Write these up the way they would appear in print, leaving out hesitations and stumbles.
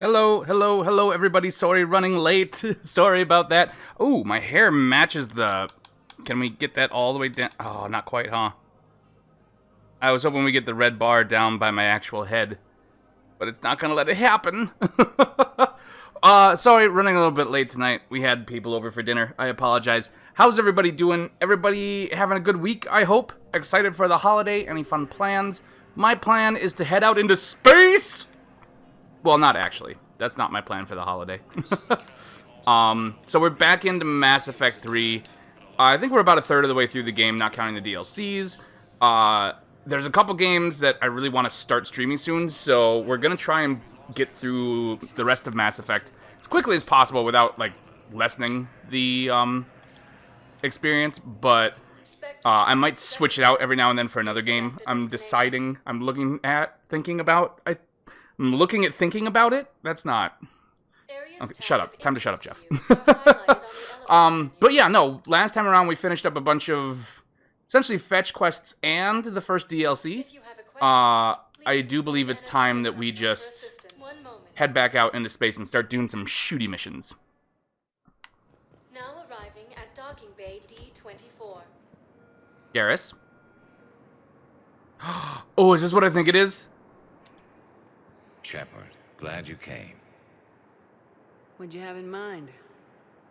Hello, everybody. Sorry, running late. Sorry about that. Oh, my hair matches the... Can we get that all the way down? Oh, not quite, huh? I was hoping we get the red bar down by my actual head, but it's not gonna let it happen. Sorry, running a little bit late tonight. We had people over for dinner. I apologize. How's everybody doing? Everybody having a good week, I hope? Excited for the holiday? Any fun plans? My plan is to head out into space! Well, not actually. That's not my plan for the holiday. So we're back into Mass Effect 3. I think we're about a third of the way through the game, not counting the DLCs. There's a couple games that I really want to start streaming soon, so we're going to try and get through the rest of Mass Effect as quickly as possible without, like, lessening the experience, but I might switch it out every now and then for another game. I'm deciding, I'm looking at thinking about it. That's not... Okay, shut up. Time to shut up, Jeff. But yeah, no, last time around we finished up a bunch of essentially fetch quests and the first DLC. I do believe it's time that we just head back out into space and start doing some shooty missions. Now arriving at docking bay D24. Garrus? Oh, is this what I think it is? Shepard, glad you came. What'd you have in mind?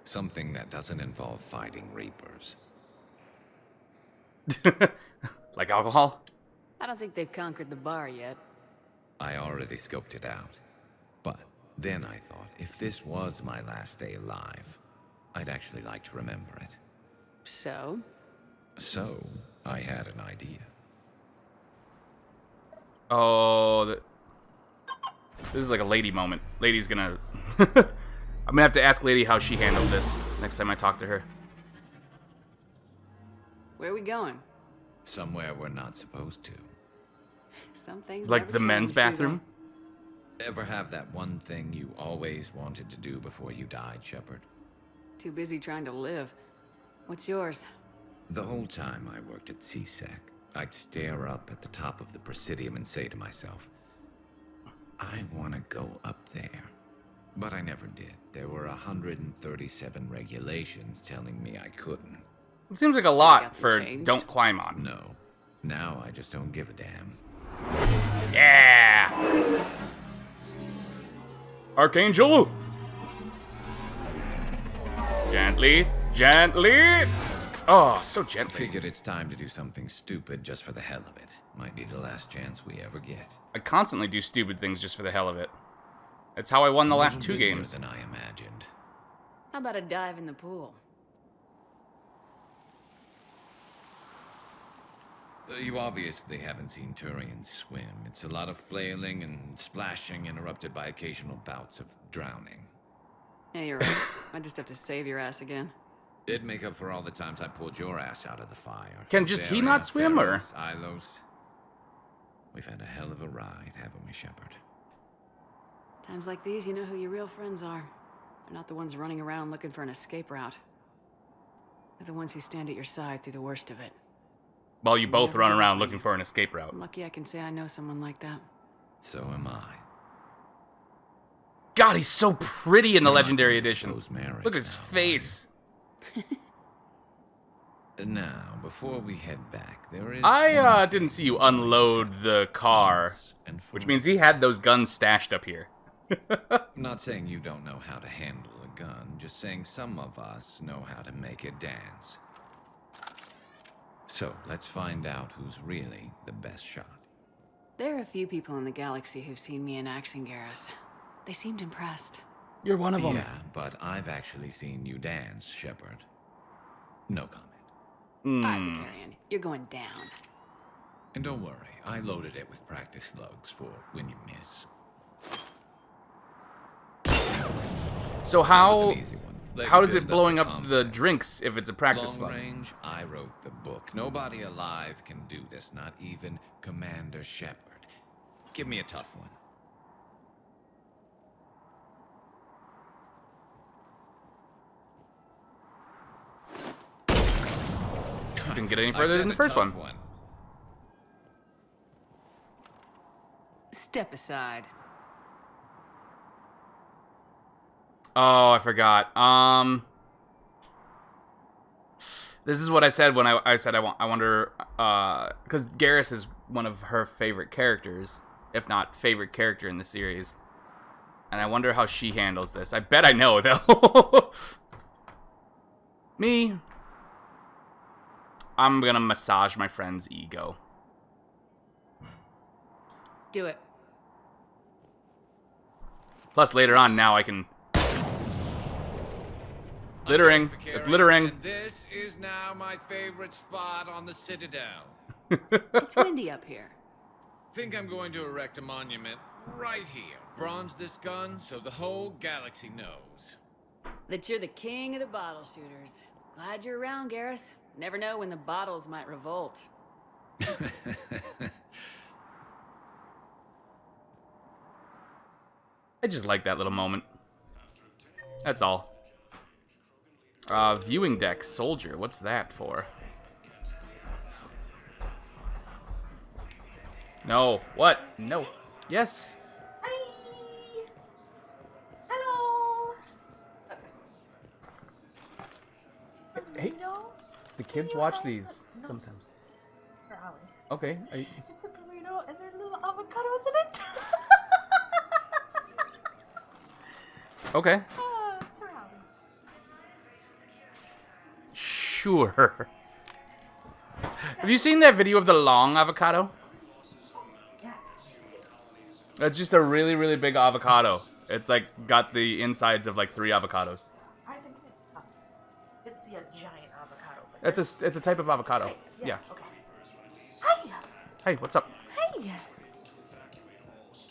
Something that doesn't involve fighting Reapers. Like alcohol? I don't think they've conquered the bar yet. I already scoped it out. But then I thought, if this was my last day alive, I'd actually like to remember it. So? So, I had an idea. Oh, this is like a lady moment. Lady's gonna... I'm gonna have to ask Lady how she handled this next time I talk to her. Where are we going? Somewhere we're not supposed to. Some things Like never the men's change, do they? bathroom? Ever have that one thing you always wanted to do before you died, Shepard? Too busy trying to live. What's yours? The whole time I worked at CSEC, I'd stare up at the top of the Presidium and say to myself, I want to go up there. But I never did. There were 137 regulations telling me I couldn't. It seems like a So lot nothing for changed? don't climb on. No. Now I just don't give a damn. Yeah! Archangel! Gently, gently! Oh, so gently. Figured it's time to do something stupid just for the hell of it. Might be the last chance we ever get. I constantly do stupid things just for the hell of it. That's how I won the last A two little busier games. than I imagined. How about a dive in the pool? You obviously haven't seen Turians swim. It's a lot of flailing and splashing interrupted by occasional bouts of drowning. Yeah, you're right. I just have to save your ass again. It'd make up for all the times I pulled your ass out of the fire. Can just he Varia, not swim, or? Feros, Ilos. We've had a hell of a ride, haven't we, Shepard? Times like these, you know who your real friends are. They're not the ones running around looking for an escape route. They're the ones who stand at your side through the worst of it. Well, you both Never run give around up on looking you. for an escape route. I'm lucky I can say I know someone like that. So am I. God, he's so pretty in the You're not Legendary one of Edition. those marriage Look at his now, are you? face. Now, before we head back, there is... I one didn't thing see you we always unload said the car, once and for which means he had those guns stashed up here. I'm not saying you don't know how to handle a gun, just saying some of us know how to make it dance. So, let's find out who's really the best shot. There are a few people in the galaxy who've seen me in action, Garrus. They seemed impressed. You're one of them. Yeah, but I've actually seen you dance, Shepard. No comment. Alright, Vicarian, you're going down. And don't worry, I loaded it with practice slugs for when you miss. So That was how an easy one. Let how you does it build blowing your up the confidence. drinks if it's a practice Long slug? range, I wrote the book. Nobody alive can do this, not even Commander Shepard. Give me a tough one. Didn't get any I further said than the a first tough one. Step aside. Oh, I forgot. This is what I said when I said I wonder, because Garrus is one of her favorite characters, if not favorite character in the series. And I wonder how she handles this. I bet I know, though. Me, I'm gonna massage my friend's ego. Do it. Plus, later on, now I can... Littering. It's littering. And this is now my favorite spot on the Citadel. It's windy up here. Think I'm going to erect a monument right here. Bronze this gun so the whole galaxy knows. That you're the king of the bottle shooters. Glad you're around, Garrus. Never know when the bottles might revolt. I just like that little moment. That's all. Viewing deck, soldier. What's that for? No. What? No. Yes. Hi. Hello. Hey, Burrito? the kids watch these sometimes. For Ollie. Okay. It's a burrito and there's little avocados in it. Okay. It's for Ollie. Sure. Have you seen that video of the long avocado? Yes. It's just a really, really big avocado. It's like got the insides of like 3 avocados. I think it's a giant avocado. But It's a type of avocado. Right, Yeah. Okay. Hi. Hey, what's up? Hey.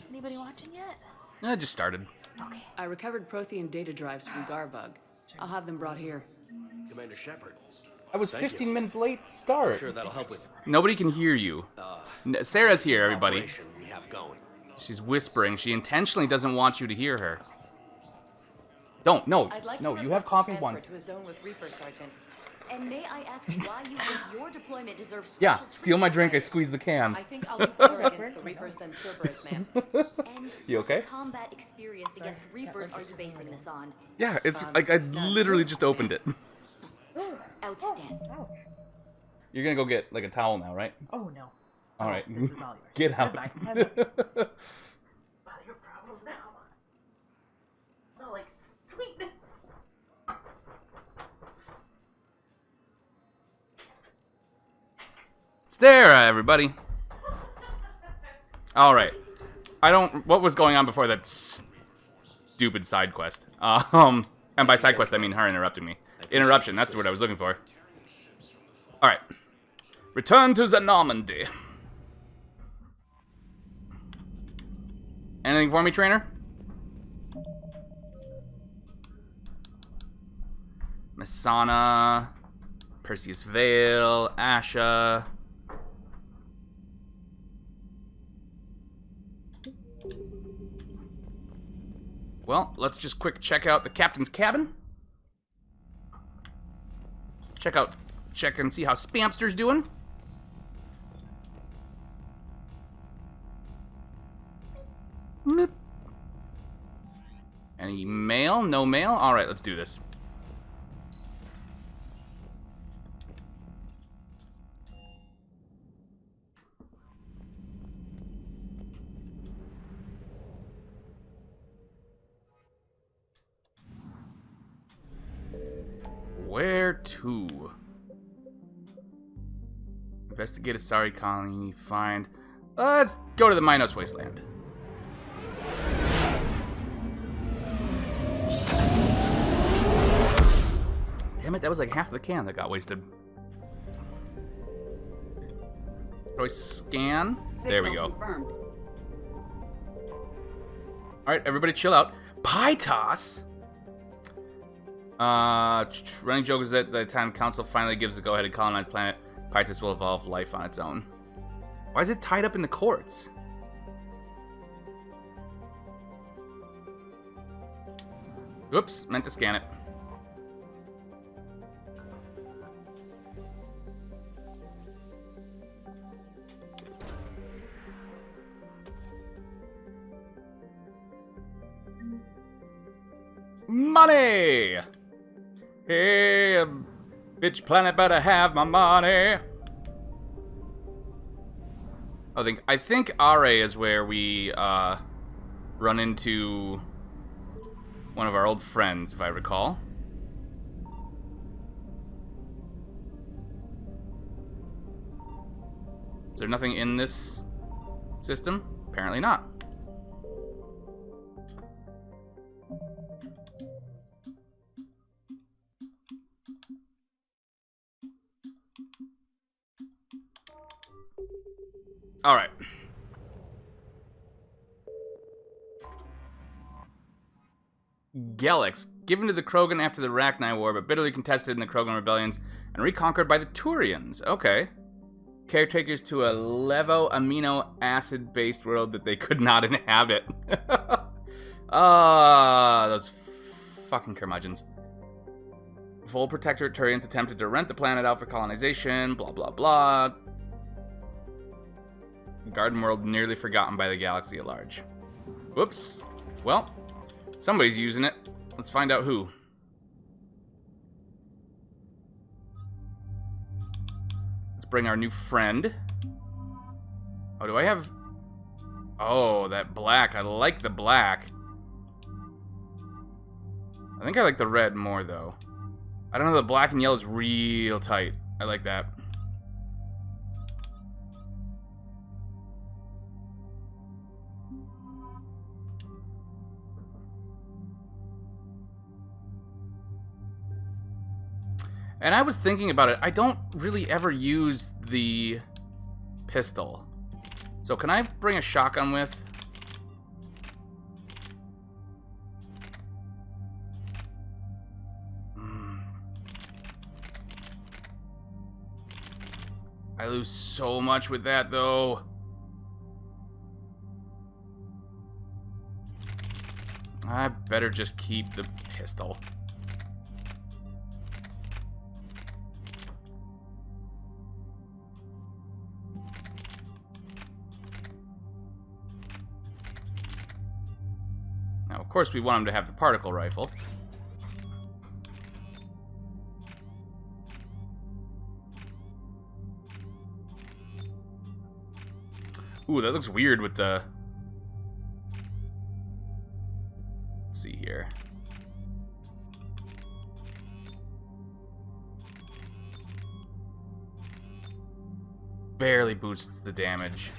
Anybody watching yet? I just started. Okay. I recovered Prothean data drives from Garbug. I'll have them brought here. Commander Shepard. I was 15 minutes late to start. Sure, that'll help with Nobody can hear you. Sarah's here, everybody. operation we have going. She's whispering. She intentionally doesn't want you to hear her. Don't. No. I'd like No, to you have request a coffee transfer once. to a zone with Reaper, Sergeant. And may I ask why you think your deployment deserves special Yeah, steal my drink. I treatment? squeeze the can. I think I'll do better against the Reapers than Cerberus, ma'am. And You okay? what combat experience against Reapers are you basing this on? Yeah, it's like I literally just opened it. Outstanding. Oh. You're gonna go get like a towel now, right? Oh no. All right. This is all yours. Get out. Bye. Not your problem now. Smell like sweetness. Sarah, everybody. All right. I don't. What was going on before that stupid side quest? And by side quest I mean her interrupting me. Interruption. That's the word I was looking for. All right. Return to the Normandy. Anything for me, trainer? Masana, Perseus Vale, Asha. Well, let's just quick check out the captain's cabin. Check and see how Spamster's doing. Meep. Any mail? No mail? Alright, let's do this. Where to? Investigate a sorry colony, find... let's go to the Minos Wasteland. Damn it, that was like half of the can that got wasted. Do I scan? There we Signal go. Confirmed. Alright, everybody chill out. Pytos! Running joke is that the time Council finally gives the go-ahead to colonize planet, Pytos will evolve life on its own. Why is it tied up in the courts? Oops, meant to scan it. Money! Hey, bitch planet better have my money. I think RA is where we run into one of our old friends, if I recall. Is there nothing in this system? Apparently not. All right. Galax, given to the Krogan after the Rachni War, but bitterly contested in the Krogan rebellions and reconquered by the Turians. Okay. Caretakers to a levo amino acid-based world that they could not inhabit. Those fucking curmudgeons. Full Protectorate Turians attempted to rent the planet out for colonization, blah blah blah. Garden world nearly forgotten by the galaxy at large. Whoops. Well, somebody's using it. Let's find out who. Let's bring our new friend. Oh, do I have... Oh, that black. I like the black. I think I like the red more, though. I don't know, the black and yellow is real tight. I like that. And I was thinking about it. I don't really ever use the pistol. So can I bring a shotgun with? I lose so much with that, though. I better just keep the pistol. Now, of course, we want him to have the particle rifle. Ooh, that looks weird with the... Let's see here. Barely boosts the damage.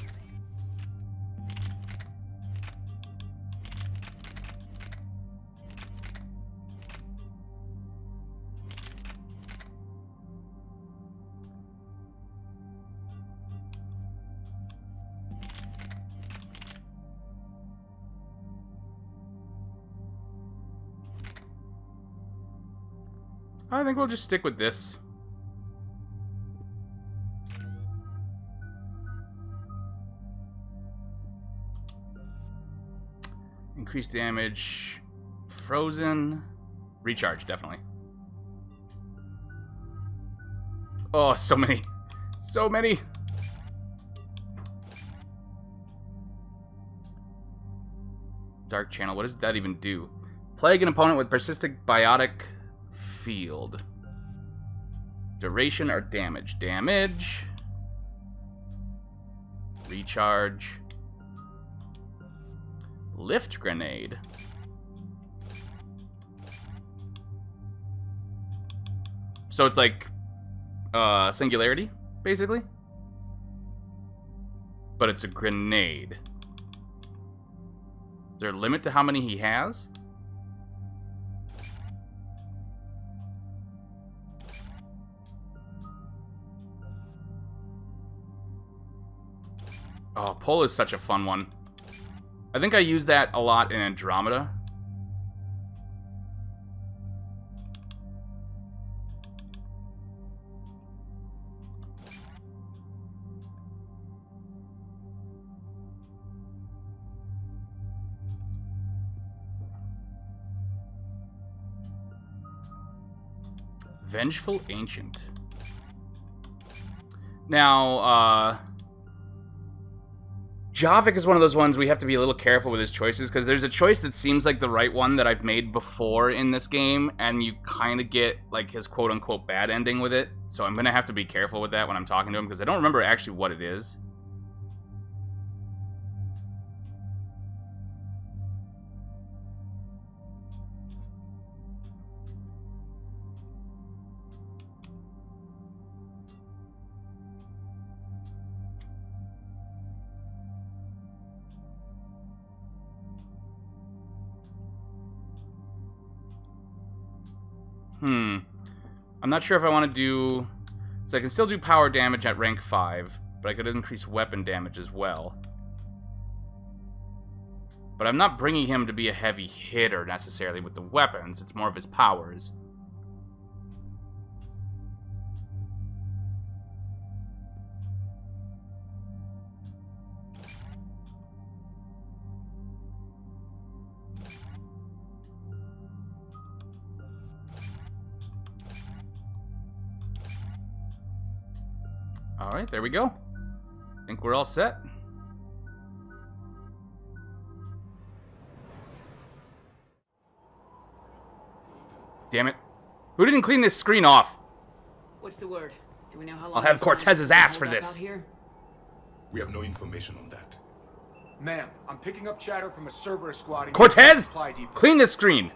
I think we'll just stick with this. Increased damage. Frozen. Recharge, definitely. Oh, so many. So many. Dark Channel. What does that even do? Plague an opponent with persistent biotic field. Duration or damage? Damage. Recharge. Lift grenade. So it's like singularity, basically. But it's a grenade. Is there a limit to how many he has? Oh, Pole is such a fun one. I think I use that a lot in Andromeda. Vengeful Ancient. Now, Javik is one of those ones we have to be a little careful with his choices, because there's a choice that seems like the right one that I've made before in this game, and you kind of get, like, his quote-unquote bad ending with it. So I'm going to have to be careful with that when I'm talking to him, because I don't remember actually what it is. I'm not sure if I want to do... So I can still do power damage at rank 5, but I could increase weapon damage as well. But I'm not bringing him to be a heavy hitter necessarily with the weapons. It's more of his powers. Alright, there we go. I think we're all set. Damn it. Who didn't clean this screen off? What's the word? Do we know how long I'll have these Cortez's scientists ass for hold up this. out here? We have no information on that. Ma'am, I'm picking up chatter from a Cerberus squad. Cortez! Supply depot. Clean this screen!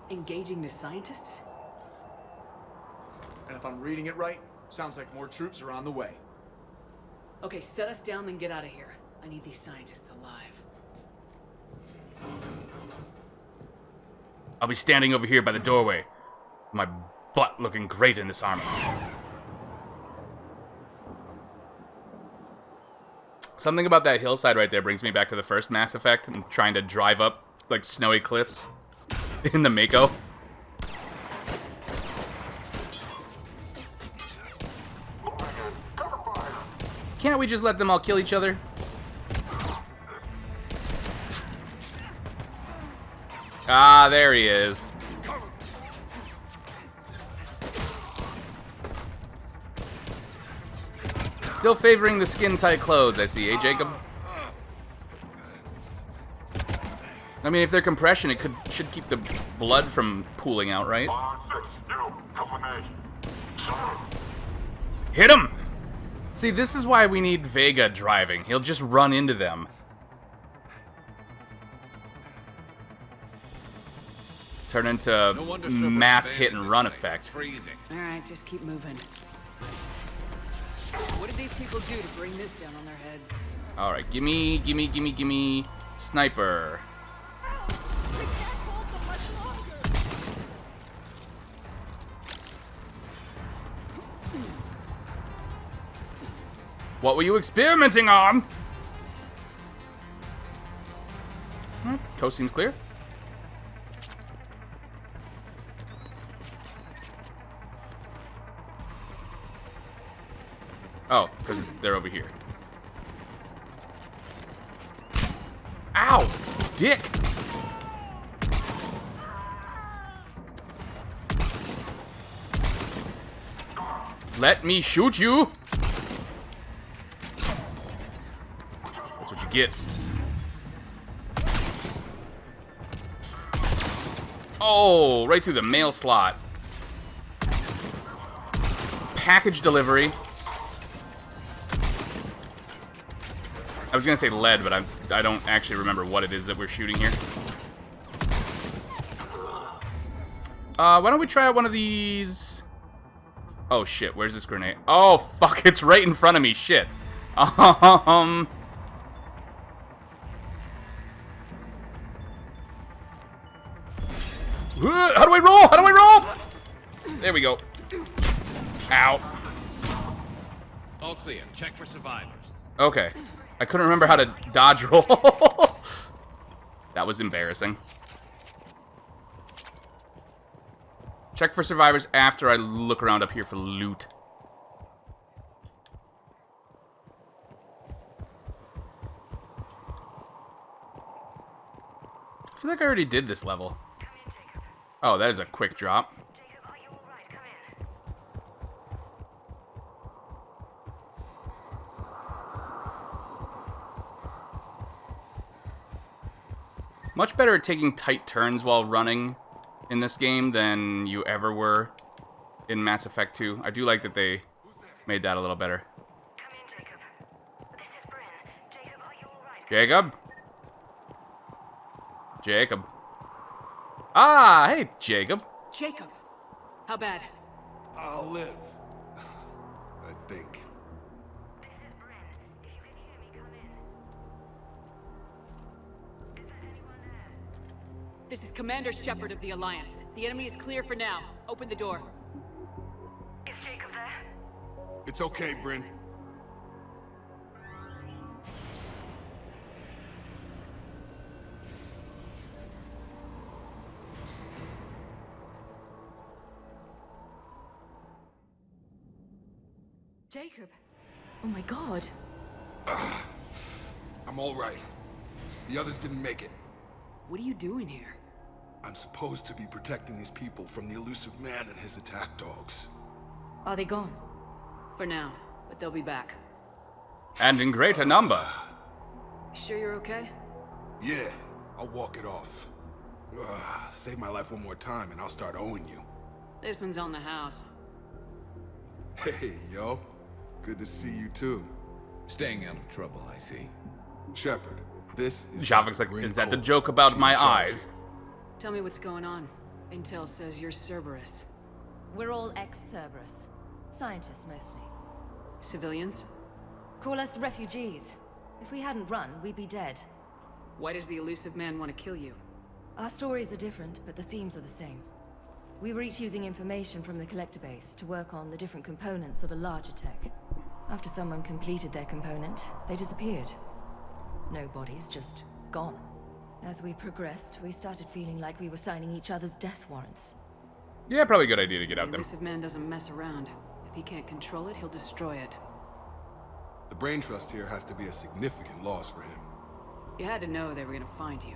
Engaging the scientists? And if I'm reading it right, sounds like more troops are on the way. Okay, set us down, then get out of here. I need these scientists alive. I'll be standing over here by the doorway. My butt looking great in this armor. Something about that hillside right there brings me back to the first Mass Effect and trying to drive up, like, snowy cliffs in the Mako. Can't we just let them all kill each other? Ah, there he is. Still favoring the skin-tight clothes, I see, eh, Jacob? I mean, if they're compression, it should keep the blood from pooling out, right? Hit him! See, this is why we need Vega driving. He'll just run into them. Turn into mass hit and run effect. Alright, just keep moving. What did these people do to bring this down on their heads? Alright, gimme, sniper. What were you experimenting on? Coast seems clear. Oh, because they're over here. Ow! Dick! Let me shoot you! That's what you get. Oh, right through the mail slot. Package delivery. I was gonna say lead, but I don't actually remember what it is that we're shooting here. Why don't we try out one of these? Oh shit, where's this grenade? Oh fuck, it's right in front of me, shit. How do I roll? How do I roll? There we go. Ow. All clear. Check for survivors. Okay. I couldn't remember how to dodge roll. That was embarrassing. Check for survivors after I look around up here for loot. I feel like I already did this level. Oh, that is a quick drop. much better at taking tight turns while running in this game than you ever were in Mass Effect 2. I do like that they made that a little better. Come in, Jacob. This is Bryn. Jacob, are you alright? Jacob? Jacob. Ah, hey, Jacob. Jacob! How bad? I'll live. I think. This is Bryn. If you can hear me, come in. Is there anyone there? This is Commander Shepard of the Alliance. The enemy is clear for now. Open the door. Is Jacob there? It's okay, Bryn. Jacob. Oh my god. I'm all right. The others didn't make it. What are you doing here? I'm supposed to be protecting these people from the elusive man and his attack dogs. Are they gone? For now, but they'll be back. And in greater number. Sure you're okay? Yeah, I'll walk it off. Save my life one more time and I'll start owing you. This one's on the house. Hey, yo. Good to see you too. Staying out of trouble, I see. Shepard, this is Javik's like, Bryn is that the Cole. joke about She's my in charge eyes? here. Tell me what's going on. Intel says you're Cerberus. We're all ex-Cerberus. Scientists, mostly. Civilians? Call us refugees. If we hadn't run, we'd be dead. Why does the elusive man want to kill you? Our stories are different, but the themes are the same. We were each using information from the collector base to work on the different components of a larger tech. After someone completed their component, they disappeared. No bodies, just gone. As we progressed, we started feeling like we were signing each other's death warrants. Yeah, probably a good idea to get The out there. elusive man doesn't mess around. If he can't control it, he'll destroy it. The brain trust here has to be a significant loss for him. You had to know they were gonna find you.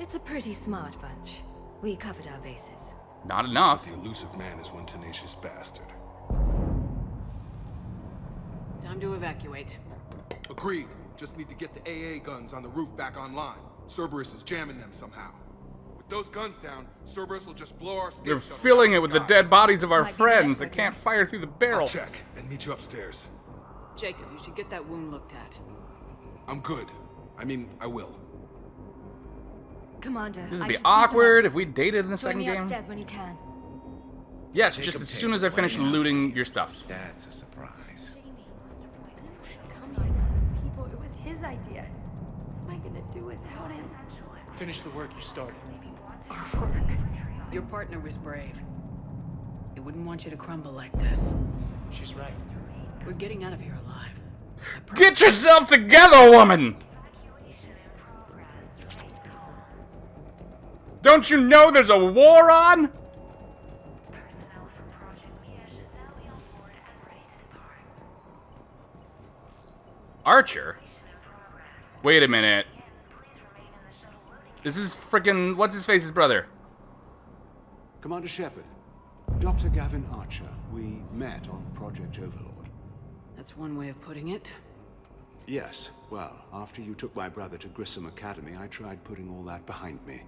It's a pretty smart bunch. We covered our bases. Not enough. The elusive man is one tenacious bastard. Time to evacuate. Agreed. Just need to get the AA guns on the roof back online. Cerberus is jamming them somehow. With those guns down, Cerberus will just blow our They're scapegoat filling out it with the sky. dead bodies of our Might be friends next that can't fire through the barrel. I'll check and meet you upstairs. Jacob, you should get that wound looked at. I'm good. I mean, I will. Commander, This would I be should see awkward to if we dated in the Join second me game. upstairs when you can. Yes, Jacob just as Tate soon as I finish way out looting here. your stuff. That's a surprise. Come on, these people. It was his idea. What am I gonna do without him? Finish the work you started. Your partner was brave. He wouldn't want you to crumble like this. She's right. We're getting out of here alive. Get yourself together, woman! Don't you know there's a war on? Archer? Wait a minute. This is frickin' what's his face's brother? Commander Shepard, Dr. Gavin Archer. We met on Project Overlord. That's one way of putting it. Yes, well, after you took my brother to Grissom Academy, I tried putting all that behind me.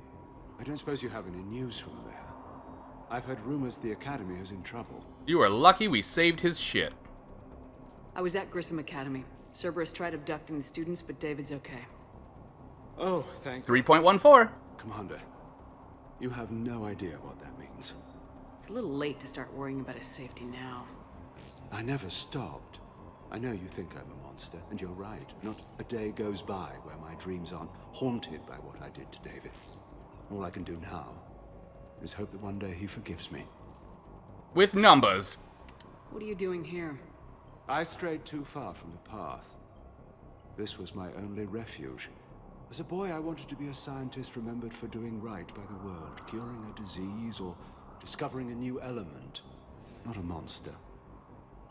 I don't suppose you have any news from there. I've heard rumors the Academy is in trouble. You are lucky we saved his shit. I was at Grissom Academy. Cerberus tried abducting the students, but David's okay. Oh, thank 3.14. Commander, you have no idea what that means. It's a little late to start worrying about his safety now. I never stopped. I know you think I'm a monster, and you're right. Not a day goes by where my dreams aren't haunted by what I did to David. All I can do now is hope that one day he forgives me. With numbers. What are you doing here? I strayed too far from the path. This was my only refuge. As a boy, I wanted to be a scientist remembered for doing right by the world, curing a disease or discovering a new element. Not a monster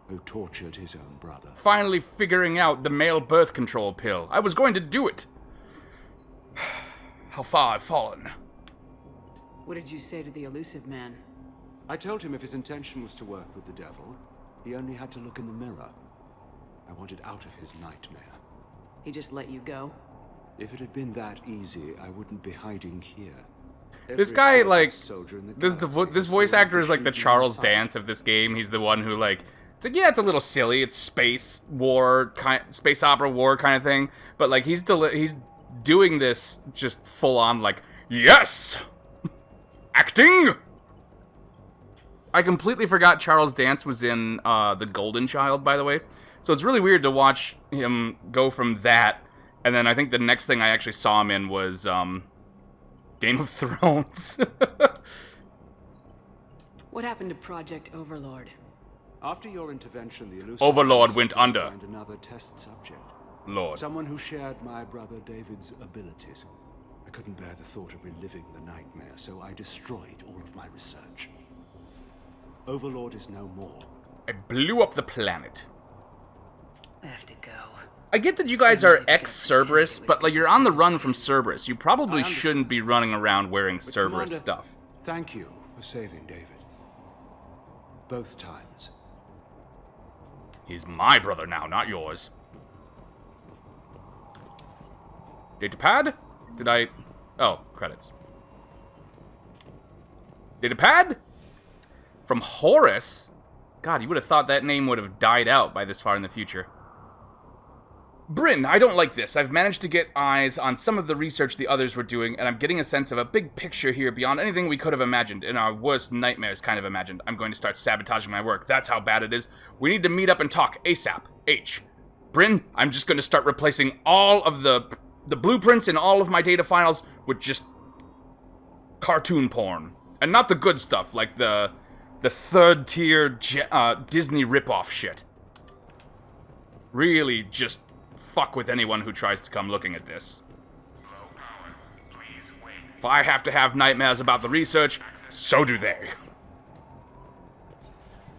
who tortured his own brother. Finally figuring out the male birth control pill. I was going to do it. How far I've fallen. What did you say to the elusive man? I told him if his intention was to work with the devil, he only had to look in the mirror. I wanted out of his nightmare. He just let you go? If it had been that easy, I wouldn't be hiding here. This Every guy, Cerberus like, soldier in the this galaxy voice has actor is to like the shoot me Charles on sight. Dance of this game. He's the one who, like, it's like, yeah, it's a little silly. It's space war, space opera war kind of thing. But, like, he's doing this just full on, like, yes! Acting! I completely forgot Charles Dance was in The Golden Child, by the way. So it's really weird to watch him go from that, and then I think the next thing I actually saw him in was Game of Thrones. What happened to Project Overlord? After your intervention, the Illusive Overlord managed went to under. find another test subject. Lord. Someone who shared my brother David's abilities. I couldn't bear the thought of reliving the nightmare, so I destroyed all of my research. Overlord is no more. I blew up the planet. I have to go. I get that you guys are ex-Cerberus, but like you're on the run from Cerberus. You probably shouldn't be running around wearing Cerberus Commander, stuff. Thank you for saving David. Both times. He's my brother now, not yours. Datapad? Did I... Oh, credits. Datapad? From Horus? God, you would have thought that name would have died out by this far in the future. Bryn, I don't like this. I've managed to get eyes on some of the research the others were doing, and I'm getting a sense of a big picture here beyond anything we could have imagined, and our worst nightmares kind of imagined. I'm going to start sabotaging my work. That's how bad it is. We need to meet up and talk ASAP. H. Bryn, I'm just going to start replacing all of the blueprints in all of my data files with just cartoon porn. And not the good stuff, like the third-tier Disney ripoff shit. Really just fuck with anyone who tries to come looking at this. If I have to have nightmares about the research, so do they.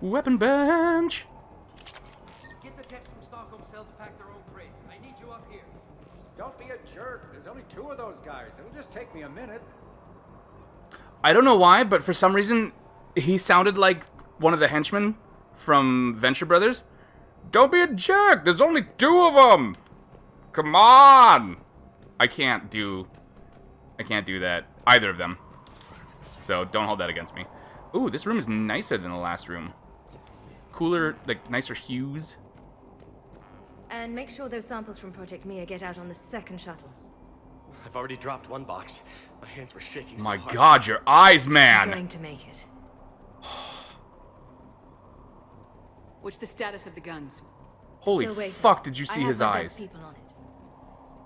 Weapon bench! Get the techs from Stockholm Cell to pack their own crates. I need you up here. Don't be a jerk. There's only 2 of those guys. It'll just take me a minute. I don't know why, but for some reason, he sounded like one of the henchmen from Venture Brothers. Don't be a jerk! There's only 2 of them! Come on! I can't do that. Either of them. So don't hold that against me. Ooh, this room is nicer than the last room. Cooler, like, nicer hues. And make sure those samples from Project Mia get out on the second shuttle. I've already dropped one box. My hands were shaking so My hard. God, your eyes, I'm man! going to make it. What's the status of the guns? Holy Still waiting. fuck, did you I see have his my best eyes? people on it.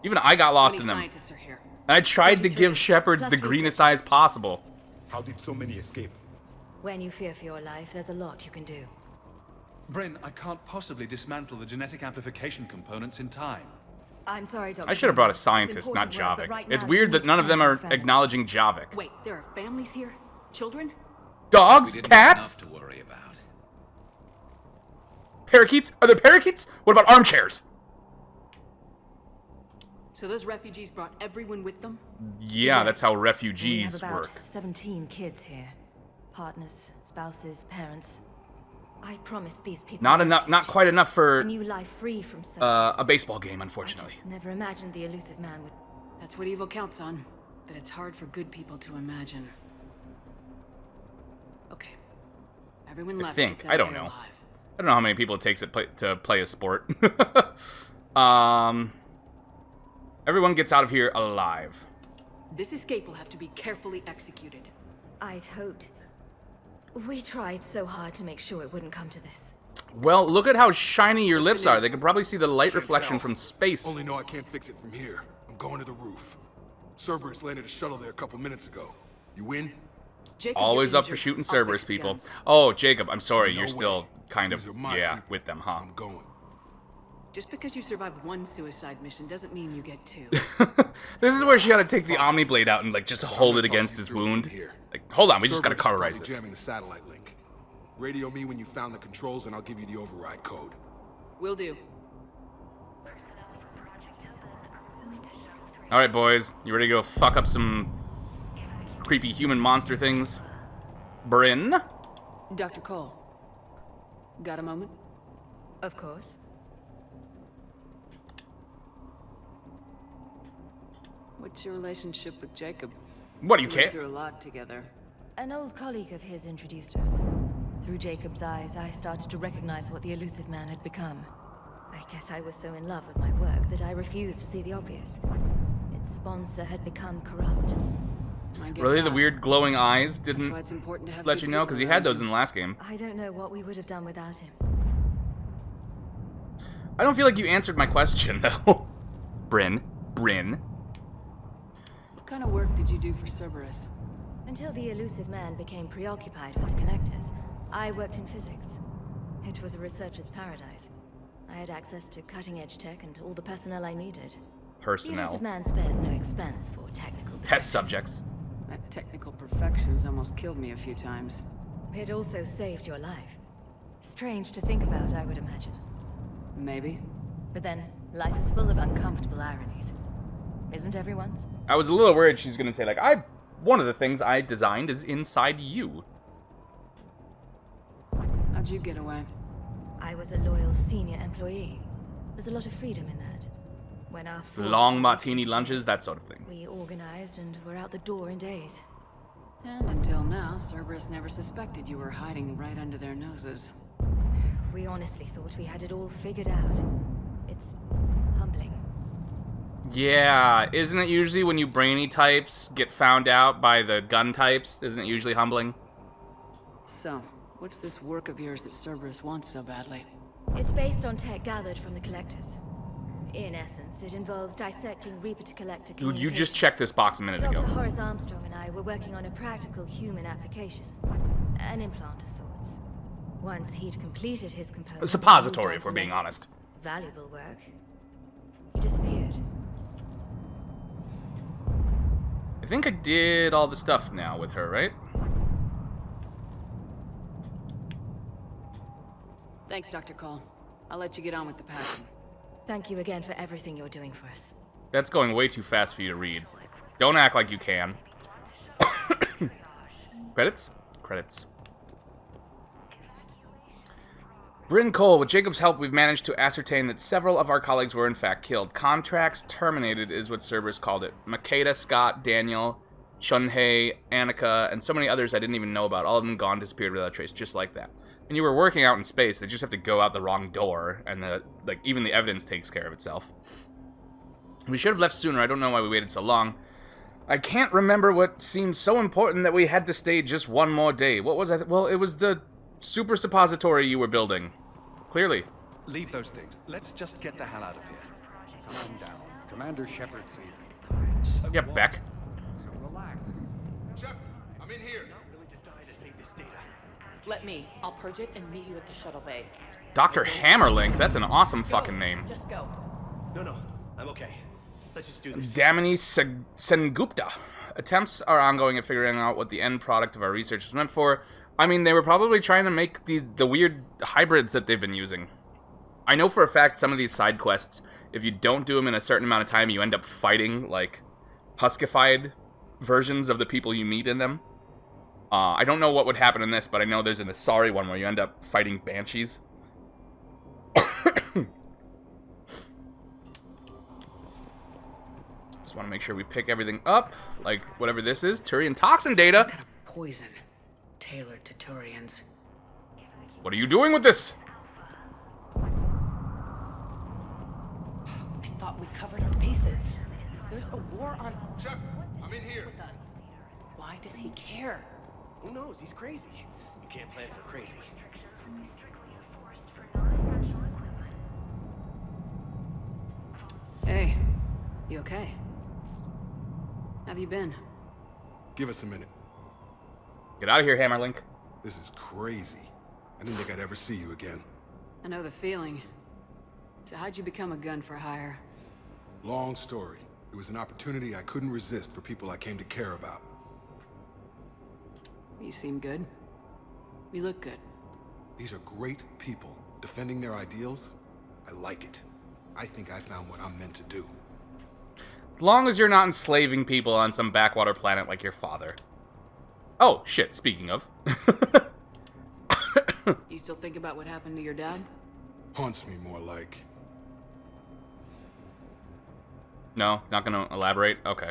Even I got lost How in many them. scientists are here? And I tried to 23, give Shepard plus the greenest researchers. eyes possible. How did so many escape? When you fear for your life, there's a lot you can do. Bryn, I can't possibly dismantle the genetic amplification components in time. I'm sorry, Dr. I should have brought a It's scientist, not important work, Javik. but right It's now weird you that need none to of them tend to are your family. acknowledging Javik. Wait, there are families here? Children? Dogs? We didn't Cats? have enough to worry about. Parakeets? Are there parakeets? What about armchairs? So those refugees brought everyone with them? Yeah, that's how We have refugees about work. 17 kids here. Partners, spouses, parents. I promised these people Not a enough, not refuge, quite enough a for new life free from a Cerberus. baseball game, I unfortunately. just never imagined the elusive man would. That's what evil counts on. That it's hard for good people to imagine. Okay. Everyone left. think. gets out I don't of here know. alive. I don't know how many people it takes to play a sport. Everyone gets out of here alive. This escape will have to be carefully executed. I'd hoped. We tried so hard to make sure it wouldn't come to this. Well, look at how shiny your lips are. They can probably see the light Can't reflection tell. from space. Only know I can't fix it from here. I'm going to the roof. Cerberus landed a shuttle there a couple minutes ago. You in? Jacob, Always you're up for injured. shooting I'll Cerberus fix the people. guns. Oh, Jacob, I'm sorry. No You're still way. kind of, These are my yeah, people. with them, huh? I'm going. Just because you survived one suicide mission doesn't mean you get 2. This is where she gotta take the Omni Blade out and, like, just hold it against his wound. Here. Like, hold on, we just gotta Cerberus is cauterize probably this. jamming the satellite link. Radio me when you found the controls, and I'll give you the override code. Will do. Alright, boys. You ready to go fuck up some creepy human monster things? Bryn? Dr. Cole. Got a moment? Of course. What's your relationship with Jacob? What do you We care? went through a lot together. An old colleague of his introduced us. Through Jacob's eyes, I started to recognize what the elusive man had become. I guess I was so in love with my work that I refused to see the obvious. Its sponsor had become corrupt. I get Really, the that. weird glowing eyes That's didn't why it's important to have let you good know? people Because he around had those you. in the last game. I don't know what we would have done without him. I don't feel like you answered my question, though. Bryn. What kind of work did you do for Cerberus? Until the elusive man became preoccupied with the collectors, I worked in physics. It was a researcher's paradise. I had access to cutting-edge tech and all the personnel I needed. The Personnel. elusive man spares no expense for technical Test subjects. That technical perfection's almost killed me a few times. It also saved your life. Strange to think about, I would imagine. Maybe. But then, life is full of uncomfortable ironies. Isn't everyone's? I was a little worried she's gonna say, like, one of the things I designed is inside you. How'd you get away? I was a loyal senior employee. There's a lot of freedom in that. When our force Long was martini disbanded, lunches, that sort of thing. we organized and were out the door in days. And until now, Cerberus never suspected you were hiding right under their noses. We honestly thought we had it all figured out. It's humbling. Yeah, isn't it usually when you brainy types get found out by the gun types? Isn't it usually humbling? So, what's this work of yours that Cerberus wants so badly? It's based on tech gathered from the collectors. In essence, it involves dissecting Reaper-to-Collector Dude, you just communications. checked this box a minute Dr. ago. Horace Armstrong and I were working on a practical human application. An implant of sorts. Once he'd completed his component... A suppository, moved on if we're to being less honest. Valuable work. He disappeared. I think I did all the stuff now with her, right? Thanks, Dr. Cole. I'll let you get on with the packing. Thank you again for everything you're doing for us. That's going way too fast for you to read. Don't act like you can. Credits? Credits. Bryn Cole, with Jacob's help, we've managed to ascertain that several of our colleagues were in fact killed. Contracts terminated is what Cerberus called it. Makeda, Scott, Daniel, Chunhei, Annika, and so many others I didn't even know about. All of them gone, disappeared without a trace, just like that. And you were working out in space, they just have to go out the wrong door, and even the evidence takes care of itself. We should have left sooner, I don't know why we waited so long. I can't remember what seemed so important that we had to stay just one more day. What was I? Well, it was the super suppository you were building. Clearly. Leave those things. Let's just get the hell out of here. Calm down. Commander Shepard's here. So Yep, what? Beck. So relax. Shepard, I'm in here. Let me. I'll purge it and meet you at the shuttle bay. Dr. Hammerlink, that's an awesome fucking name. Just go. No, I'm okay. Let's just do this. Damini Sengupta. Attempts are ongoing at figuring out what the end product of our research was meant for. I mean, they were probably trying to make the weird hybrids that they've been using. I know for a fact some of these side quests, if you don't do them in a certain amount of time, you end up fighting, like, huskified versions of the people you meet in them. I don't know what would happen in this, but I know there's an Asari one where you end up fighting banshees. Just want to make sure we pick everything up, like whatever this is. Turian toxin data. Some kind of poison tailored to Turians. What are you doing with this? I thought we covered our bases. There's a war on. Shepard, I'm in here. With us. Why does he care? Who knows? He's crazy. You can't plan for crazy. Hey, you okay? Have you been? Give us a minute. Get out of here, Hammerlink. This is crazy. I didn't think I'd ever see you again. I know the feeling. So how'd you become a gun for hire? Long story. It was an opportunity I couldn't resist for people I came to care about. You seem good. You look good. These are great people, defending their ideals. I like it. I think I found what I'm meant to do. As long as you're not enslaving people on some backwater planet like your father. Oh, shit, speaking of. You still think about what happened to your dad? Haunts me more like. No? Not gonna elaborate? Okay.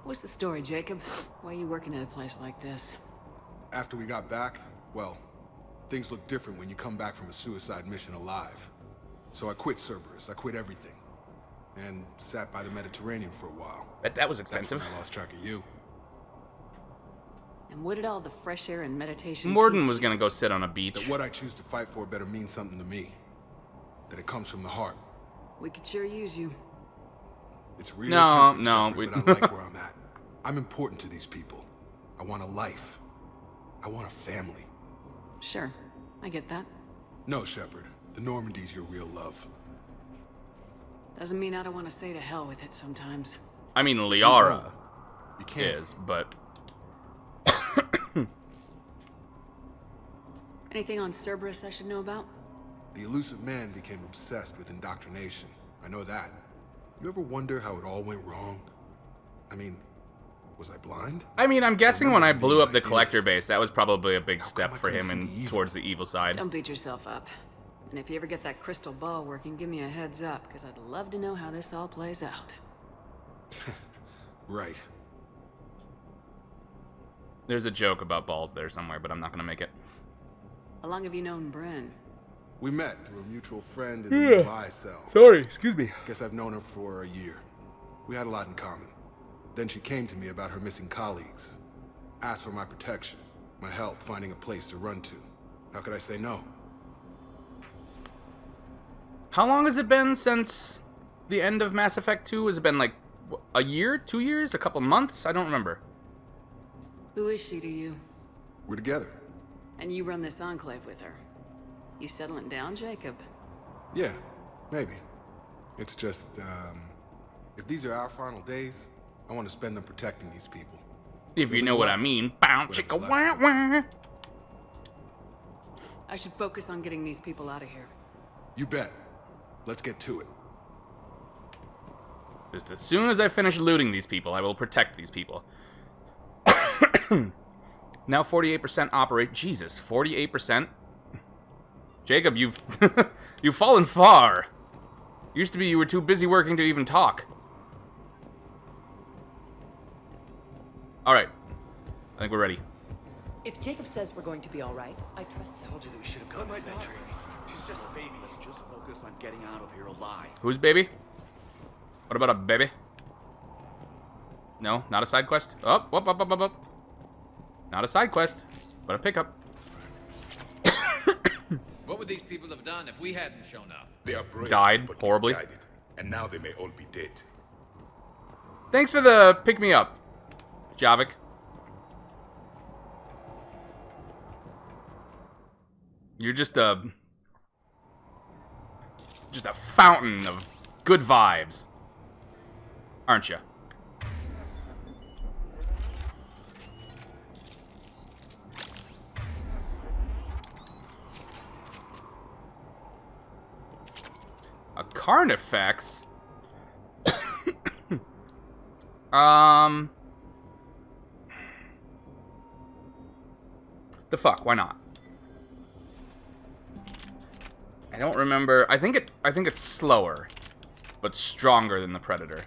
What's the story, Jacob? Why are you working at a place like this? After we got back, well, things look different when you come back from a suicide mission alive. So I quit Cerberus. I quit everything. And sat by the Mediterranean for a while. Bet that was expensive. That's when I lost track of you. And what did all the fresh air and meditation Morden teach was you? gonna go sit on a beach. That what I choose to fight for better mean something to me. That it comes from the heart. We could sure use you. It's real No, tempting, no, Shepard, but I like where I'm at. I'm important to these people. I want a life. I want a family. Sure, I get that. No, Shepard. The Normandy's your real love. Doesn't mean I don't want to say to hell with it sometimes. I mean, Liara You can't. is, but... Anything on Cerberus I should know about? The elusive man became obsessed with indoctrination. I know that. You ever wonder how it all went wrong? I mean, was I blind? I mean, I'm guessing when I blew up the idealist. collector base, that was probably a big How step come I for couldn't him see and the evil? towards the evil side. Don't beat yourself up. And if you ever get that crystal ball working, give me a heads up, because I'd love to know how this all plays out. Right. There's a joke about balls there somewhere, but I'm not gonna make it. How long have you known Bryn? We met through a mutual friend in the nearby cell. Sorry, excuse me. Guess I've known her for a year. We had a lot in common. Then she came to me about her missing colleagues. Asked for my protection, my help finding a place to run to. How could I say no? How long has it been since the end of Mass Effect 2? Has it been like a year, 2 years, a couple months? I don't remember. Who is she to you? We're together. And you run this enclave with her. You settling down, Jacob? Yeah, maybe. It's just, if these are our final days, I want to spend them protecting these people. If you know what I mean. Bow, chicka, Whatever's wah, left wah. I should focus on getting these people out of here. You bet. Let's get to it. Just as soon as I finish looting these people, I will protect these people. Now 48% operate. Jesus, 48%? Jacob, you've you've fallen far. Used to be you were too busy working to even talk. Alright. I think we're ready. If Jacob says we're going to be all right, I trust him. Told you that we should have come to Sanctuary. She's just a baby. Let's just focus on getting out of here alive. Who's baby? What about a baby? No, not a side quest. Oh, up. Not a side quest, but a pickup. What would these people have done if we hadn't shown up? They are brave, Died but horribly. misguided, and now they may all be dead. Thanks for the pick me up, Javik. You're just a fountain of good vibes, aren't you? A Carnifex? The fuck, why not? I don't remember. I think it's slower, but stronger than the Predator.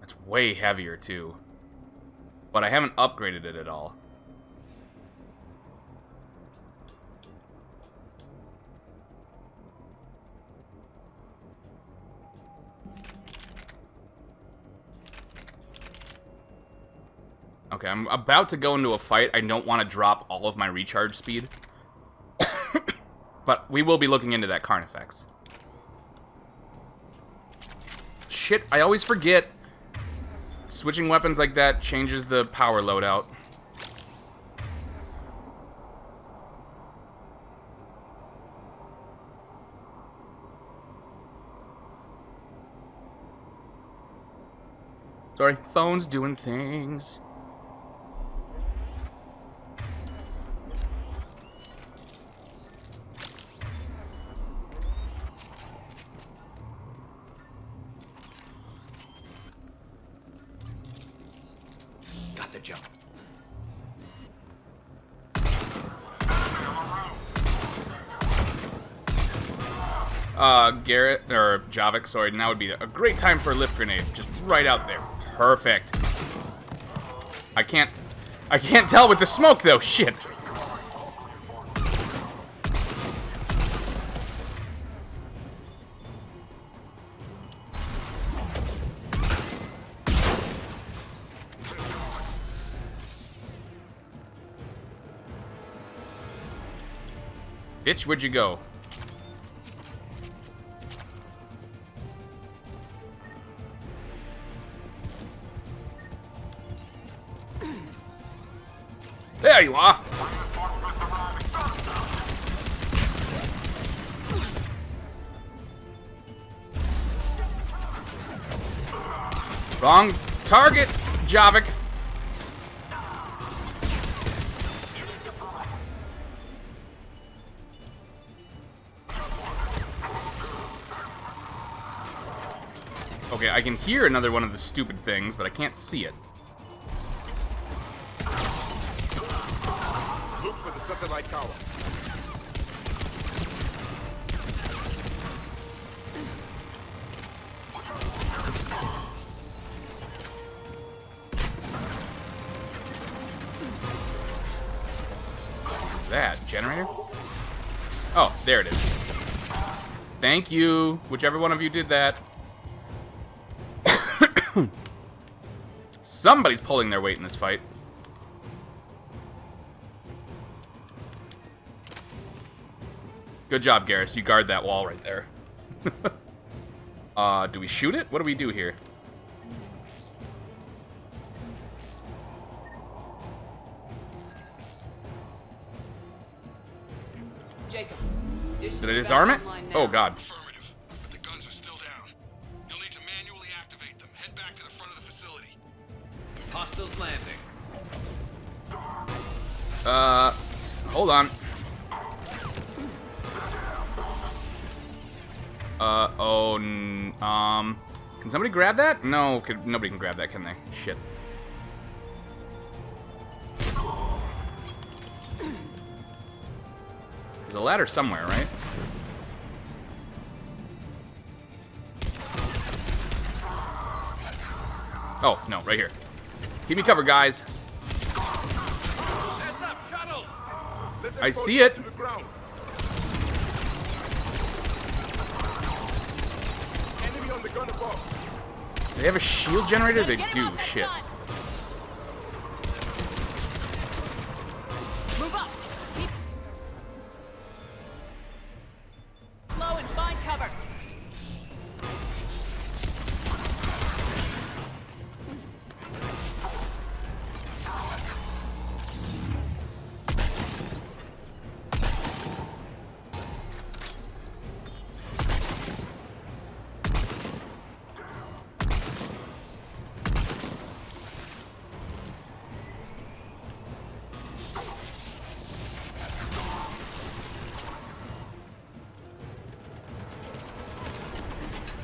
It's way heavier too. But I haven't upgraded it at all. Okay, I'm about to go into a fight. I don't want to drop all of my recharge speed. But we will be looking into that Carnifex. Shit, I always forget. Switching weapons like that changes the power loadout. Sorry, phone's doing things. Got the jump. Garrett, or Javik, sorry, now would be a great time for a lift grenade. Just right out there. Perfect. I can't tell with the smoke, though. Shit. Bitch, where'd you go? There you are! Wrong target, Javik. Okay, I can hear another one of the stupid things, but I can't see it. Look for the satellite tower. What is that? Generator? Oh, there it is. Thank you, whichever one of you did that. Somebody's pulling their weight in this fight. Good job, Garrus. You guard that wall right there. Do we shoot it? What do we do here? Jacob, Did I disarm it? Oh, God. Affirmative, but the guns are still down. You'll need to manually activate them. Head back to the front of the facility. Hostiles landing. Hold on. Can somebody grab that? No, nobody can grab that, can they? Shit. There's a ladder somewhere, right? Oh, no, right here. Keep me covered, guys. Heads up, shuttle! I see it. Enemy on the gun above. They have a shield generator? They do. Shit. Move up. Keep low and find cover.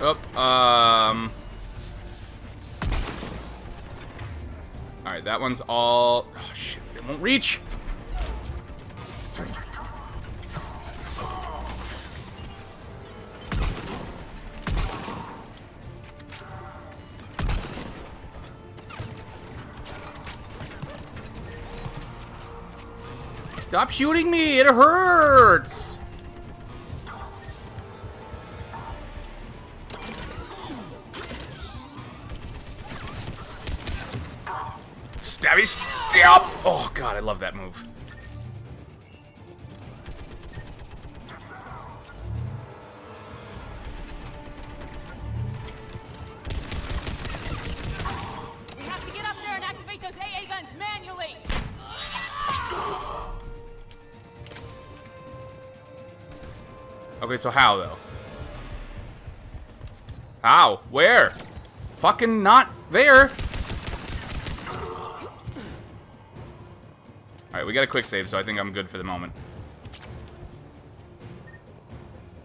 Oh, Alright, that one's all... Oh, shit, it won't reach! Stop shooting me! It hurts! Stabby stab! Oh god, I love that move. We have to get up there and activate those AA guns manually. Okay, so how, though? How? Where? Fucking not there! Alright, we got a quick save, so I think I'm good for the moment.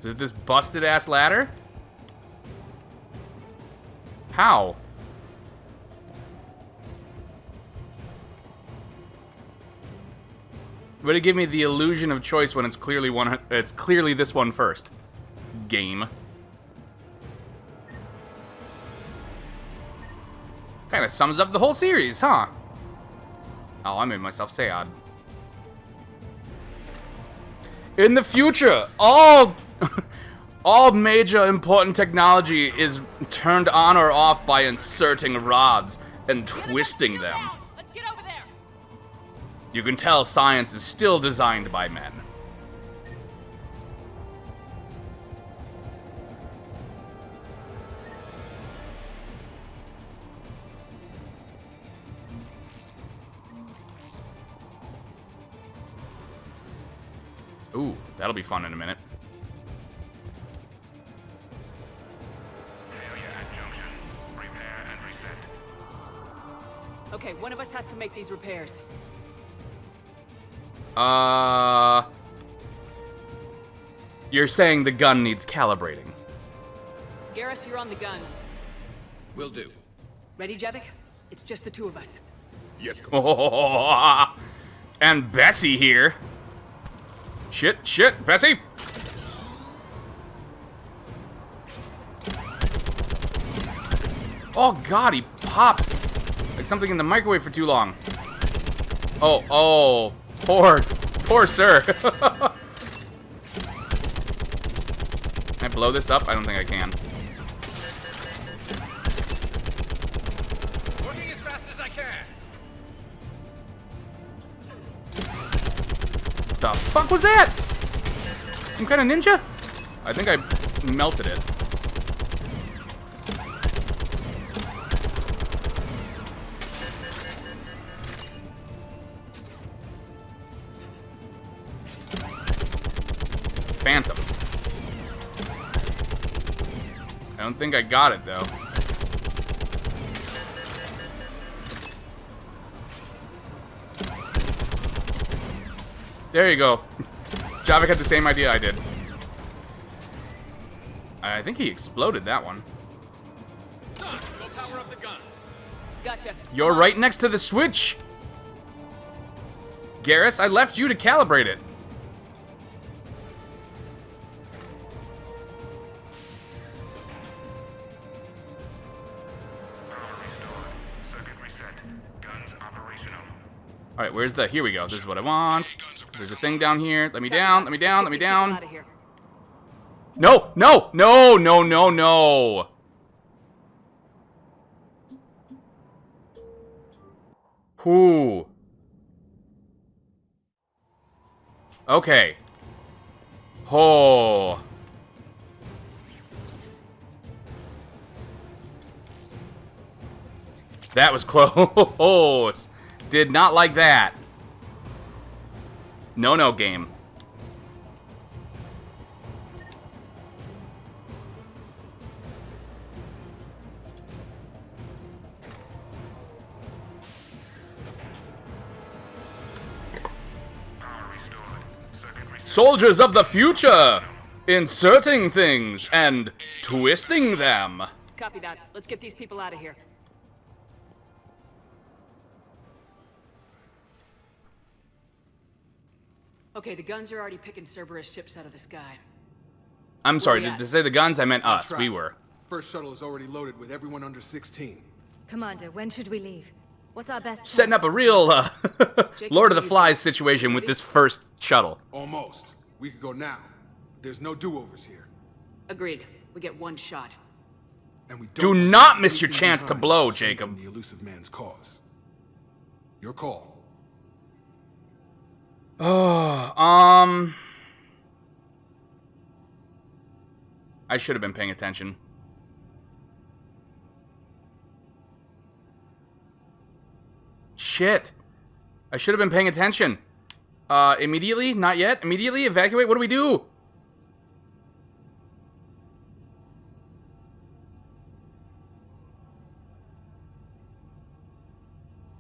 Is it this busted-ass ladder? How? Would it give me the illusion of choice when it's clearly this one first? game. Kind of sums up the whole series, huh? Oh, I made myself say odd. In the future, all major important technology is turned on or off by inserting rods and twisting them. Let's get over there. You can tell science is still designed by men. Ooh, that'll be fun in a minute. Okay, one of us has to make these repairs. You're saying the gun needs calibrating. Garrus, you're on the guns. Will do. Ready, Javik? It's just the two of us. Yes, And Bessie here. Shit, Bessie! Oh god, he popped like something in the microwave for too long. Oh, poor sir. Can I blow this up? I don't think I can. Working as fast as I can. The fuck was that? Some kind of ninja? I think I melted it. Phantom. I don't think I got it though. There you go. Javik had the same idea I did. I think he exploded that one. Go power up the gun. Gotcha. You're right next to the switch. Garrus, I left you to calibrate it. Alright, where's the... Here we go. This is what I want. There's a thing down here. Let me down, let me down, let me down. No, no, no, no, no, no. Whoo. Okay. Oh. That was close. Did not like that. No game. Soldiers of the future! Inserting things and twisting them. Copy that. Let's get these people out of here. Okay, the guns are already picking Cerberus ships out of the sky. I'm sorry, did they say the guns? I meant us. We were. First shuttle is already loaded with everyone under 16. Commander, when should we leave? What's our best Setting up a real Lord of the Flies situation with this first shuttle. Almost. We could go now. There's no do-overs here. Agreed. We get one shot. And we Do not miss your chance to blow, Jacob. The elusive man's cause. Your call. I should have been paying attention. Shit. I should have been paying attention. Immediately? Not yet? Immediately? Evacuate? What do we do?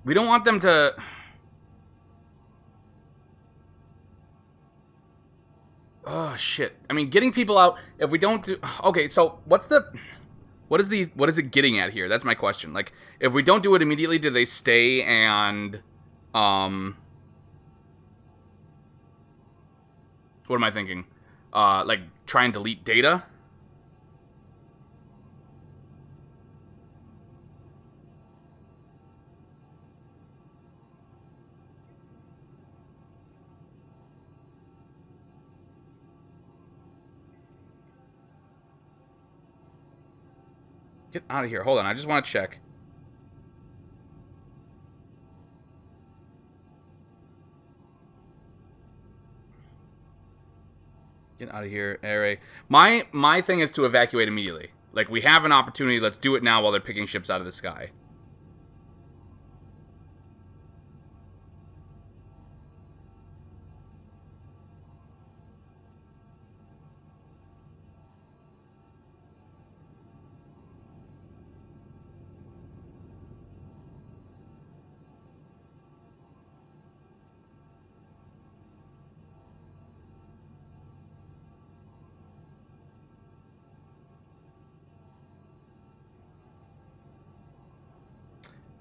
We don't want them to... Oh, shit. I mean, getting people out, if we don't do... Okay, so what's the... What is it getting at here? That's my question. Like, if we don't do it immediately, do they stay and... What am I thinking? Like, try and delete data? Get out of here. Hold on, I just want to check. Get out of here, Ere. My thing is to evacuate immediately. Like, we have an opportunity, let's do it now while they're picking ships out of the sky.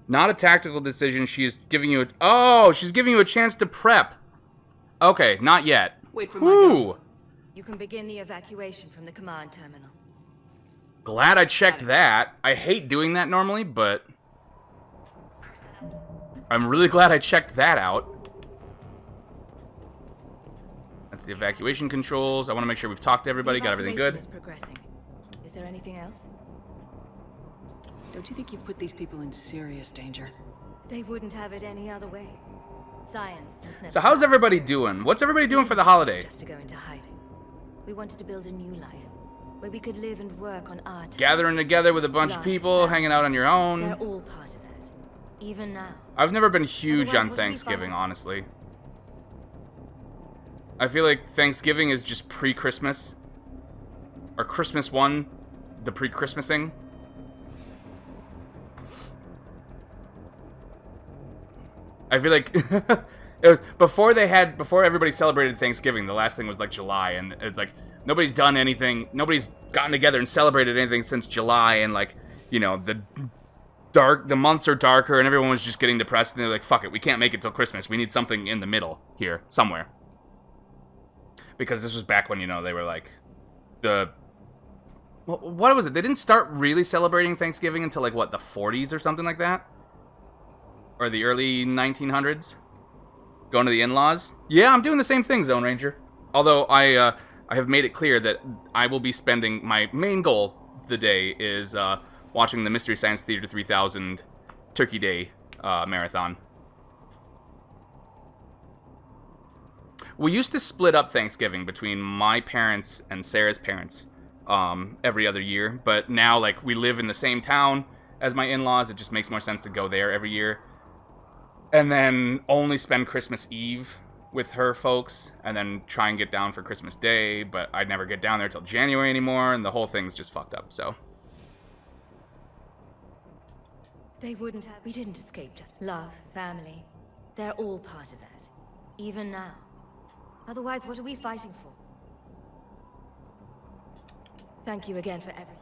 Not a tactical decision. She is giving you a... Oh, she's giving you a chance to prep. Okay, not yet. Wait for my go. You can begin the evacuation from the command terminal. Glad I checked that. I hate doing that normally, but... I'm really glad I checked that out. That's the evacuation controls. I want to make sure we've talked to everybody, got everything good. Is progressing. Is there anything else? Don't you think you've put these people in serious danger? They wouldn't have it any other way. Science must never... So how's everybody doing? What's everybody doing for the holiday? Just to go into hiding. We wanted to build a new life, where we could live and work on our terms. Gathering together with a bunch of people, hanging out on your own. They're all part of that, even now. I've never been huge on Thanksgiving, honestly. I feel like Thanksgiving is just pre-Christmas. Or Christmas 1, the pre-Christmasing. I feel like it was before everybody celebrated Thanksgiving, the last thing was like July, and it's like nobody's done anything, nobody's gotten together and celebrated anything since July, and like, you know, the months are darker and everyone was just getting depressed, and they're like, fuck it, we can't make it till Christmas. We need something in the middle here, somewhere. Because this was back when, you know, they were like what was it? They didn't start really celebrating Thanksgiving until like what, the 40s or something like that? Or the early 1900s? Going to the in-laws? Yeah, I'm doing the same thing, Zone Ranger. Although I have made it clear that I will be spending... My main goal of the day is watching the Mystery Science Theater 3000 Turkey Day marathon. We used to split up Thanksgiving between my parents and Sarah's parents every other year. But now, like, we live in the same town as my in-laws. It just makes more sense to go there every year. And then only spend Christmas Eve with her folks, and then try and get down for Christmas Day, but I'd never get down there till January anymore, and the whole thing's just fucked up, so. They wouldn't have... We didn't escape just love, family. They're all part of that. Even now. Otherwise, what are we fighting for? Thank you again for everything.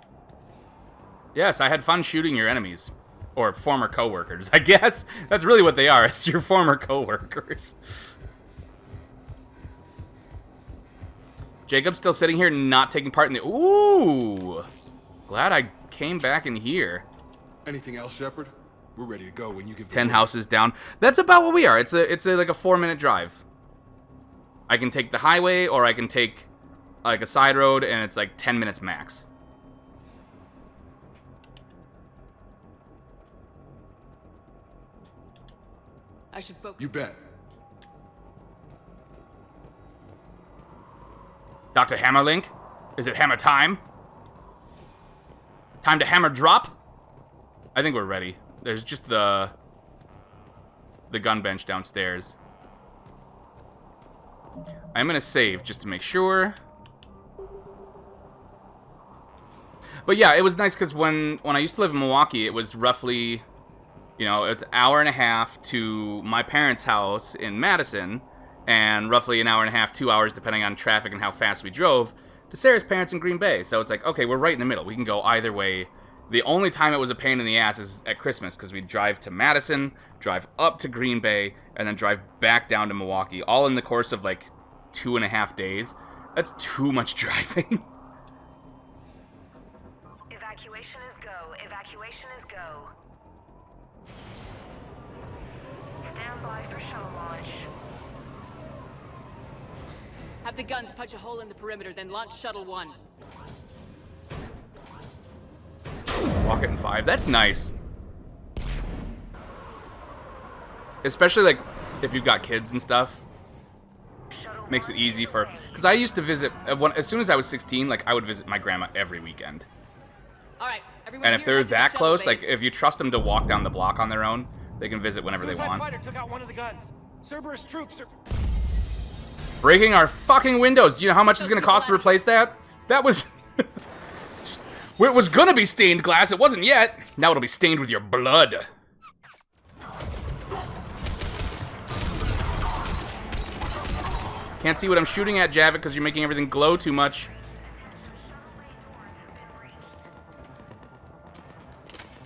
Yes, I had fun shooting your enemies. Or former co-workers, I guess. That's really what they are, it's your former co-workers. Jacob's still sitting here not taking part in the... Ooh! Glad I came back in here. Anything else, Shepard? We're ready to go when you give the 10 houses down. That's about what we are. It's like a 4-minute drive. I can take the highway, or I can take like a side road, and it's like 10 minutes max. I should focus. You bet. Dr. Hammerlink? Is it hammer time? Time to hammer drop? I think we're ready. There's just the gun bench downstairs. I'm gonna save just to make sure. But yeah, it was nice because when I used to live in Milwaukee, it was roughly... You know, it's an hour and a half to my parents' house in Madison, and roughly an hour and a half, 2 hours, depending on traffic and how fast we drove, to Sarah's parents in Green Bay. So it's like, okay, we're right in the middle. We can go either way. The only time it was a pain in the ass is at Christmas, because we'd drive to Madison, drive up to Green Bay, and then drive back down to Milwaukee, all in the course of like 2.5 days. That's too much driving. Evacuation is go. Evacuation is go. Stand by for shuttle launch. Have the guns punch a hole in the perimeter, then launch Shuttle 1. Rocket in 5. That's nice. Especially, like, if you've got kids and stuff. Makes it easy for... Because I used to visit... As soon as I was 16, like, I would visit my grandma every weekend. All right, everyone And if here they're head to the that shuttle close, bay. like, if you trust them to walk down the block on their own, they can visit whenever they Suicide want. fighter took out one of the guns. Cerberus troops are... Breaking our fucking windows. Do you know how much it's going to cost to replace that? That was... It was going to be stained glass. It wasn't yet. Now it'll be stained with your blood. Can't see what I'm shooting at, Javik, because you're making everything glow too much.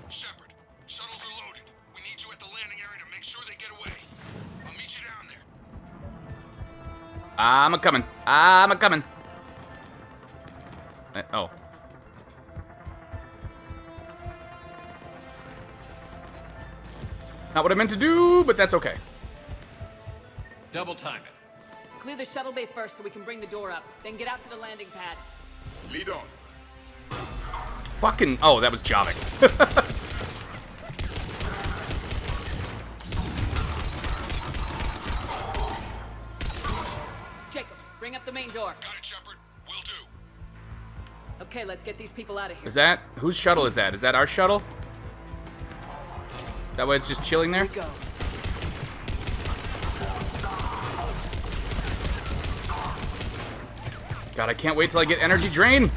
Shepard, shuttles are loaded. We need you at the landing area to make sure they get away. I'll meet you down there. I'm a-coming. I'm a-coming. Oh. Not what I meant to do, but that's okay. Double time it. Clear the shuttle bay first so we can bring the door up. Then get out to the landing pad. Lead on. Fucking... Oh, that was Javik. Jacob, bring up the main door. Got it, Shepard. Will do. Okay, let's get these people out of here. Is that... Whose shuttle is that? Is that our shuttle? That way it's just chilling there? Here we go. God, I can't wait till I get energy drain.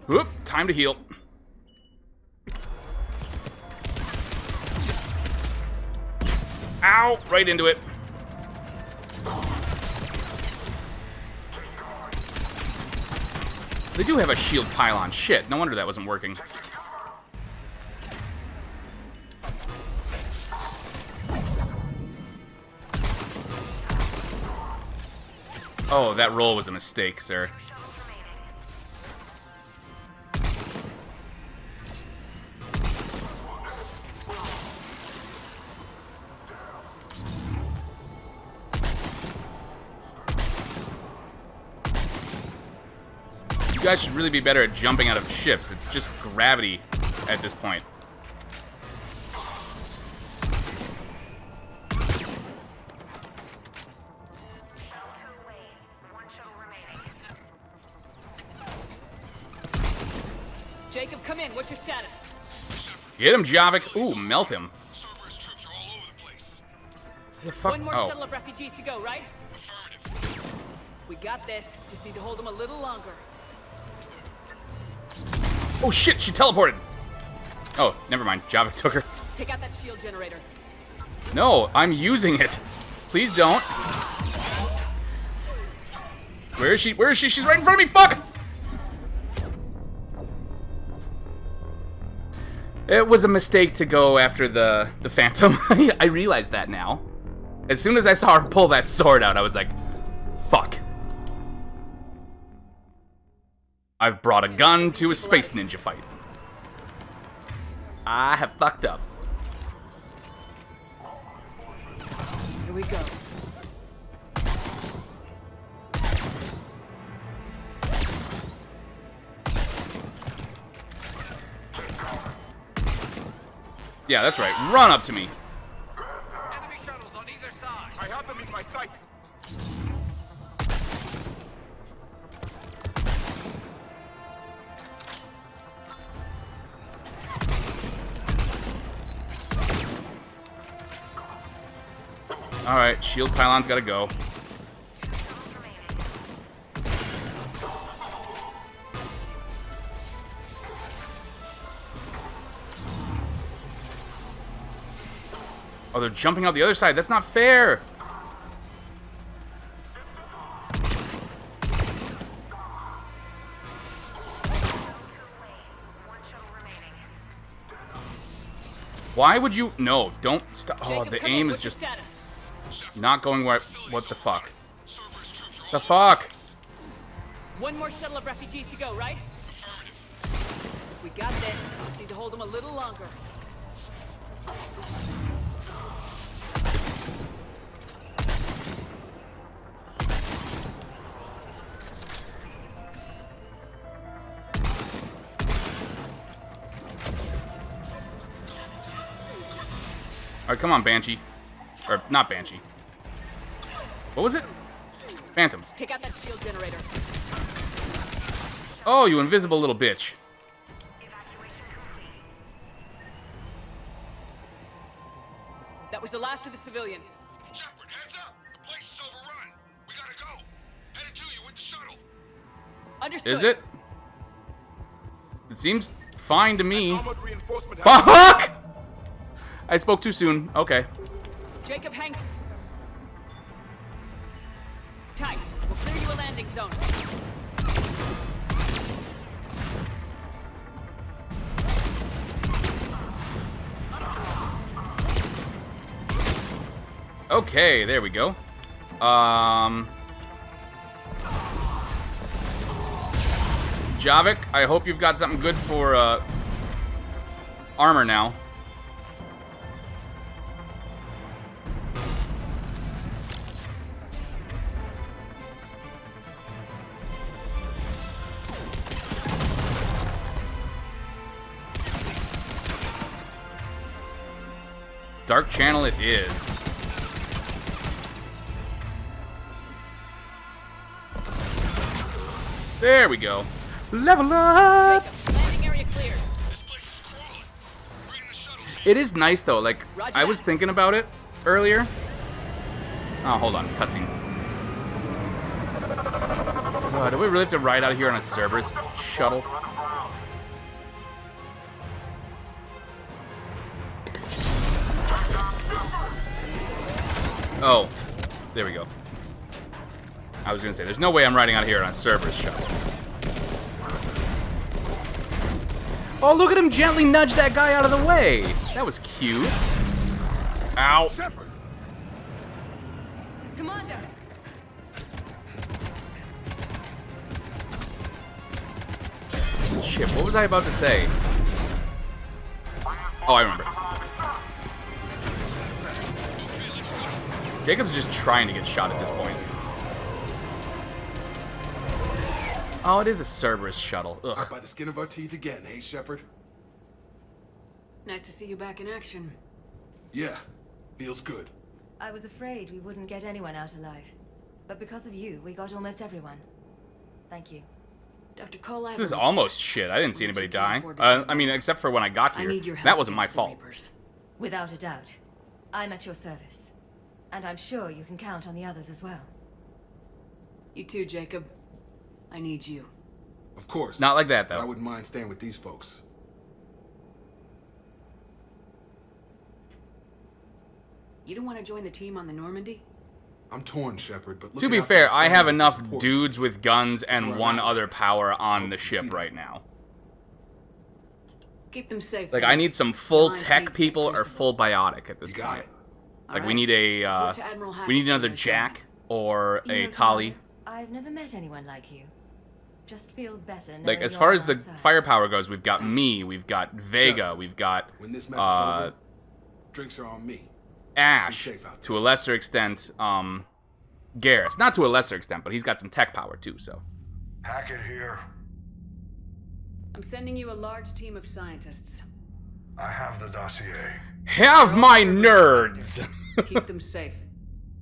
Whoop, time to heal. Ow, right into it. They do have a shield pylon. Shit, no wonder that wasn't working. Oh, that roll was a mistake, sir. You guys should really be better at jumping out of ships. It's just gravity at this point. Jacob, come in. What's your status? Get him, Javik. Ooh, melt him. Cerberus troops are all over the place. The fuck? One more Oh. shuttle of refugees to go, right? Affirmative. We got this. Just need to hold them a little longer. Oh shit, she teleported. Oh, never mind. Javik took her. Take out that shield generator. No, I'm using it. Please don't. Where is she? Where is she? She's right in front of me. Fuck! It was a mistake to go after the Phantom. I realized that now. As soon as I saw her pull that sword out, I was like, fuck. I've brought a gun to a space ninja fight. I have fucked up. Here we go. Yeah, that's right. Run up to me. Enemy shuttles on either side. I have them in my sights. Alright, shield pylon's gotta go. Oh, they're jumping out the other side. That's not fair. Why would you... No, don't stop. Oh, the aim is just not going where... What the fuck? The fuck? One more shuttle of refugees to go, right? We got this. Just need to hold them a little longer. Alright, come on, Banshee. Or, not Banshee. What was it? Phantom. Take out that shield generator. Oh, you invisible little bitch. That was the last of the civilians. Shepard, heads up! The place is overrun. We gotta go. Headed to you with the shuttle. Understood. Is it? It seems fine to me. Fuck! I spoke too soon. Okay. Jacob, hang tight. We'll clear you a landing zone. Okay, there we go. Javik, I hope you've got something good for armor now. Dark channel it is. There we go. Level up! Landing area cleared. It is nice though, like, I was thinking about it earlier. Oh, hold on, cutscene. Do we really have to ride out here on a Cerberus shuttle? Oh, there we go. I was gonna say, there's no way I'm riding out here on a Cerberus shuttle. Oh, look at him gently nudge that guy out of the way. That was cute. Ow. Commander. Shit, what was I about to say? Oh, I remember. Jacob's just trying to get shot at this point. Oh, it is a Cerberus shuttle. Ugh. Right by the skin of our teeth again, hey, Shepard? Nice to see you back in action. Yeah, feels good. I was afraid we wouldn't get anyone out alive. But because of you, we got almost everyone. Thank you. Dr. Cole, This is almost shit. I didn't see anybody die. I mean, except for when I got here. That wasn't my fault. Without a doubt. I'm at your service. And I'm sure you can count on the others as well. You too, Jacob. I need you. Of course. Not like that, though. I wouldn't mind staying with these folks. You don't want to join the team on the Normandy? I'm torn, Shepard, but to be fair, I have enough dudes with guns and one other power on the ship right now. Keep them safe. Like, I need some full tech people or full biotic at this point. Like, we need a, we need another Jack or a Tali. I've never met anyone like you. Just feel better knowing Like, as you're far on as the our side. firepower goes, we've got me, we've got Vega, we've got, When this mess is over, drinks are on me. Ash, to a lesser extent, Garrus. Not to a lesser extent, but he's got some tech power too, so. Hackett here. I'm sending you a large team of scientists. I have the dossier. Have my nerds! Keep them safe.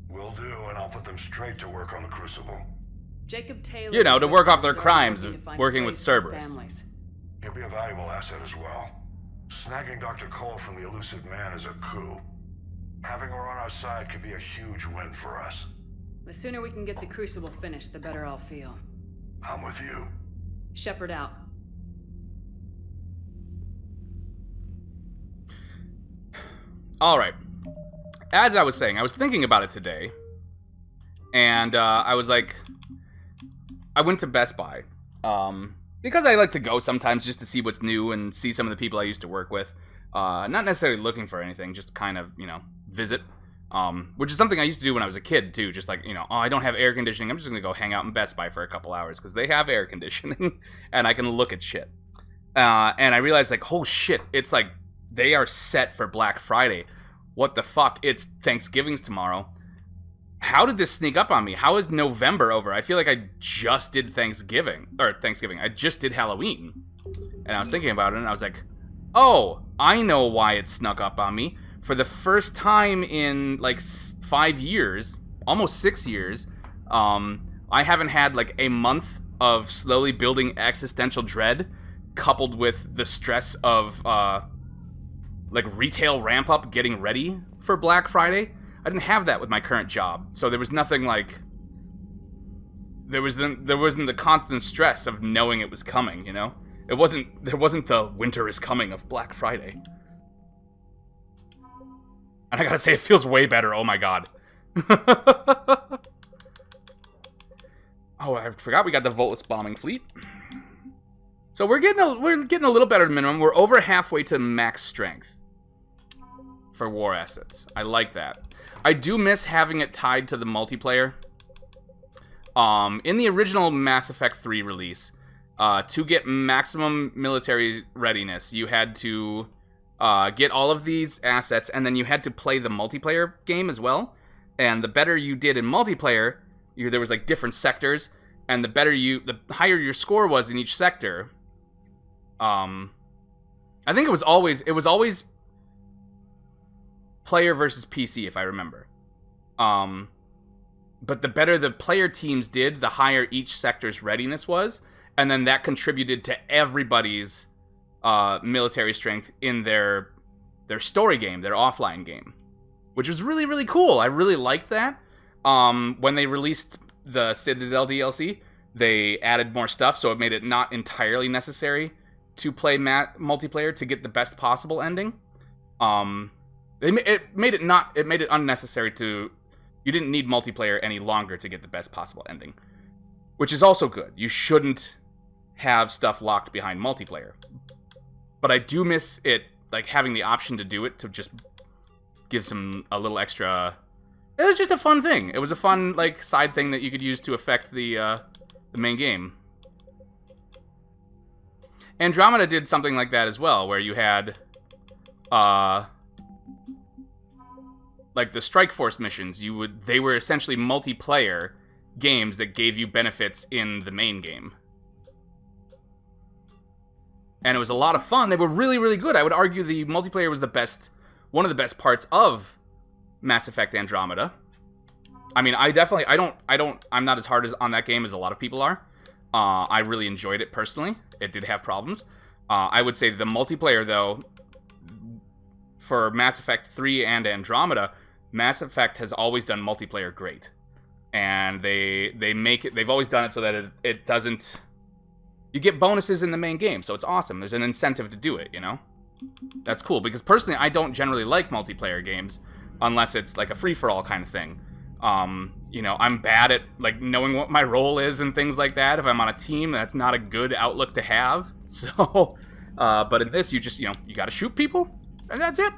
Will do, and I'll put them straight to work on the Crucible. Jacob Taylor. You know, to work off their crimes of working with Cerberus. He'll be a valuable asset as well. Snagging Dr. Cole from the elusive man is a coup. Having her on our side could be a huge win for us. The sooner we can get the Crucible finished, the better I'll feel. I'm with you. Shepard out. Alright. As I was saying, I was thinking about it today. And I was like, I went to Best Buy. Because I like to go sometimes just to see what's new and see some of the people I used to work with. Not necessarily looking for anything, just kind of, you know, visit. Which is something I used to do when I was a kid, too. Just like, you know, oh, I don't have air conditioning. I'm just going to go hang out in Best Buy for a couple hours because they have air conditioning and I can look at shit. And I realized, like, oh, shit, it's like they are set for Black Friday. What the fuck? It's Thanksgiving's tomorrow. How did this sneak up on me? How is November over? I feel like I just did Thanksgiving. I just did Halloween. And I was thinking about it, and I was like, oh, I know why it snuck up on me. for the first time in like 5 years, almost 6 years, I haven't had like a month of slowly building existential dread coupled with the stress of like retail ramp up getting ready for Black Friday. I didn't have that with my current job, so there was nothing like there wasn't the constant stress of knowing it was coming, you know? There wasn't the winter is coming of Black Friday. And I gotta say, it feels way better. Oh my god. Oh, I forgot we got the Volus bombing fleet. So we're getting a little better than minimum. We're over halfway to max strength for war assets. I like that. I do miss having it tied to the multiplayer. In the original Mass Effect 3 release, to get maximum military readiness, you had to get all of these assets, and then you had to play the multiplayer game as well. And the better you did in multiplayer, there was like different sectors, and the higher your score was in each sector. I think it was always player versus PC, if I remember. But the better the player teams did, the higher each sector's readiness was, and then that contributed to everybody's military strength in their story game, their offline game, which was really, really cool. I really liked that. When they released the Citadel DLC, they added more stuff, so it made it not entirely necessary to play multiplayer to get the best possible ending. It made it unnecessary to. You didn't need multiplayer any longer to get the best possible ending, which is also good. You shouldn't have stuff locked behind multiplayer. But I do miss it, like having the option to do it, to just give a little extra. It was just a fun thing. It was a fun like side thing that you could use to affect the main game. Andromeda did something like that as well, where you had like the Strike Force missions. They were essentially multiplayer games that gave you benefits in the main game. And it was a lot of fun. They were really, really good. I would argue the multiplayer was one of the best parts of Mass Effect Andromeda. I mean, I'm not as hard on that game as a lot of people are. I really enjoyed it personally. It did have problems. I would say the multiplayer, though, for Mass Effect 3 and Andromeda, Mass Effect has always done multiplayer great. And they've always done it so that it doesn't. You get bonuses in the main game, so it's awesome. There's an incentive to do it, you know? That's cool, because personally, I don't generally like multiplayer games unless it's like a free-for-all kind of thing. You know, I'm bad at like knowing what my role is and things like that. If I'm on a team, that's not a good outlook to have. So, but in this, you gotta shoot people, and that's it.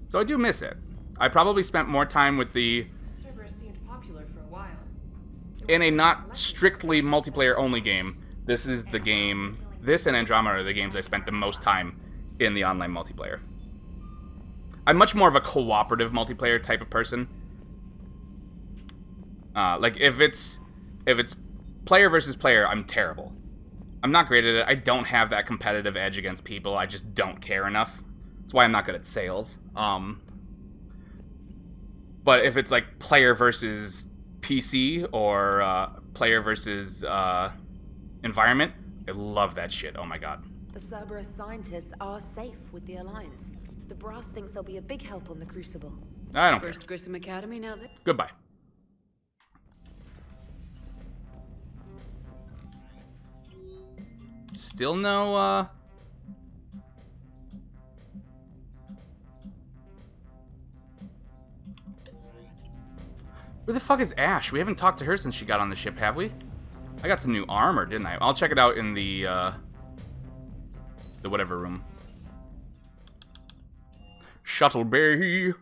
So I do miss it. I probably spent more time with the... Cerberus seemed popular for a while. In a not strictly multiplayer-only game, this is the game... This and Andromeda are the games I spent the most time in the online multiplayer. I'm much more of a cooperative multiplayer type of person. Like, if it's player versus player, I'm terrible. I'm not great at it. I don't have that competitive edge against people. I just don't care enough. That's why I'm not good at sales. But if it's like player versus PC or player versus environment, I love that shit. Oh my god. The Cerberus scientists are safe with the Alliance. The Brass thinks they'll be a big help on the Crucible. I don't care. First Grissom Academy now that... Goodbye. Still no, Where the fuck is Ash? We haven't talked to her since she got on the ship, have we? I got some new armor, didn't I? I'll check it out in the whatever room. Shuttle Bay.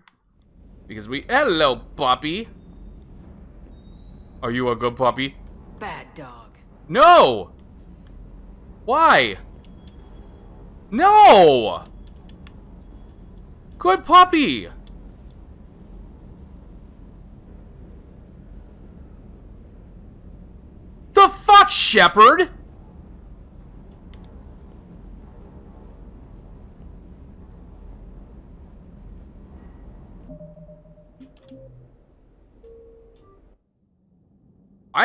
Because hello, puppy. Are you a good puppy? Bad dog. No! Why? No! Good puppy! The fuck, Shepard?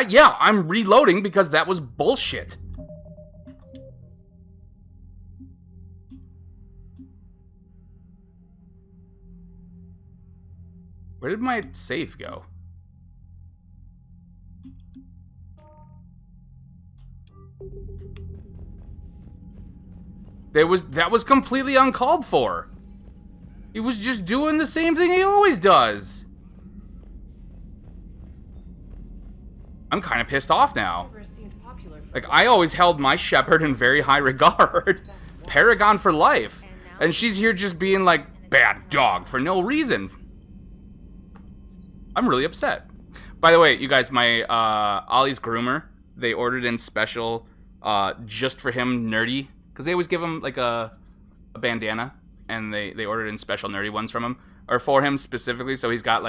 Yeah, I'm reloading because that was bullshit. Where did my save go? That was completely uncalled for. He was just doing the same thing he always does. I'm kind of pissed off now. Like, I always held my Shepard in very high regard. Paragon for life. And she's here just being like, bad dog for no reason. I'm really upset. By the way, you guys, my Ollie's groomer, they ordered in special just for him, nerdy. Because they always give him like a bandana. And they ordered in special nerdy ones from him. Or for him specifically. So he's got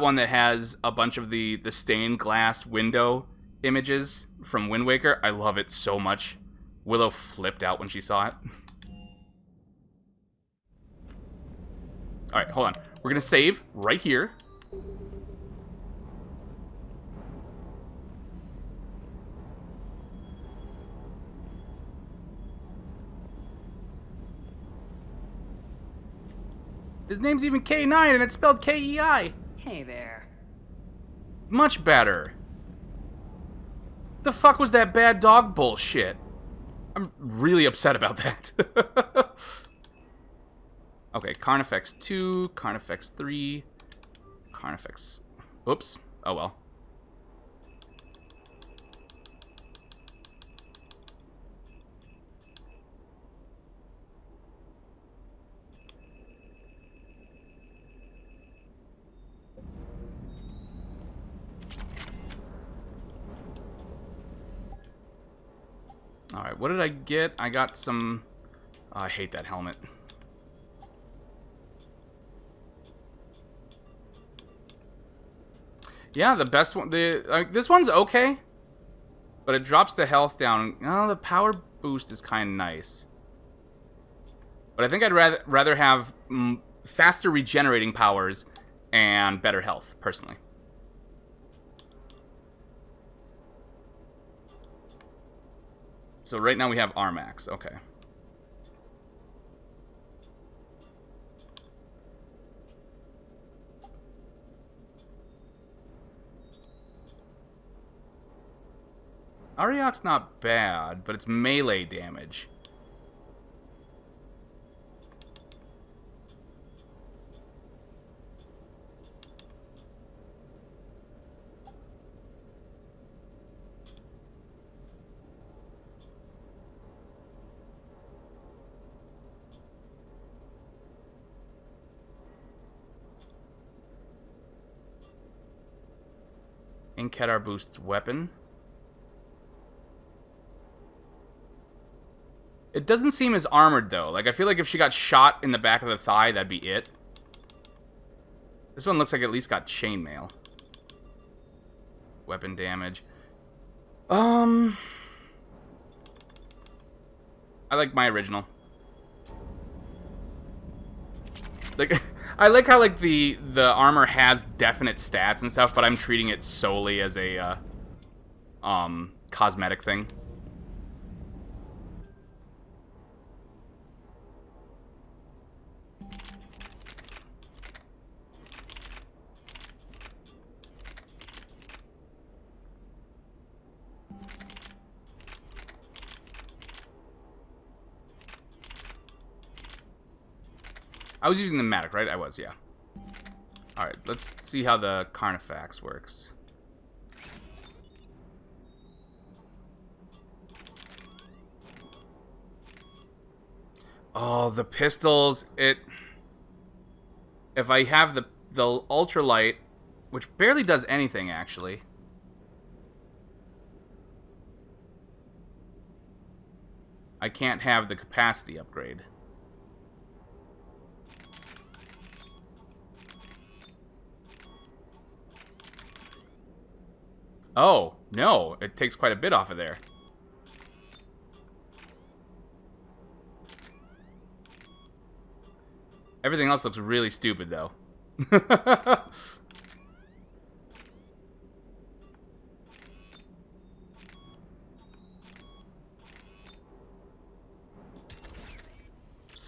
one that has a bunch of the stained glass window images from Wind Waker. I love it so much. Willow flipped out when she saw it. Alright, hold on. We're gonna save right here. His name's even K9 and it's spelled K-E-I. Hey there. Much better. The fuck was that bad dog bullshit? I'm really upset about that. Okay, Carnifex 2, Carnifex 3, Carnifex... Oops. Oh well. Alright, what did I get? I got some... Oh, I hate that helmet. Yeah, the best one... this one's okay. But it drops the health down. Oh, the power boost is kind of nice. But I think I'd rather have faster regenerating powers and better health, personally. So right now we have Armax, okay. Ariok's not bad, but it's melee damage. Inketar boosts weapon. It doesn't seem as armored, though. Like, I feel like if she got shot in the back of the thigh, that'd be it. This one looks like it at least got chainmail. Weapon damage. I like my original. Like, I like how, like, the armor has definite stats and stuff, but I'm treating it solely as a, cosmetic thing. I was using the Matic, right? I was, yeah. Alright, let's see how the Carnifex works. Oh, the pistols, if I have the ultralight, which barely does anything, actually. I can't have the capacity upgrade. Oh, no. It takes quite a bit off of there. Everything else looks really stupid, though.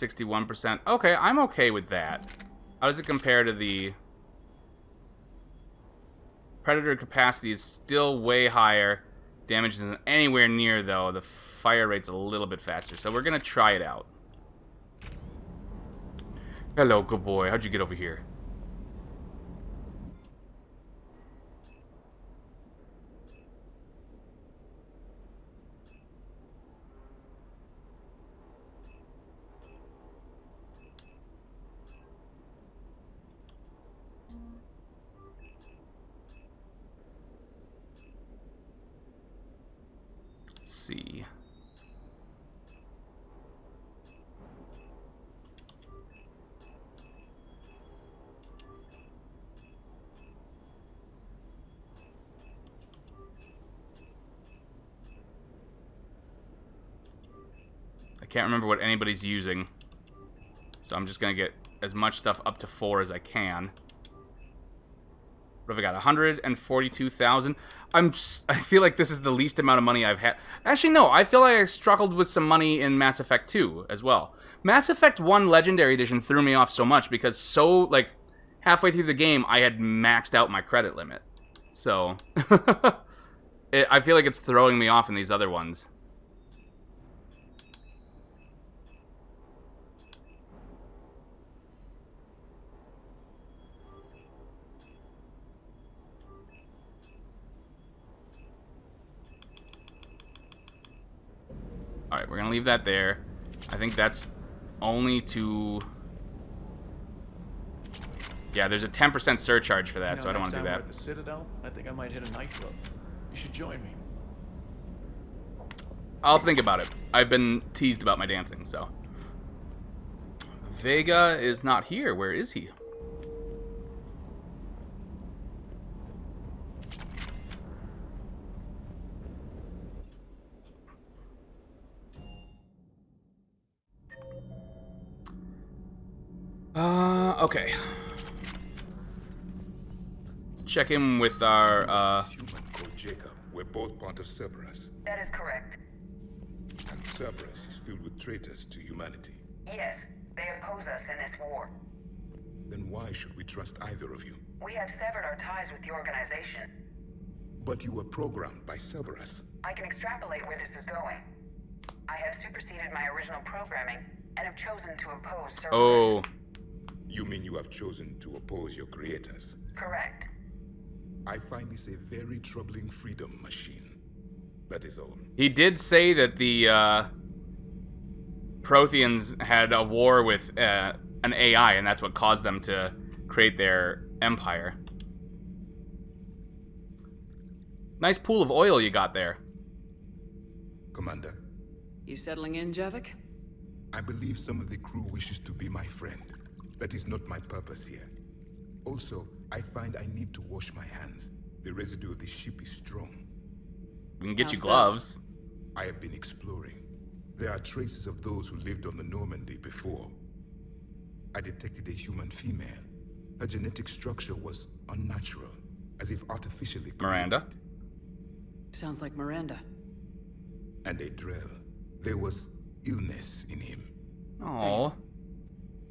61%. Okay, I'm okay with that. How does it compare to the... Predator capacity is still way higher. Damage isn't anywhere near, though. The fire rate's a little bit faster, so we're gonna try it out. Hello, good boy. How'd you get over here? Let's see. I can't remember what anybody's using, so I'm just gonna get as much stuff up to 4 as I can. What have I got? 142,000. I feel like this is the least amount of money I've had. Actually, no. I feel like I struggled with some money in Mass Effect 2 as well. Mass Effect 1 Legendary Edition threw me off so much because like, halfway through the game, I had maxed out my credit limit. So, I feel like it's throwing me off in these other ones. Alright, we're gonna leave that there. I think that's only to... Yeah, there's a 10% surcharge for that, so I don't want to do that. At the Citadel, I think I might hit a nightclub. You should join me. I'll think about it. I've been teased about my dancing, so... Vega is not here. Where is he? Okay. Let's check in with our, Human called Jacob. We're both part of Cerberus. That is correct. And Cerberus is filled with traitors to humanity. Yes, they oppose us in this war. Then why should we trust either of you? We have severed our ties with the organization. But you were programmed by Cerberus. I can extrapolate where this is going. I have superseded my original programming and have chosen to oppose Cerberus. Oh. You mean you have chosen to oppose your creators? Correct. I find this a very troubling freedom machine. That is all. He did say that the Protheans had a war with an AI, and that's what caused them to create their empire. Nice pool of oil you got there. Commander. You settling in, Javik? I believe some of the crew wishes to be my friend. That is not my purpose here. Also, I find I need to wash my hands. The residue of the ship is strong. We can get you gloves. I have been exploring. There are traces of those who lived on the Normandy before. I detected a human female. Her genetic structure was unnatural, as if artificially created. Miranda? Sounds like Miranda. And a Drell. There was illness in him. Oh.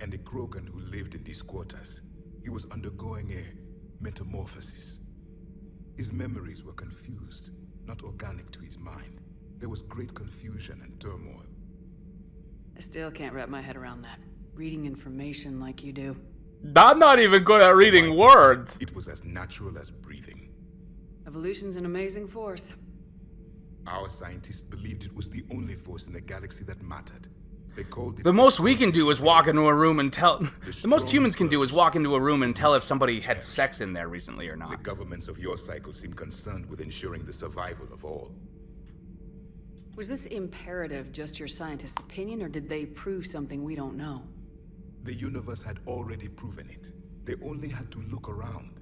And a Krogan who lived in these quarters. He was undergoing a metamorphosis. His memories were confused, not organic to his mind. There was great confusion and turmoil. I still can't wrap my head around that. Reading information like you do. I'm not even good at reading words. It was as natural as breathing. Evolution's an amazing force. Our scientists believed it was the only force in the galaxy that mattered. They called it... The most we can do is walk into a room and tell... The most humans can do is walk into a room and tell if somebody had sex in there recently or not. The governments of your cycle seem concerned with ensuring the survival of all. Was this imperative just your scientist's opinion, or did they prove something we don't know? The universe had already proven it. They only had to look around.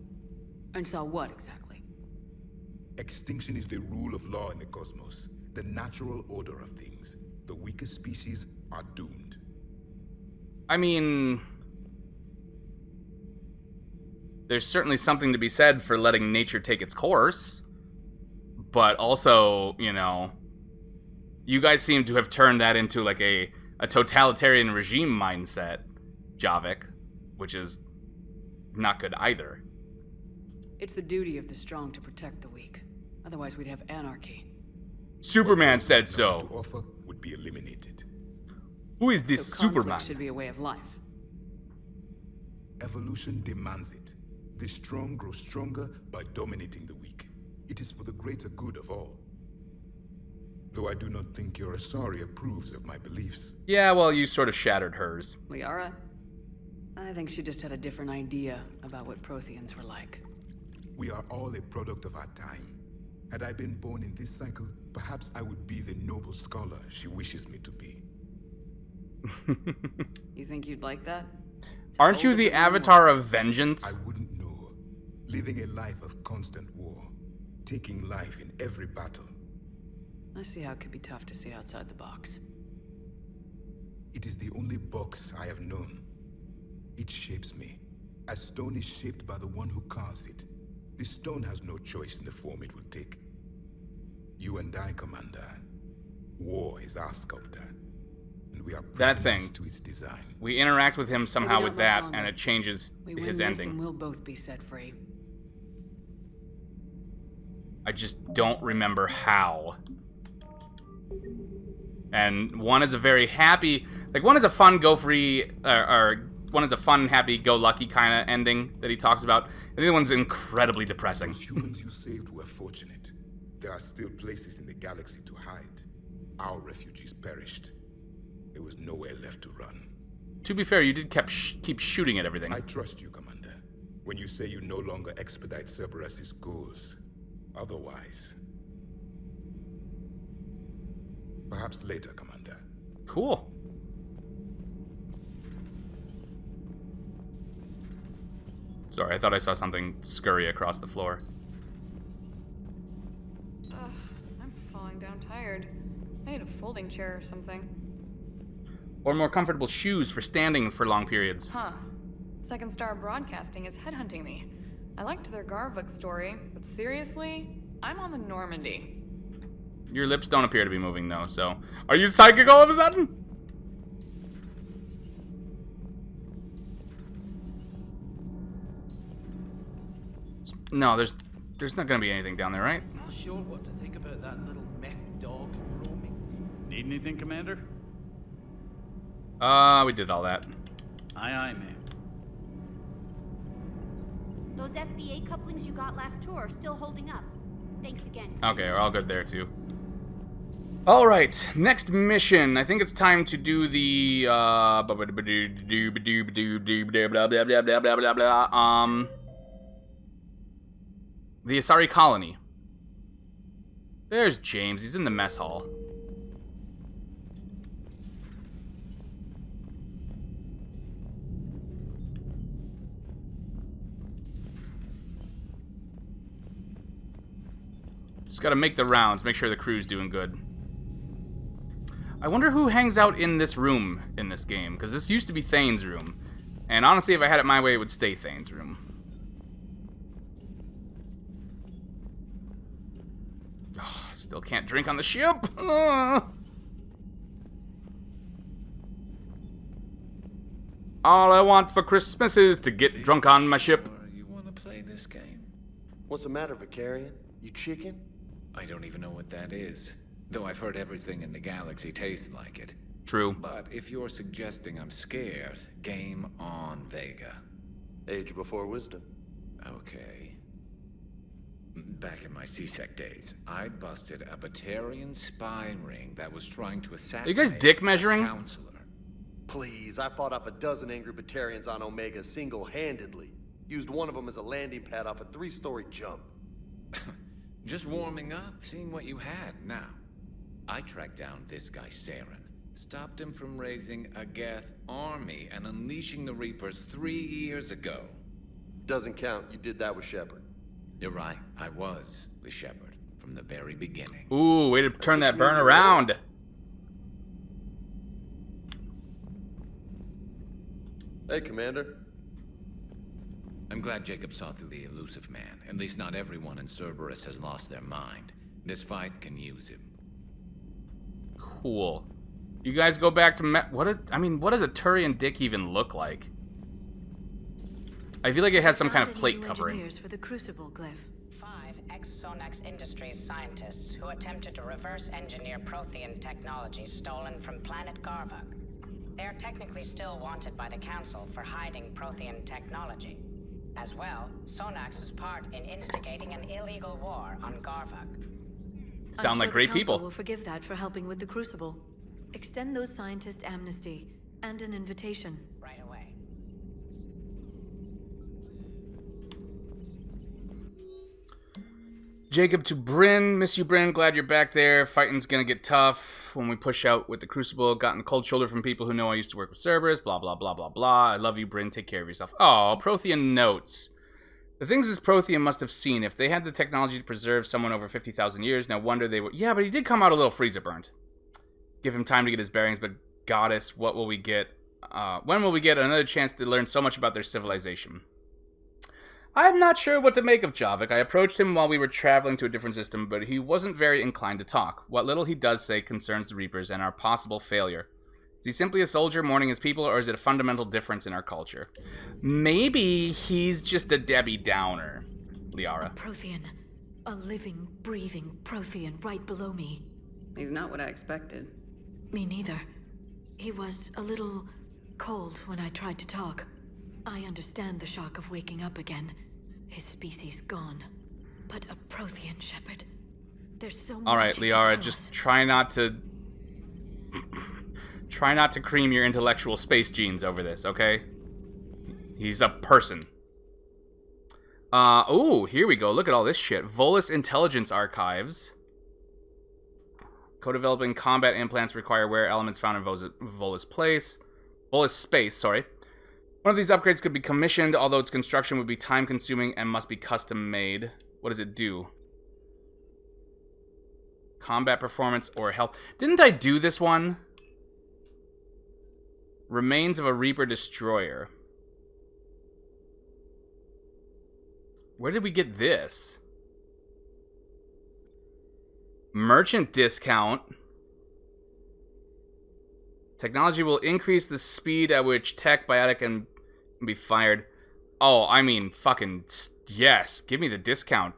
And saw what, exactly? Extinction is the rule of law in the cosmos. The natural order of things. The weakest species are doomed. I mean... There's certainly something to be said for letting nature take its course. But also, you know... You guys seem to have turned that into like a a totalitarian regime mindset, Javik, which is not good either. It's the duty of the strong to protect the weak. Otherwise, we'd have anarchy. Superman said so. To offer would be eliminated. Who is this So conflict Superman? should be a way of life. Evolution demands it. The strong grow stronger by dominating the weak. It is for the greater good of all. Though I do not think your Asari approves of my beliefs. Yeah, well, you sort of shattered hers. Liara? I think she just had a different idea about what Protheans were like. We are all a product of our time. Had I been born in this cycle, perhaps I would be the noble scholar she wishes me to be. You think you'd like that? Aren't you the avatar of vengeance? I wouldn't know. Living a life of constant war. Taking life in every battle. I see how it could be tough to see outside the box. It is the only box I have known. It shapes me, as stone is shaped by the one who carves it. This stone has no choice in the form it will take. You and I, Commander. War is our sculptor. And we are That prisoners thing. to its design. We interact with him somehow Maybe with not much that, longer. and it changes We win his this ending. and we'll both be set free. I just don't remember how. And one is a very happy, like one is a fun go free, or one is a fun, happy go lucky kind of ending that he talks about, and the other one's incredibly depressing. Those humans you saved were fortunate. There are still places in the galaxy to hide. Our refugees perished. There was nowhere left to run. To be fair, you did keep shooting at everything. I trust you, Commander. When you say you no longer expedite Cerberus' goals. Otherwise. Perhaps later, Commander. Cool. Sorry, I thought I saw something scurry across the floor. Ugh, I'm falling down tired. I need a folding chair or something. Or more comfortable shoes for standing for long periods. Huh. Second Star Broadcasting is headhunting me. I liked their Garvik story, but seriously, I'm on the Normandy. Your lips don't appear to be moving, though, so... Are you psychic all of a sudden? No, there's not gonna be anything down there, right? Not sure what to think about that little mech dog roaming. Need anything, Commander? We did all that. Aye, aye, ma'am. Those FBA couplings you got last tour are still holding up. Thanks again. Okay, we're all good there, too. Alright, next mission. I think it's time to do the, the Asari colony. There's James. He's in the mess hall. Just gotta make the rounds, make sure the crew's doing good. I wonder who hangs out in this room in this game, because this used to be Thane's room. And honestly, if I had it my way, it would stay Thane's room. Oh, still can't drink on the ship. All I want for Christmas is to get drunk on my ship. You want to play this game? What's the matter, Vicarian? You chicken? I don't even know what that is. Though I've heard everything in the galaxy tastes like it. True. But if you're suggesting I'm scared, game on, Vega. Age before wisdom. Okay. Back in my C-Sec days, I busted a Batarian spy ring that was trying to assassinate Are you guys dick measuring? a counselor. Please, I fought off a dozen angry Batarians on Omega single-handedly. Used one of them as a landing pad off a 3-story jump. Just warming up, seeing what you had. Now, I tracked down this guy, Saren. Stopped him from raising a Geth army and unleashing the Reapers 3 years ago. Doesn't count. You did that with Shepard. You're right. I was with Shepard from the very beginning. Ooh, way to turn that burn around. Hey, Commander. I'm glad Jacob saw through the elusive man. At least not everyone in Cerberus has lost their mind. This fight can use him. Cool. You guys go back to what does a Turian dick even look like? I feel like it has some kind of plate covering. Engineers for the Crucible glyph. 5 ex-Sonax Industries scientists who attempted to reverse engineer Prothean technology stolen from planet Garvuk. They are technically still wanted by the Council for hiding Prothean technology. As well, Sonax's part in instigating an illegal war on Garvuk. Sound like great people. The Council will forgive that for helping with the Crucible. Extend those scientists amnesty and an invitation. Right away. Jacob to Bryn. Miss you, Bryn. Glad you're back there. Fighting's gonna get tough when we push out with the Crucible. Gotten the cold shoulder from people who know I used to work with Cerberus. Blah, blah, blah, blah, blah. I love you, Bryn. Take care of yourself. Oh, Prothean notes. The things this Prothean must have seen. If they had the technology to preserve someone over 50,000 years, no wonder they were... Yeah, but he did come out a little freezer burnt. Give him time to get his bearings, but goddess, what will we get? When will we get another chance to learn so much about their civilization? I'm not sure what to make of Javik. I approached him while we were traveling to a different system, but he wasn't very inclined to talk. What little he does say concerns the Reapers and our possible failure. Is he simply a soldier mourning his people, or is it a fundamental difference in our culture? Maybe he's just a Debbie Downer, Liara. A Prothean. A living, breathing Prothean right below me. He's not what I expected. Me neither. He was a little cold when I tried to talk. I understand the shock of waking up again. His species gone. But a Prothean shepherd. There's so much. Alright, Liara, just try not to... try not to cream your intellectual space genes over this, okay? He's a person. Oh, here we go. Look at all this shit. Volus Intelligence Archives. Co-developing combat implants require rare elements found in Volus Space, sorry. One of these upgrades could be commissioned, although its construction would be time-consuming and must be custom-made. What does it do? Combat performance or health. Didn't I do this one? Remains of a Reaper Destroyer. Where did we get this? Merchant discount. Technology will increase the speed at which tech biotic can be fired. Oh, I mean, fucking yes. Give me the discount.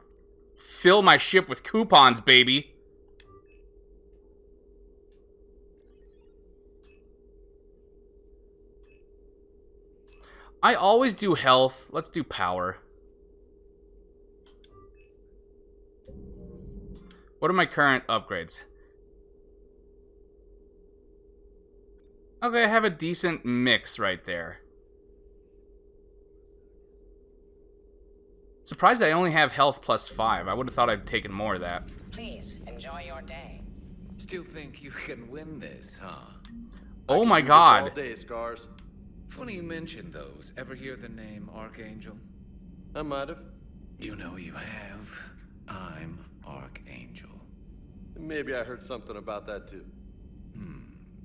Fill my ship with coupons, baby. I always do health. Let's do power. What are my current upgrades? Okay, I have a decent mix right there. Surprised I only have health plus 5. I would have thought I'd taken more of that. Please, enjoy your day. Still think you can win this, huh? Oh my god. All day, Scars. Funny you mentioned those. Ever hear the name Archangel? I might have. You know you have. I'm Archangel. Maybe I heard something about that too.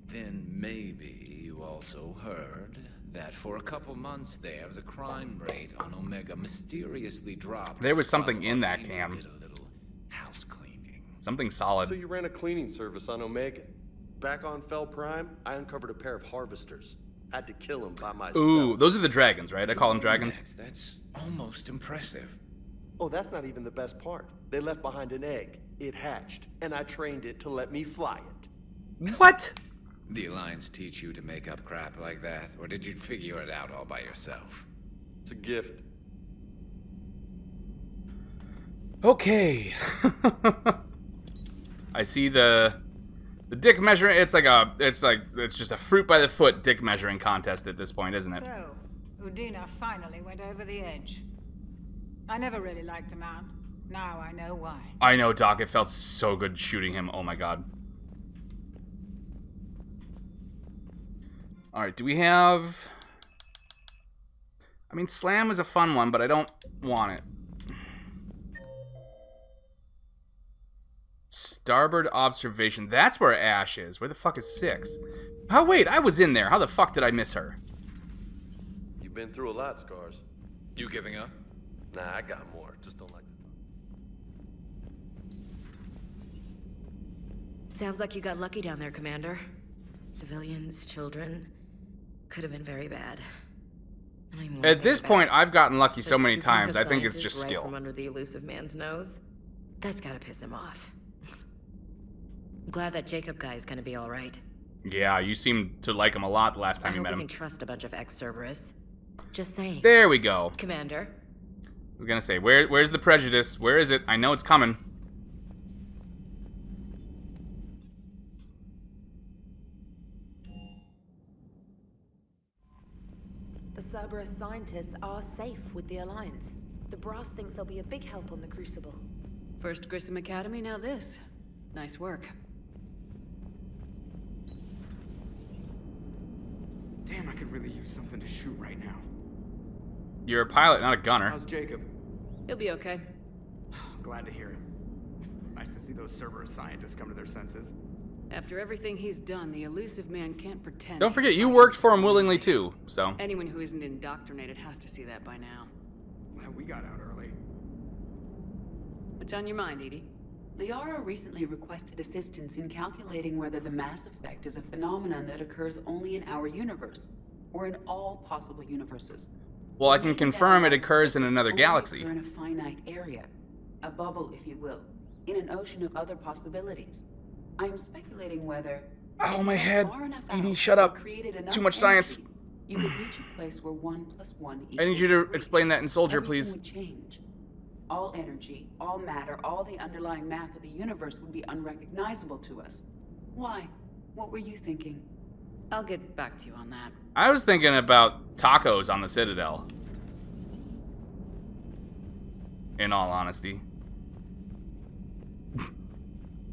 Then maybe you also heard that for a couple months there, the crime rate on Omega mysteriously dropped. There was something in that, Cam. Did a little house cleaning. Something solid. So you ran a cleaning service on Omega. Back on Fel Prime, I uncovered a pair of harvesters. Had to kill them by myself. Ooh, those are the dragons, right? I call them dragons. That's almost impressive. Oh, that's not even the best part. They left behind an egg. It hatched, and I trained it to let me fly it. What? The Alliance teach you to make up crap like that, or did you figure it out all by yourself? It's a gift. Okay. I see the dick measuring. It's just a fruit by the foot dick measuring contest at this point, isn't it? So, Udina finally went over the edge. I never really liked the man. Now I know why. I know, Doc. It felt so good shooting him. Oh my god. Alright, do we have... I mean, Slam is a fun one, but I don't want it. Starboard Observation. That's where Ash is. Where the fuck is 6? Oh, wait, I was in there. How the fuck did I miss her? You've been through a lot, Scars. You giving up? Nah, I got more. Just don't like to talk. Sounds like you got lucky down there, Commander. Civilians, children. Could have been very bad. And I'm At this point, I've gotten lucky so But many scooping times. a I think it's scientist just right skill. from under the elusive man's nose? That's gotta piss him off. I'm glad that Jacob guy is gonna be all right. Yeah, you seemed to like him a lot the last time I you hope met we him. can trust a bunch of ex-Cerberus. Just saying. There we go. Commander. I was gonna say, where's the prejudice? Where is it? I know it's coming. The Cerberus scientists are safe with the Alliance. The Brass thinks they'll be a big help on the Crucible. First Grissom Academy, now this. Nice work. Damn, I could really use something to shoot right now. You're a pilot, not a gunner. How's Jacob? He'll be okay. Glad to hear him. Nice to see those Cerberus scientists come to their senses. After everything he's done, the elusive man can't pretend. Don't forget, you worked for him willingly too, so. Anyone who isn't indoctrinated has to see that by now. Well, we got out early. What's on your mind, Edie? Liara recently requested assistance in calculating whether the mass effect is a phenomenon that occurs only in our universe, or in all possible universes. Well, I can confirm it occurs in another Only galaxy. occur in a finite area, a bubble, if you will, in an ocean of other possibilities. I am speculating whether. Oh, if my you head. went far enough Edie, out shut or up. created enough Too much science. energy, you could reach a place where 1 + 1 I need you to explain that in Soldier, Everything please. would change. All energy, all matter, all the underlying math of the universe would be unrecognizable to us. Why? What were you thinking? I'll get back to you on that. I was thinking about tacos on the Citadel. In all honesty.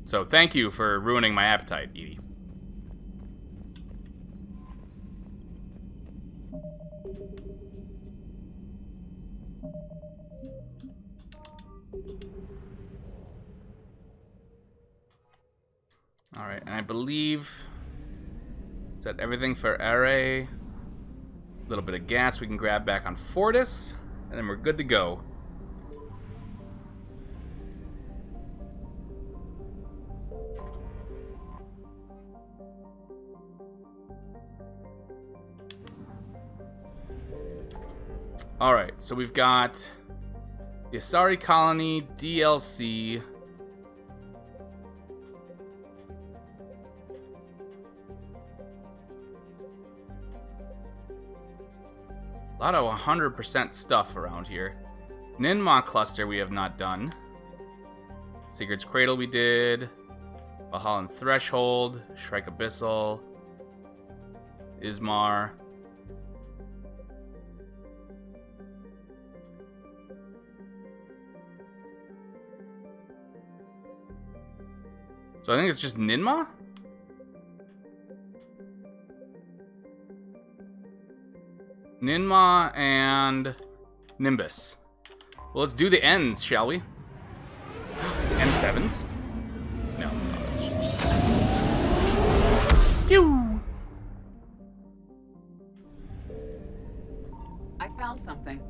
So thank you for ruining my appetite, Edie. Alright, and I believe... Is that everything for Array? A little bit of gas we can grab back on Fortis, and then we're good to go. Alright, so we've got the Asari Colony, DLC. A lot of 100% stuff around here. Ninmah Cluster we have not done. Sigurd's Cradle we did. Valhalla Threshold. Shrike Abyssal. Ismar. So I think it's just Ninmah? Ninmah and Nimbus. Well, let's do the ends, shall we? N7s? No, that's just... Pew! I found something.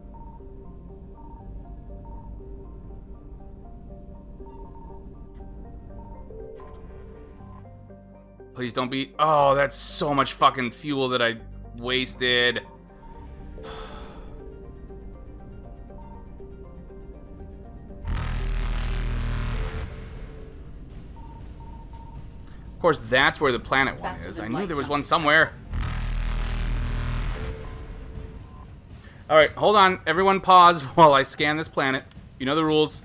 Please don't be... Oh, that's so much fucking fuel that I wasted. Of course, that's where the planet one is. I knew there was one somewhere. Alright, hold on. Everyone pause while I scan this planet. You know the rules.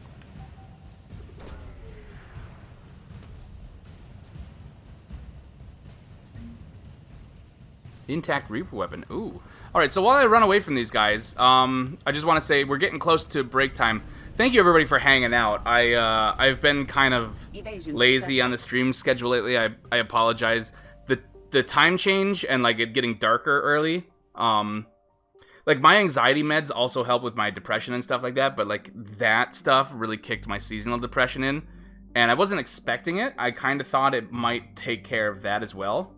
Intact Reaper weapon. Ooh. Alright, so while I run away from these guys, I just want to say we're getting close to break time. Thank you, everybody, for hanging out. I've been kind of lazy on the stream schedule lately. I apologize. The time change and, like, it getting darker early, like, my anxiety meds also help with my depression and stuff like that, but, like, that stuff really kicked my seasonal depression in, and I wasn't expecting it. I kind of thought it might take care of that as well.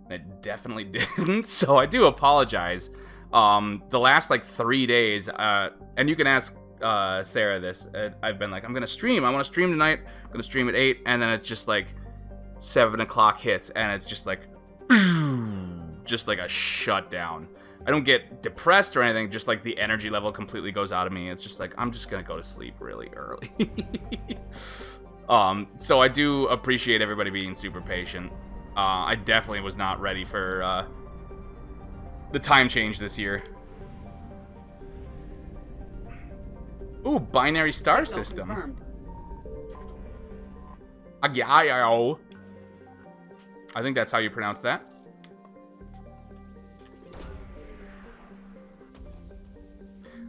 It definitely didn't, so I do apologize. The last, like, 3 days, and you can ask Sarah this, I've been like, I'm gonna stream, I want to stream tonight, I'm gonna stream at 8, and then it's just like 7 o'clock hits, and it's just like just like a shutdown. I don't get depressed or anything, just like the energy level completely goes out of me. It's just like, I'm just gonna go to sleep really early. So I do appreciate everybody being super patient. I definitely was not ready for the time change this year. Ooh, binary star system. Confirmed. I think that's how you pronounce that.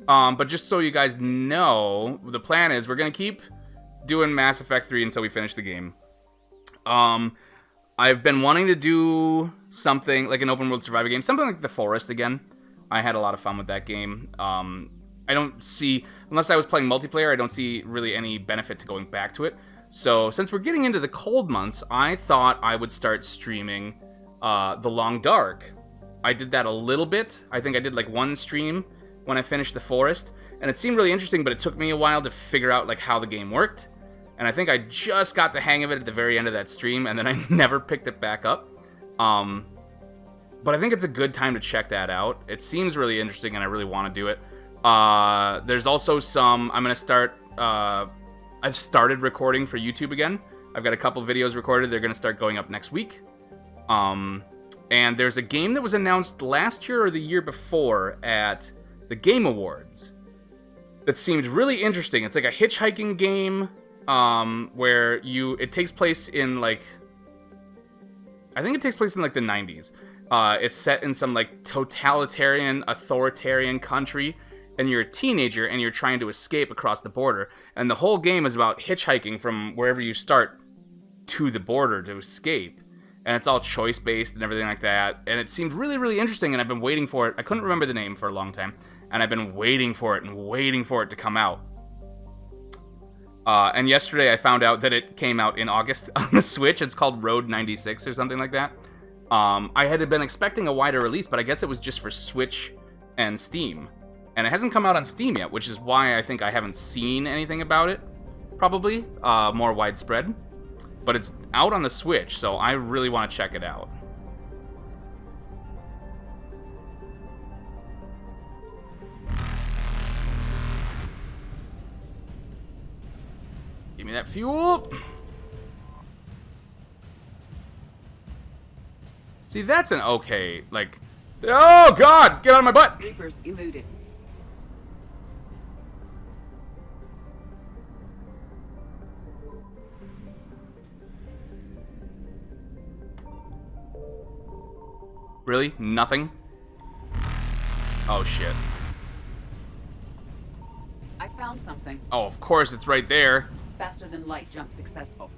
But just so you guys know, the plan is we're gonna keep doing Mass Effect 3 until we finish the game. I've been wanting to do something like an open world survival game, something like The Forest again. I had a lot of fun with that game. I don't see, unless I was playing multiplayer, I don't see really any benefit to going back to it. So since we're getting into the cold months, I thought I would start streaming The Long Dark. I did that a little bit. I think I did like one stream when I finished The Forest, and it seemed really interesting, but it took me a while to figure out like how the game worked. And I think I just got the hang of it at the very end of that stream, and then I never picked it back up. But I think it's a good time to check that out. It seems really interesting, and I really want to do it. There's also some, I'm going to start, I've started recording for YouTube again. I've got a couple videos recorded. They're going to start going up next week. And there's a game that was announced last year or the year before at the Game Awards that seemed really interesting. It's like a hitchhiking game, where it takes place in like, I think it takes place in like the 90s. It's set in some like totalitarian, authoritarian country, and you're a teenager and you're trying to escape across the border. And the whole game is about hitchhiking from wherever you start to the border to escape. And it's all choice-based and everything like that. And it seemed really, really interesting, and I've been waiting for it. I couldn't remember the name for a long time, and I've been waiting for it and waiting for it to come out. And yesterday I found out that it came out in August on the Switch. It's called Road 96 or something like that. I had been expecting a wider release, but I guess it was just for Switch and Steam. And it hasn't come out on Steam yet, which is why I think I haven't seen anything about it, probably, more widespread. But it's out on the Switch, so I really want to check it out. Give me that fuel! See, that's an okay, like... Oh, God! Get out of my butt! Reapers eluded. Really? Nothing? Oh, shit. I found something. Oh, of course, it's right there. Faster than light jump successful.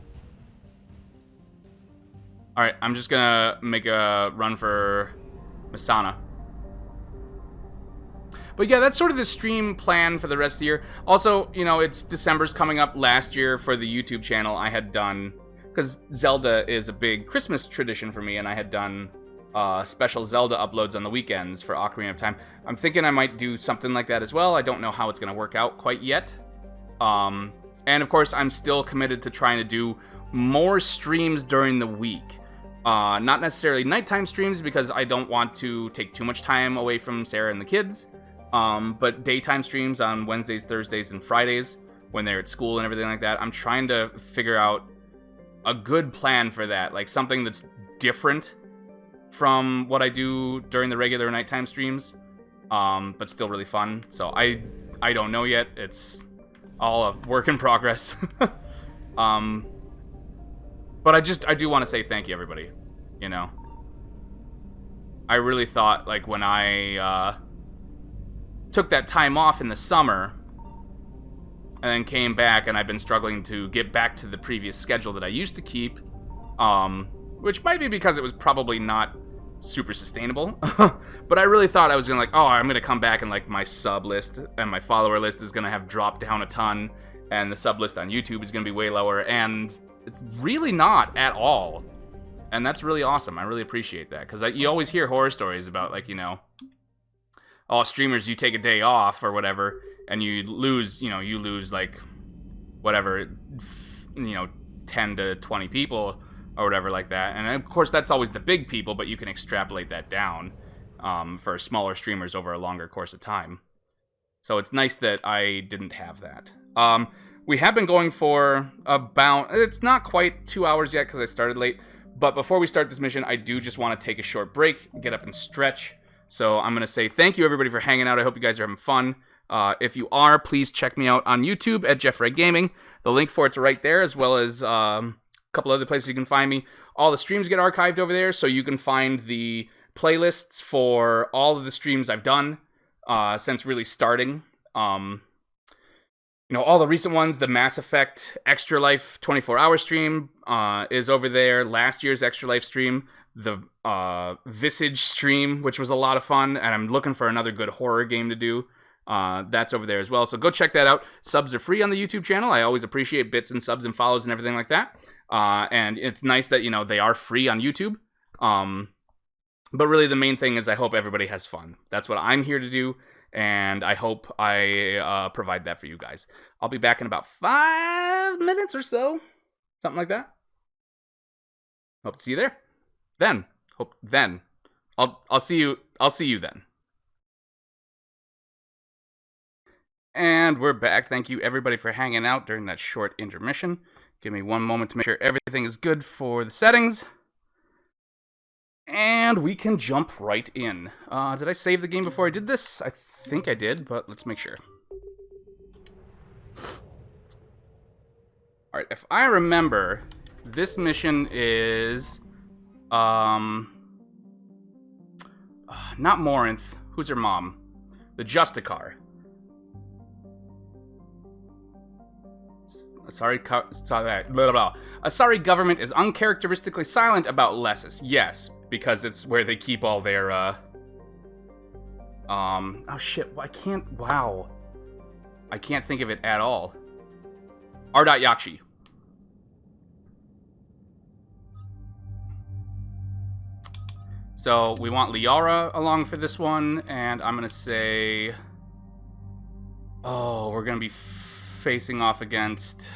Alright, I'm just gonna make a run for Masana. But yeah, that's sort of the stream plan for the rest of the year. Also, you know, it's December's coming up. Last year for the YouTube channel, I had done... Because Zelda is a big Christmas tradition for me, and I had done special Zelda uploads on the weekends for Ocarina of Time. I'm thinking I might do something like that as well. I don't know how it's going to work out quite yet. And of course, I'm still committed to trying to do more streams during the week. Not necessarily nighttime streams, because I don't want to take too much time away from Sarah and the kids. But daytime streams on Wednesdays, Thursdays, and Fridays when they're at school and everything like that. I'm trying to figure out a good plan for that, like something that's different from what I do during the regular nighttime streams, but still really fun. So I don't know yet. It's all a work in progress. But I do want to say thank you, everybody. You know, I really thought, like, when I took that time off in the summer and then came back, and I've been struggling to get back to the previous schedule that I used to keep, which might be because it was probably not super sustainable. But I really thought I was gonna, like, oh, I'm gonna come back and, like, my sub list and my follower list is gonna have dropped down a ton, and the sub list on YouTube is gonna be way lower, and it's really not at all. And that's really awesome. I really appreciate that, because you always hear horror stories about, like, you know, oh, streamers, you take a day off or whatever, and you lose like, whatever, 10 to 20 people or whatever like that. And of course, that's always the big people, but you can extrapolate that down for smaller streamers over a longer course of time. So it's nice that I didn't have that. We have been going for about, it's not quite 2 hours yet because I started late, but before we start this mission, I do just want to take a short break, get up and stretch. So I'm going to say thank you, everybody, for hanging out. I hope you guys are having fun. If you are, please check me out on YouTube at Jeff Ray Gaming. The link for it's right there, as well as a couple other places you can find me. All the streams get archived over there, so you can find the playlists for all of the streams I've done since really starting. You know, all the recent ones, the Mass Effect Extra Life 24-hour stream is over there. Last year's Extra Life stream, the Visage stream, which was a lot of fun, and I'm looking for another good horror game to do. That's over there as well, so go check that out. Subs are free on the YouTube channel. I always appreciate bits and subs and follows and everything like that. And it's nice that, you know, they are free on YouTube. But really the main thing is I hope everybody has fun. That's what I'm here to do, and I hope I provide that for you guys. I'll be back in about 5 minutes or so. Something like that. Hope to see you there. I'll see you then. And we're back. Thank you everybody for hanging out during that short intermission. Give me one moment to make sure everything is good for the settings. And we can jump right in. Did I save the game before I did this? I think I did, but let's make sure. Alright, if I remember, this mission is... not Morinth. Who's her mom? The Justicar. Asari government is uncharacteristically silent about Lessus. Yes, because it's where they keep all their, oh shit, I can't think of it at all. Ardat Yakshi. So, we want Liara along for this one, and I'm gonna say... Oh, we're gonna be facing off against...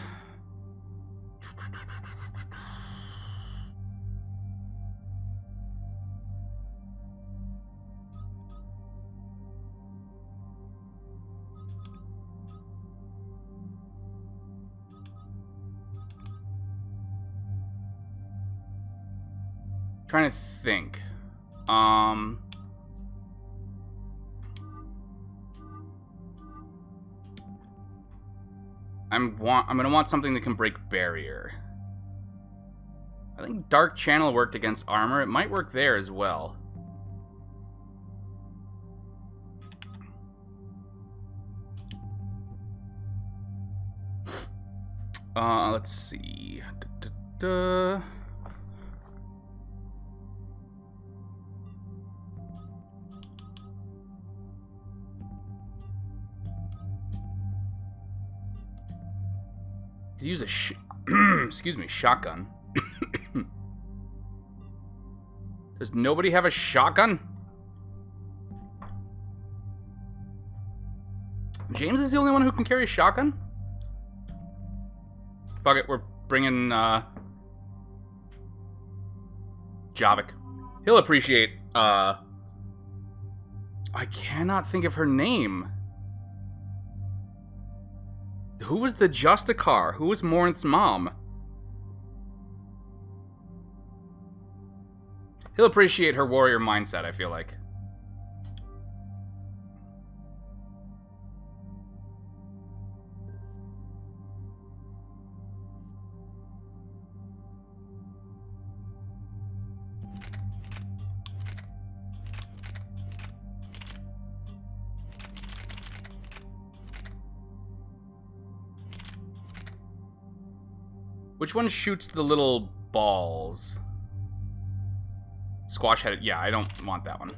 Trying to think. I'm gonna want something that can break barrier. I think Dark Channel worked against armor. It might work there as well. Let's see. Use a excuse me, shotgun. Does nobody have a shotgun? James is the only one who can carry a shotgun? Fuck it, we're bringing Javik. He'll appreciate I cannot think of her name. Who was the Justicar? Who was Morinth's mom? He'll appreciate her warrior mindset, I feel like. Which one shoots the little balls? Squash headed. Yeah, I don't want that one.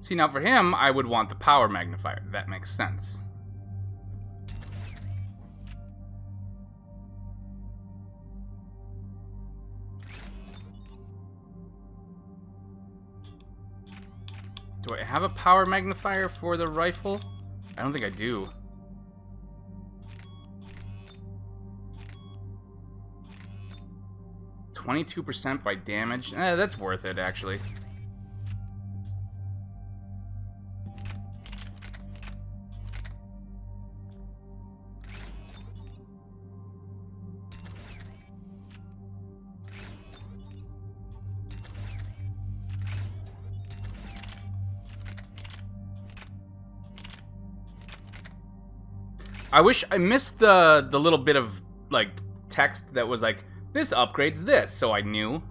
See, now for him, I would want the power magnifier. That makes sense. Do I have a power magnifier for the rifle? I don't think I do. %22 by damage. That's worth it, actually. I wish I missed the little bit of like text that was like, this upgrades this, so I knew.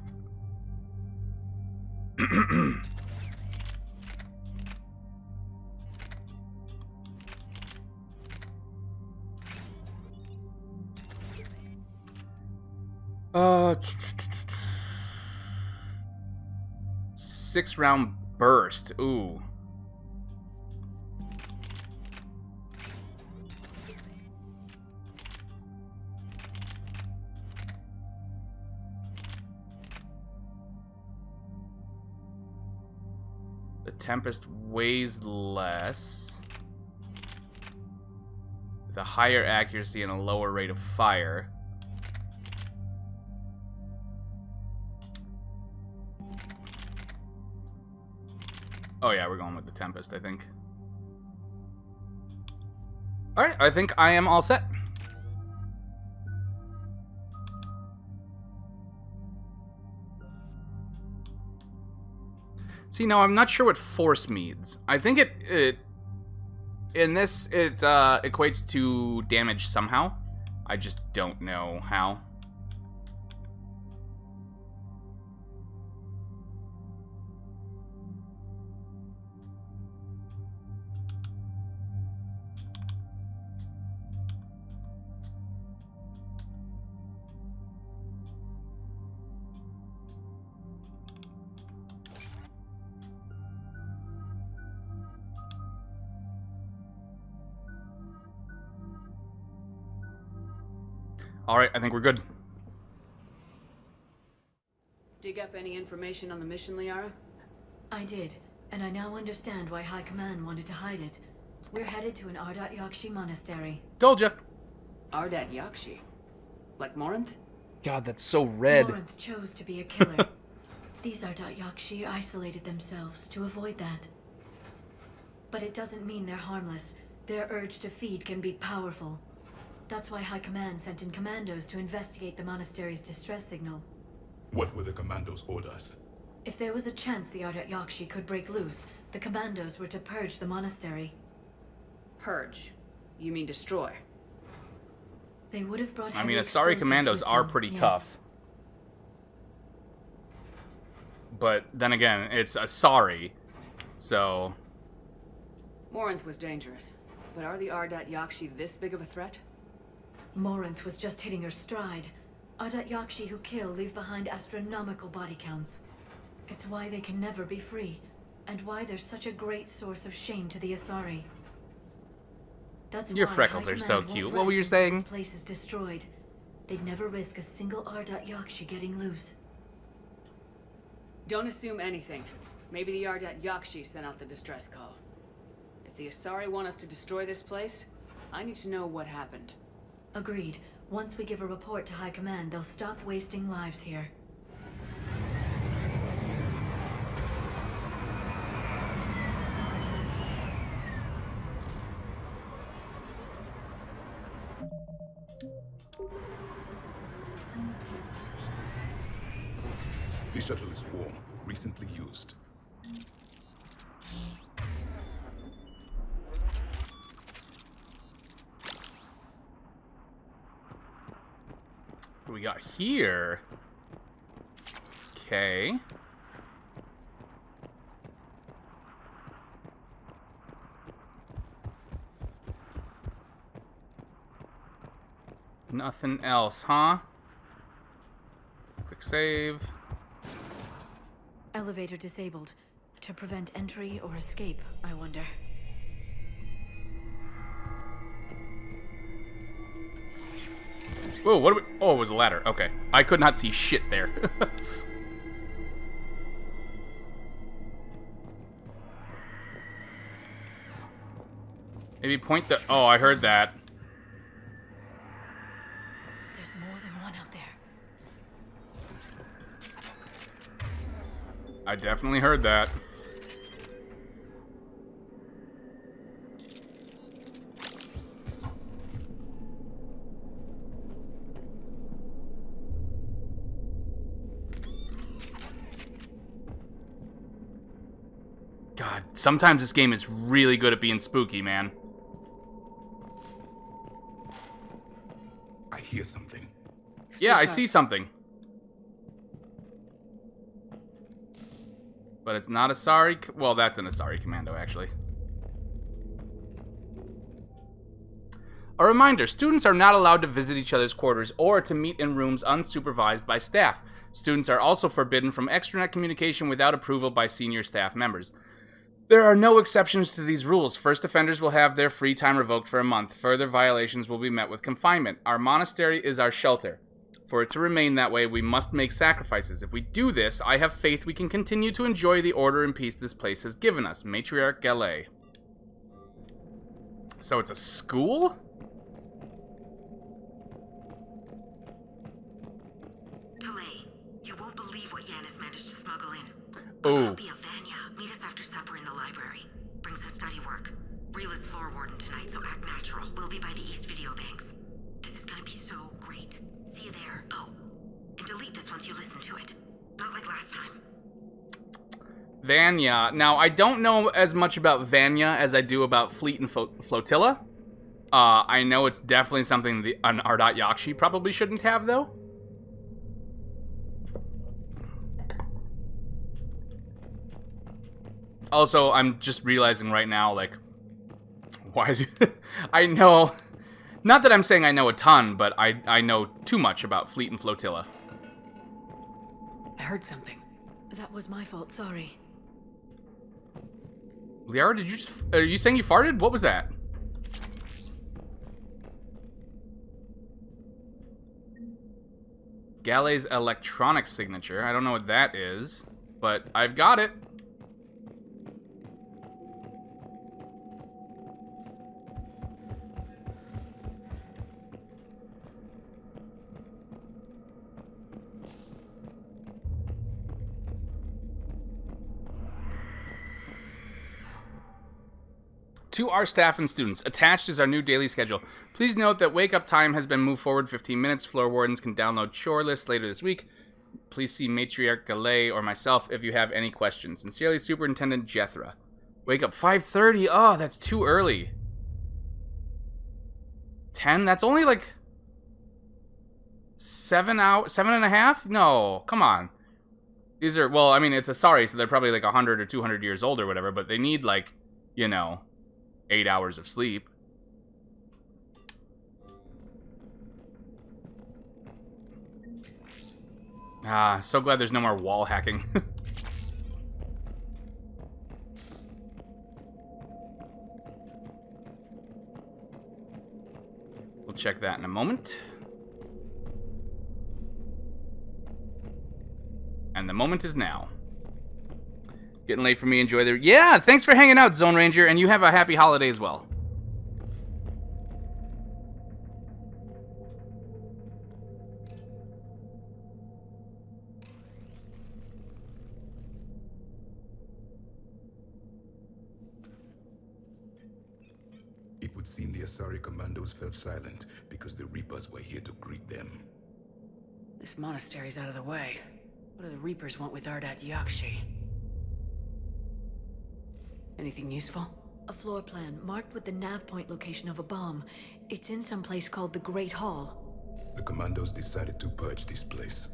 Six-round burst. Ooh. The Tempest weighs less. With a higher accuracy and a lower rate of fire. Oh yeah, we're going with the Tempest, I think. Alright, I think I am all set. See, now I'm not sure what force means. I think in this, it equates to damage somehow. I just don't know how. Alright, I think we're good. Dig up any information on the mission, Liara? I did, and I now understand why High Command wanted to hide it. We're headed to an Ardat Yakshi monastery. Told ya. Ardat Yakshi? Like Morinth? God, that's so red. Morinth chose to be a killer. These Ardat Yakshi isolated themselves to avoid that. But it doesn't mean they're harmless. Their urge to feed can be powerful. That's why High Command sent in commandos to investigate the monastery's distress signal. What were the commandos' orders? If there was a chance the Ardat Yakshi could break loose, the commandos were to purge the monastery. Purge? You mean destroy? They would have brought I mean, heavy Asari explosives commandos with are them, pretty yes. tough. But then again, it's Asari, so... Morinth was dangerous, but are the Ardat Yakshi this big of a threat? Morinth was just hitting her stride. Ardat Yakshi who kill leave behind astronomical body counts. It's why they can never be free, and why they're such a great source of shame to the Asari. That's Your why freckles High are so Command cute. won't What were you rest until saying? This place is destroyed. They'd never risk a single Ardat Yakshi getting loose. Don't assume anything. Maybe the Ardat Yakshi sent out the distress call. If the Asari want us to destroy this place, I need to know what happened. Agreed. Once we give a report to High Command, they'll stop wasting lives here. The shuttle is warm, recently used. What do we got here? Okay. Nothing else, huh? Quick save. Elevator disabled. To prevent entry or escape, I wonder. Whoa, what do we... Oh, it was a ladder. Okay. I could not see shit there. Maybe point the... Oh, I heard that. There's more than one out there. I definitely heard that. God, sometimes this game is really good at being spooky, man. I hear something. Yeah, I see something. But it's not Asari. Well, that's an Asari commando, actually. A reminder, students are not allowed to visit each other's quarters or to meet in rooms unsupervised by staff. Students are also forbidden from extranet communication without approval by senior staff members. There are no exceptions to these rules. First offenders will have their free time revoked for a month. Further violations will be met with confinement. Our monastery is our shelter. For it to remain that way, we must make sacrifices. If we do this, I have faith we can continue to enjoy the order and peace this place has given us. Matriarch Galay. So it's a school? Delay. You won't believe what Yan has managed to smuggle in. Ooh. Copy of Vanya. Meet us after supper in the library. Bring some study work. Reel is floor warden tonight, so act natural. We'll be by the East Video Banks. This is gonna be so great. See you there. Oh, and delete this once you listen to it. Not like last time. Vanya. Now, I don't know as much about Vanya as I do about Fleet and Flotilla. I know it's definitely something an Ardat Yakshi probably shouldn't have, though. Also, I'm just realizing right now, like, why do... I know... Not that I'm saying I know a ton, but I know too much about Fleet and Flotilla. I heard something. That was my fault, sorry. Liara, did you just... Are you saying you farted? What was that? Galay's electronic signature. I don't know what that is, but I've got it. To our staff and students, attached is our new daily schedule. Please note that wake-up time has been moved forward 15 minutes. Floor wardens can download chore lists later this week. Please see Matriarch Galay or myself if you have any questions. Sincerely, Superintendent Jethra. Wake up 5:30. Oh, that's too early. 10? That's only like 7 hours, 7.5? No, come on. These are, well, I mean, it's Asari, so they're probably like 100 or 200 years old or whatever, but they need like, you know, 8 hours of sleep. Ah, so glad there's no more wall hacking. We'll check that in a moment. And the moment is now. Getting late for me. Enjoy the... Yeah, thanks for hanging out, Zone Ranger, and you have a happy holiday as well. It would seem the Asari commandos fell silent because the Reapers were here to greet them. This monastery's out of the way. What do the Reapers want with Ardat Yakshi? Anything useful? A floor plan marked with the nav point location of a bomb. It's in some place called the Great Hall. The commandos decided to purge this place.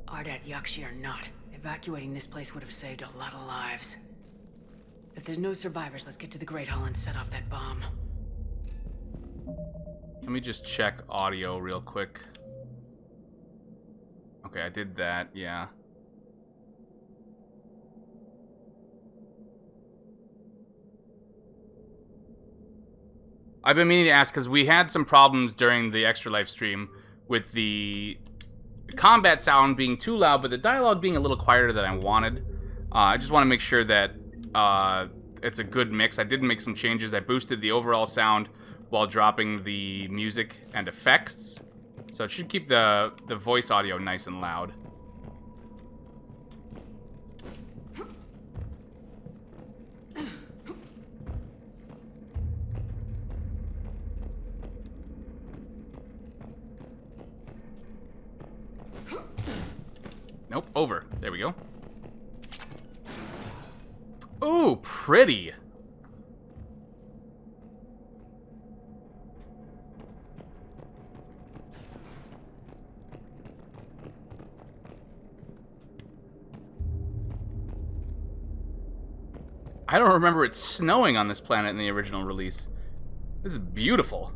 Ardat Yakshi or not, evacuating this place would have saved a lot of lives. If there's no survivors, let's get to the Great Hall and set off that bomb. Let me just check audio real quick. Okay, I did that, yeah. I've been meaning to ask because we had some problems during the Extra Life stream with the combat sound being too loud, but the dialogue being a little quieter than I wanted. I just want to make sure that it's a good mix. I did make some changes. I boosted the overall sound while dropping the music and effects. So it should keep the voice audio nice and loud. Nope, over. There we go. Ooh, pretty. I don't remember it snowing on this planet in the original release. This is beautiful.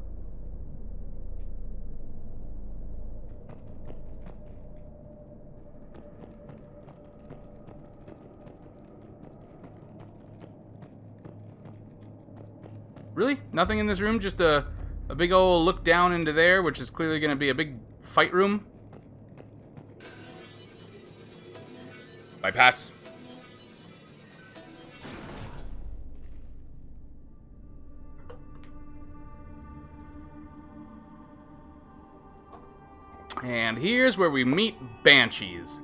Really? Nothing in this room? Just a big old look down into there, which is clearly going to be a big fight room? Bypass. And here's where we meet Banshees.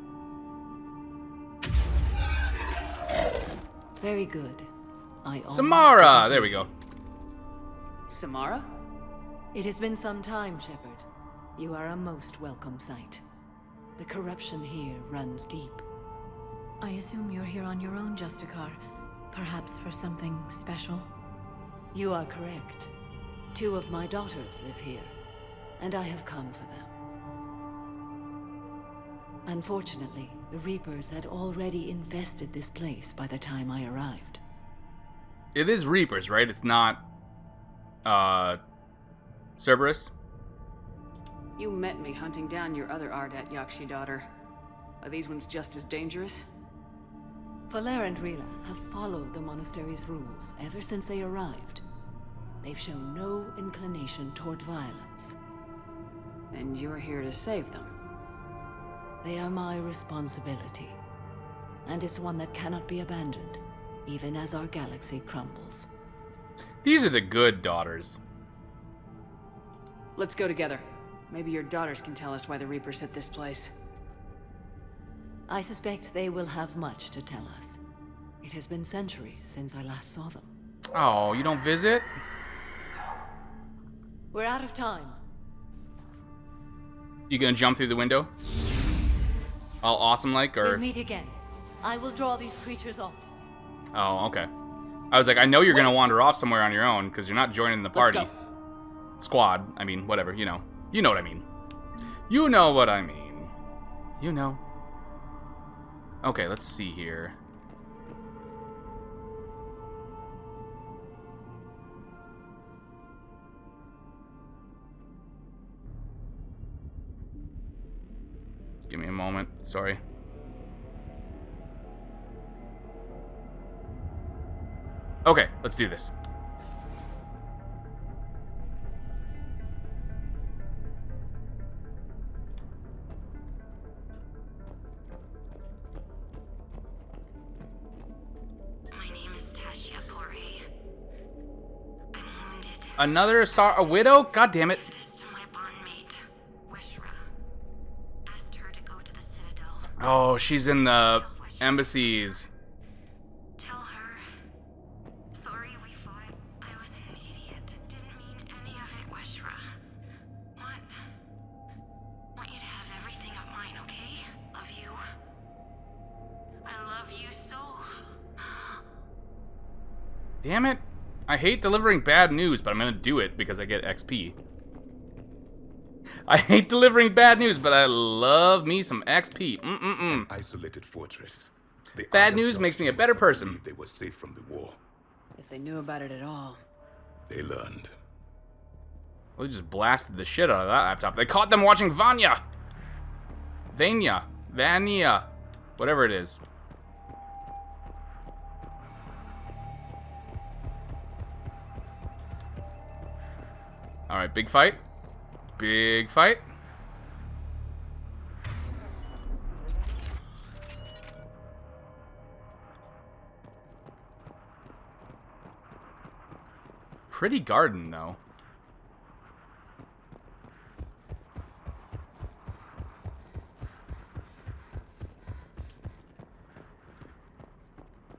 Very good. Samara! There we go. Samara? It has been some time, Shepard. You are a most welcome sight. The corruption here runs deep. I assume you're here on your own, Justicar. Perhaps for something special? You are correct. 2 of my daughters live here, and I have come for them. Unfortunately, the Reapers had already infested this place by the time I arrived. It is Reapers, right? It's not, Cerberus? You met me hunting down your other Ardat Yakshi daughter. Are these ones just as dangerous? Valer and Rila have followed the monastery's rules ever since they arrived. They've shown no inclination toward violence. And you're here to save them? They are my responsibility. And it's one that cannot be abandoned, even as our galaxy crumbles. These are the good daughters. Let's go together. Maybe your daughters can tell us why the Reapers hit this place. I suspect they will have much to tell us. It has been centuries since I last saw them. Oh, you don't visit? We're out of time. You gonna jump through the window? All awesome like, or? We'll meet again. I will draw these creatures off. Oh, okay. I was like, I know you're gonna wander off somewhere on your own, because you're not joining the party. Let's go. Squad. I mean, whatever, you know. You know what I mean. You know what I mean. You know. Okay, let's see here. Give me a moment. Sorry. Okay, let's do this. Another a widow? God damn it. Oh, she's in the embassies. Tell her. Sorry we fought. I was an idiot. Didn't mean any of it, Weshra. Want you to have everything of mine, okay? Love you. I love you so. Damn it. I hate delivering bad news, but I'm gonna do it because I get XP. I hate delivering bad news, but I love me some XP. An isolated fortress. Bad news makes me a better person. They were safe from the war. If they knew about it at all. They learned. Well, they just blasted the shit out of that laptop. They caught them watching Vanya. Vanya. Whatever it is. Alright, big fight. Big fight. Pretty garden, though.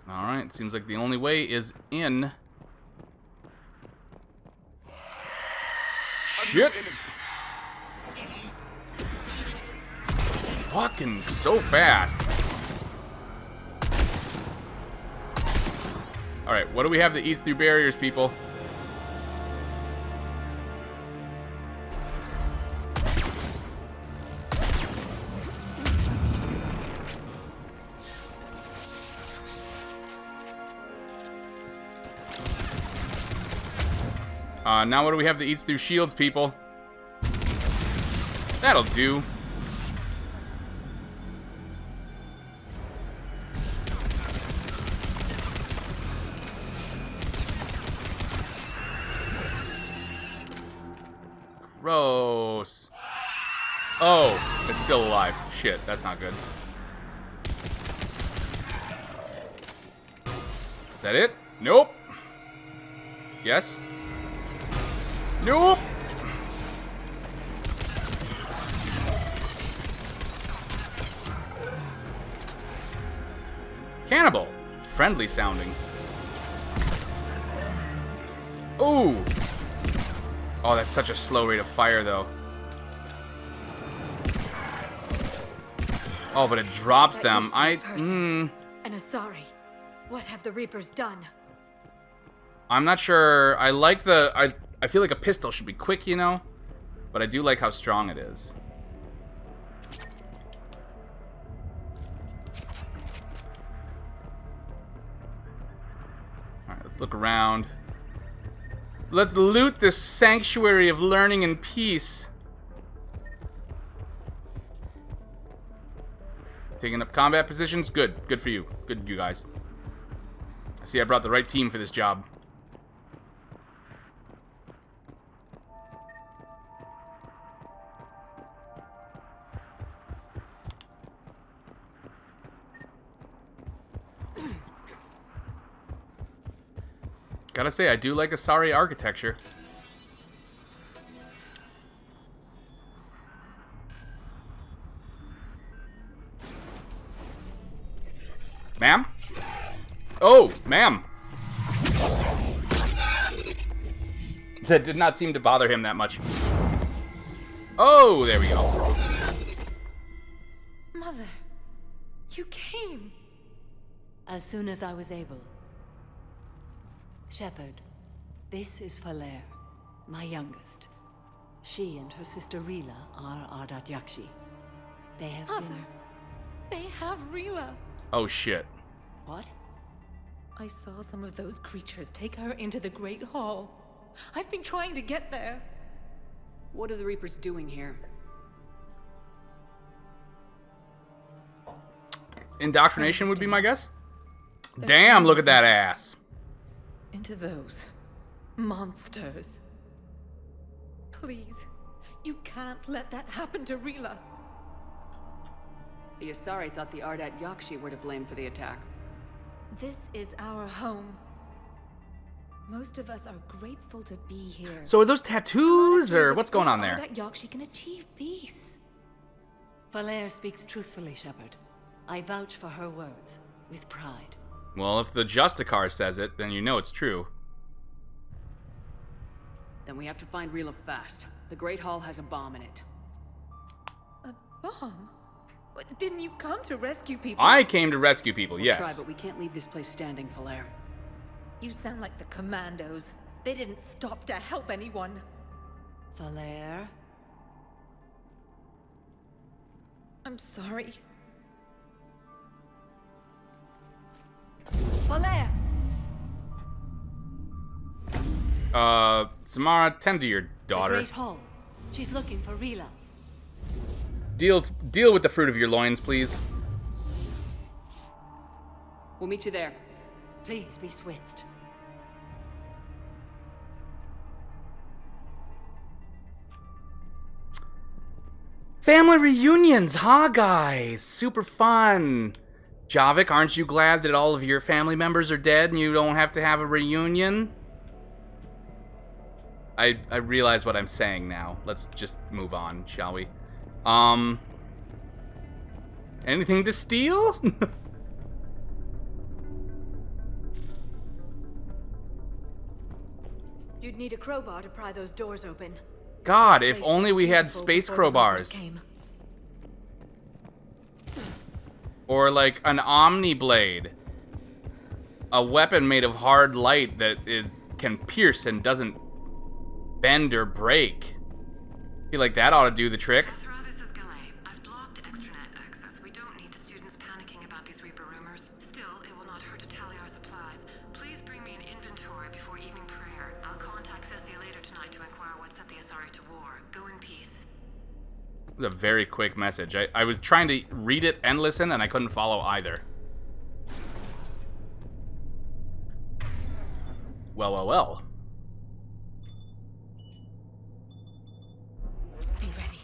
Alright, seems like the only way is in. Shit! Fucking so fast. Alright, what do we have that eats through barriers, people? Now what do we have that eats through shields, people? That'll do. Gross. Oh, it's still alive. Shit, that's not good. Is that it? Nope. Yes? Nope. Cannibal. Friendly sounding. Ooh. Oh, that's such a slow rate of fire, though. Oh, but it drops them. An Asari. What have the Reapers done? I'm not sure. I like the... I feel like a pistol should be quick, you know? But I do like how strong it is. Alright, let's look around. Let's loot this sanctuary of learning and peace. Taking up combat positions? Good. Good for you. Good, you guys. I see I brought the right team for this job. Gotta say, I do like Asari architecture. Ma'am? Oh, ma'am. That did not seem to bother him that much. Oh, there we go. Mother, you came. As soon as I was able. Shepard, this is Falere, my youngest. She and her sister Rila are Ardat Yakshi. They have been... They have Rila. Oh, shit. What? I saw some of those creatures take her into the Great Hall. I've been trying to get there. What are the Reapers doing here? Indoctrination would be my guess. Damn, look at that ass. Into those monsters. Please, you can't let that happen to Rila. The Asari thought the Ardat Yakshi were to blame for the attack. This is our home. Most of us are grateful to be here. So are those tattoos, or what's going on there? Ardat Yakshi can achieve peace. Falere speaks truthfully, Shepard. I vouch for her words, with pride. Well, if the Justicar says it, then you know it's true. Then we have to find Rila fast. The Great Hall has a bomb in it. A bomb? What, didn't you come to rescue people? I came to rescue people, yes. We'll try, but we can't leave this place standing, Falere. You sound like the Commandos. They didn't stop to help anyone. Falere? I'm sorry. Falere! Samara, tend to your daughter. The Great Hall. She's looking for Rila. Deal with the fruit of your loins, please. We'll meet you there. Please be swift. Family reunions, huh, guys? Super fun. Javik, aren't you glad that all of your family members are dead and you don't have to have a reunion? I realize what I'm saying now. Let's just move on, shall we? Anything to steal? You'd need a crowbar to pry those doors open. God, if only we had space crowbars. Or like an Omni Blade. A weapon made of hard light that it can pierce and doesn't bend or break. I feel like that ought to do the trick. This is Galay. I've blocked extranet access. We don't need the students panicking about these Reaper rumors. Still, it will not hurt to tally our supplies. Please bring me an inventory before evening prayer. I'll contact Cessia later tonight to inquire what set the Asari to war. Go in peace. It was a very quick message. I was trying to read it and listen, and I couldn't follow either. Well, well, well. Be ready.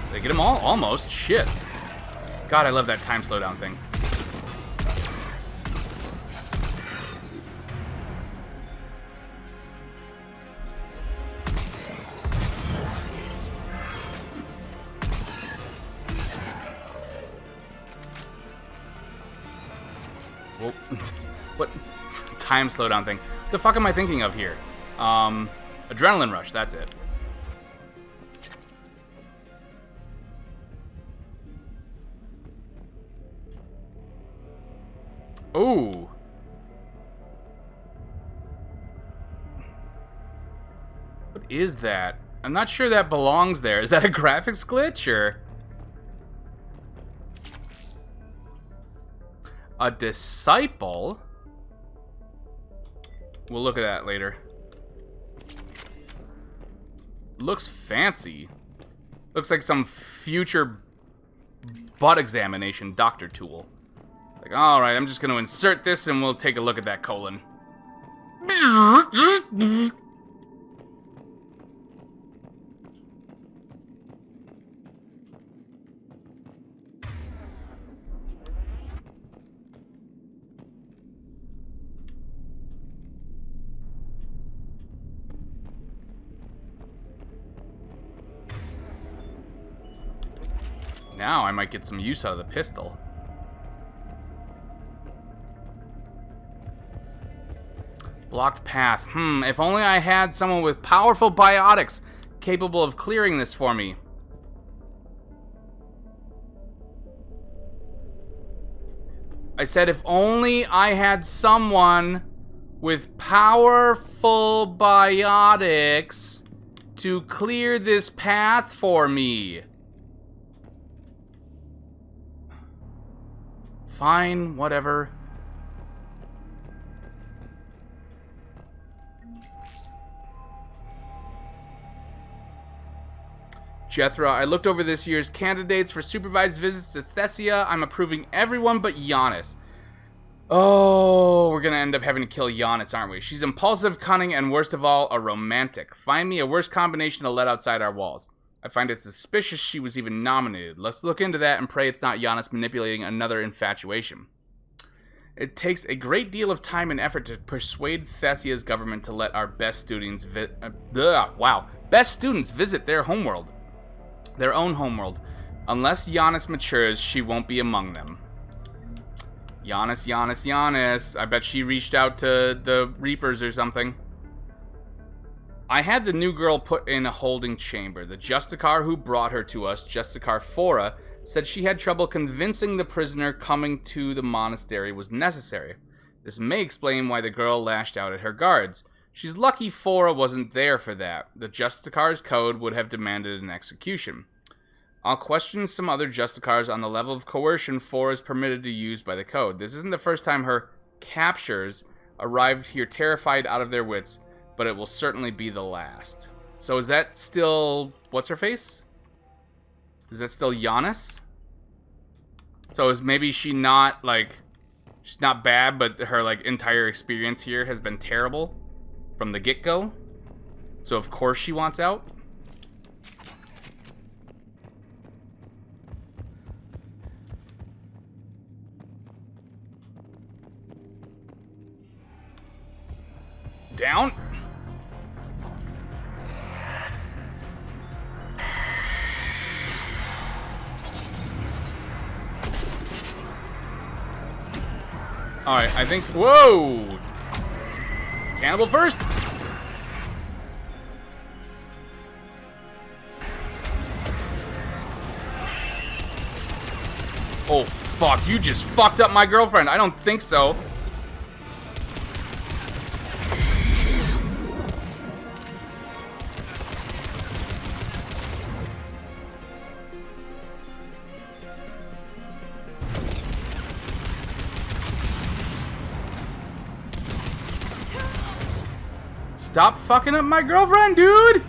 Did I get them all? Almost. Shit. God, I love that time slowdown thing. Whoa. What time slowdown thing? What the fuck am I thinking of here? Adrenaline rush, that's it. Ooh. What is that? I'm not sure that belongs there. Is that a graphics glitch or? A disciple? We'll look at that later. Looks fancy. Looks like some future butt examination doctor tool. Like, alright, I'm just gonna insert this and we'll take a look at that colon. Now I might get some use out of the pistol. Blocked path. If only I had someone with powerful biotics capable of clearing this for me. I said if only I had someone with powerful biotics to clear this path for me. Fine, whatever. Jethro, I looked over this year's candidates for supervised visits to Thessia. I'm approving everyone but Giannis. Oh, we're gonna end up having to kill Giannis, aren't we? She's impulsive, cunning, and worst of all, a romantic. Find me a worse combination to let outside our walls. I find it suspicious she was even nominated. Let's look into that and pray it's not Giannis manipulating another infatuation. It takes a great deal of time and effort to persuade Thessia's government to let our best students visit their homeworld. Their own homeworld. Unless Giannis matures, she won't be among them. Giannis. I bet she reached out to the Reapers or something. I had the new girl put in a holding chamber. The Justicar who brought her to us, Justicar Fora, said she had trouble convincing the prisoner coming to the monastery was necessary. This may explain why the girl lashed out at her guards. She's lucky Fora wasn't there for that. The Justicar's code would have demanded an execution. I'll question some other Justicars on the level of coercion Fora is permitted to use by the code. This isn't the first time her captures arrived here terrified out of their wits, but it will certainly be the last. So is that still... what's her face? Is that still Giannis? So is maybe she not, like... she's not bad, but her, like, entire experience here has been terrible? From the get-go? So of course she wants out. Down. Alright, I think... Whoa! Cannibal first! Oh, fuck. You just fucked up my girlfriend. I don't think so. Stop fucking up my girlfriend, dude!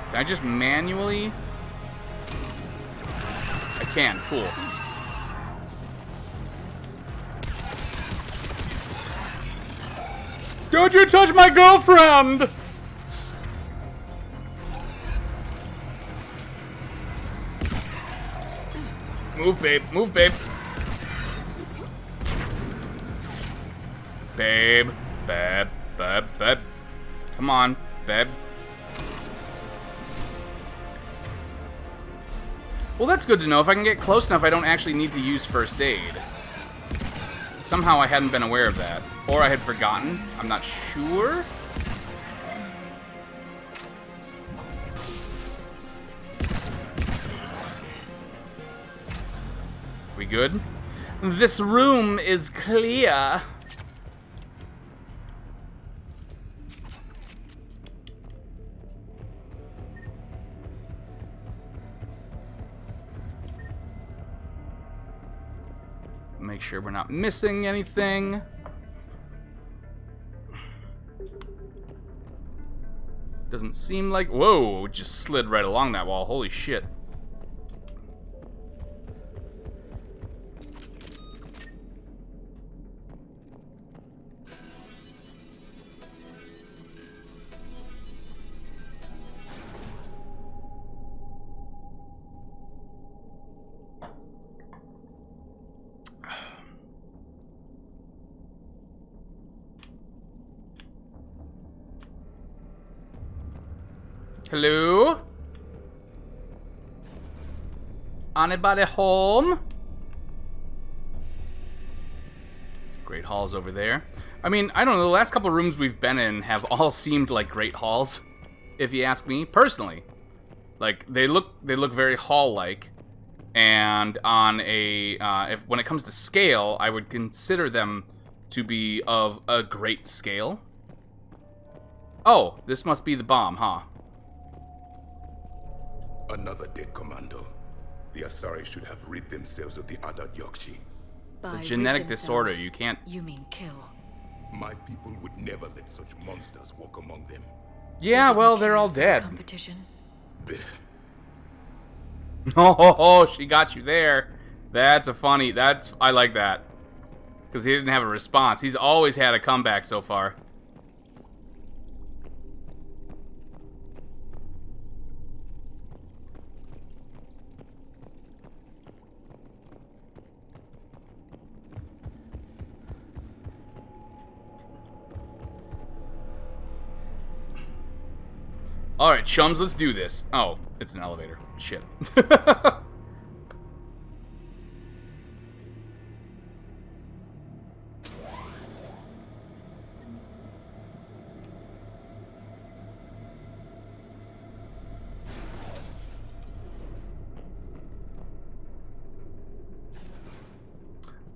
Can I just manually... I can, cool. Don't you touch my girlfriend! Move, babe. Move, babe. Babe. Babe. Babe. Babe. Come on, babe. Well, that's good to know. If I can get close enough, I don't actually need to use first aid. Somehow I hadn't been aware of that. Or I had forgotten. I'm not sure. We good? This room is clear. Make sure we're not missing anything. Doesn't seem like... Whoa, it just slid right along that wall. Holy shit. Hello? Anybody home? Great halls over there. I mean, I don't know, the last couple rooms we've been in have all seemed like great halls, if you ask me, personally. Like, they look very hall-like, and on a, when it comes to scale, I would consider them to be of a great scale. Oh, this must be the bomb, huh? Another dead commando. The Asari should have rid themselves of the Ardat Yakshi. The genetic disorder, you can't... You mean kill. My people would never let such monsters walk among them. Yeah, well, they're all dead. Competition. Oh, she got you there. That's a funny... I like that. Because he didn't have a response. He's always had a comeback so far. Alright, chums, let's do this. Oh, it's an elevator. Shit.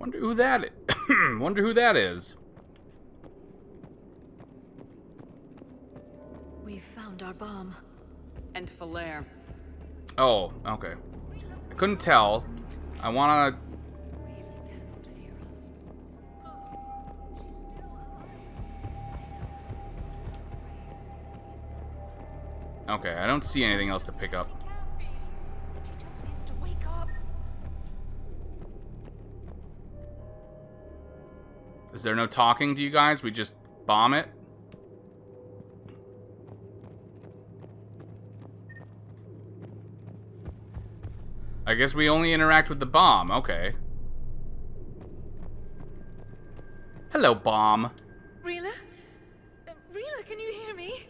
Wonder who that is. Wonder who that is. We found our bomb. And Falere. Oh, okay. I couldn't tell. I wanna... Okay, I don't see anything else to pick up. Is there no talking to you guys? We just bomb it? I guess we only interact with the bomb. Okay. Hello, bomb. Rila? Rila, can you hear me?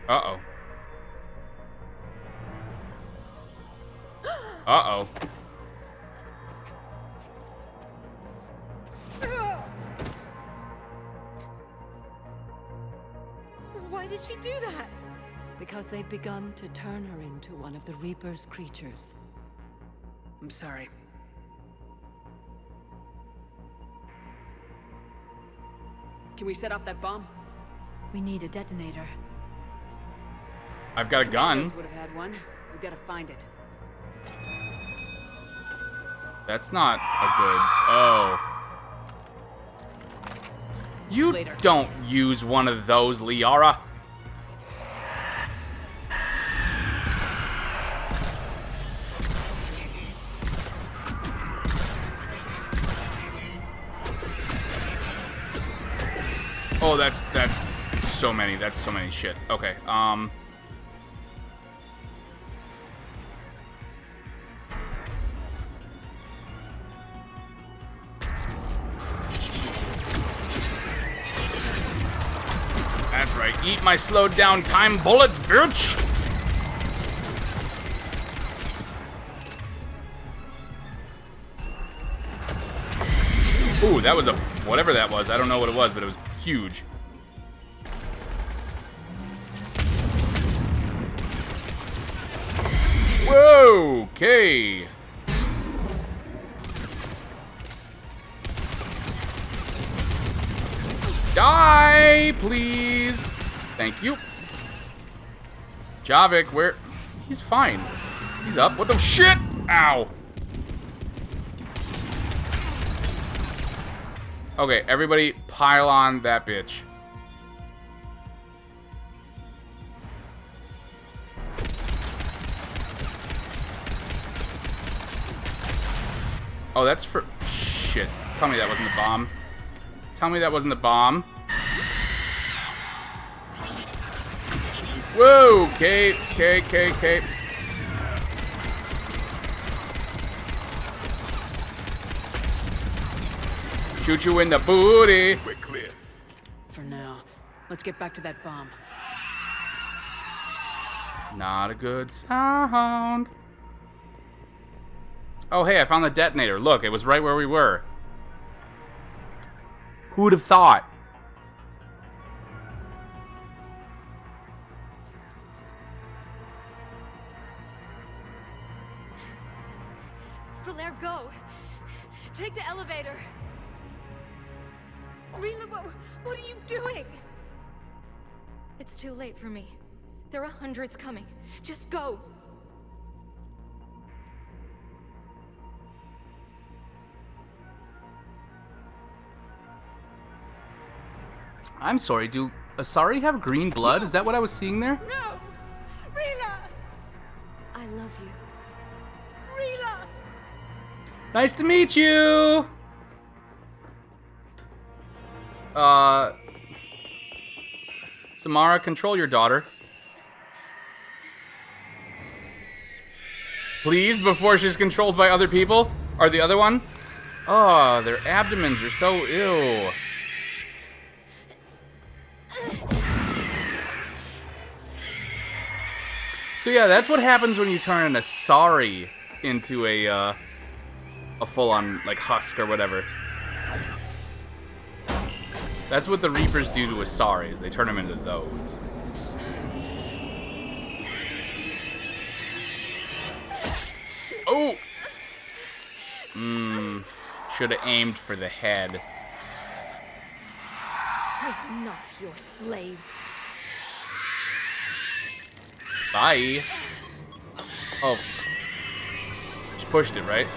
Uh-oh. Uh-oh. Why did she do that? Because they've begun to turn her into one of the Reaper's creatures. I'm sorry. Can we set off that bomb? We need a detonator. I've got a gun. Would have had one. We gotta find it. That's not a good... Oh. You Later. don't use one of those, Liara. Oh, that's so many. That's so many shit. Okay, That's right. Eat my slowed down time bullets, bitch! Ooh, that was a... whatever that was. I don't know what it was, but it was huge. Whoa! Okay. Die, please. Thank you. Javik, where... He's fine. He's up. What the shit? Ow. Okay, everybody pile on that bitch. Oh, that's for... Shit. Tell me that wasn't the bomb. Tell me that wasn't the bomb. Whoa! Cape, cape, cape, cape. Shoot you in the booty. We're clear. For now. Let's get back to that bomb. Not a good sound. Oh, hey, I found the detonator. Look, it was right where we were. Who'd have thought? Flare, go! Take the elevator! Rila, what are you doing? It's too late for me. There are hundreds coming. Just go! I'm sorry, do Asari have green blood? Is that what I was seeing there? No! Rila! I love you. Rila! Nice to meet you! Samara, control your daughter. Please, before she's controlled by other people? Or the other one? Oh, their abdomens are so ill. So yeah, that's what happens when you turn an Asari into a full-on, like, husk or whatever. That's what the Reapers do to Asaris. They turn them into those. Oh! Should have aimed for the head. We're not your slaves. Bye. Oh. Just pushed it, right?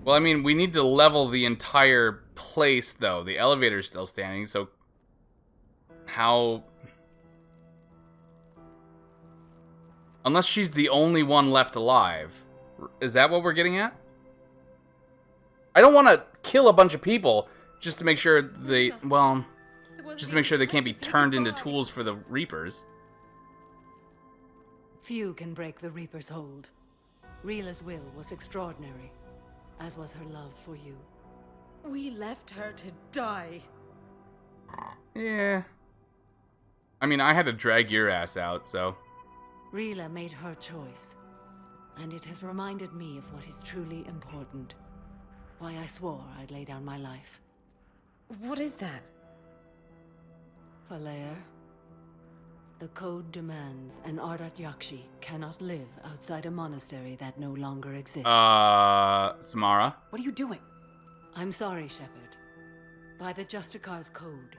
Well, I mean, we need to level the entire place, though. The elevator's still standing, so... How... Unless she's the only one left alive. Is that what we're getting at? I don't want to kill a bunch of people just to make sure they... Well... Just to make sure they can't be turned into tools for the Reapers. Few can break the Reaper's hold. Rila's will was extraordinary, as was her love for you. We left her to die. Yeah. I mean, I had to drag your ass out, so... Rila made her choice, and it has reminded me of what is truly important. Why I swore I'd lay down my life. What is that? Falere, the code demands an Ardat Yakshi cannot live outside a monastery that no longer exists. Samara? What are you doing? I'm sorry, Shepard. By the Justicar's code,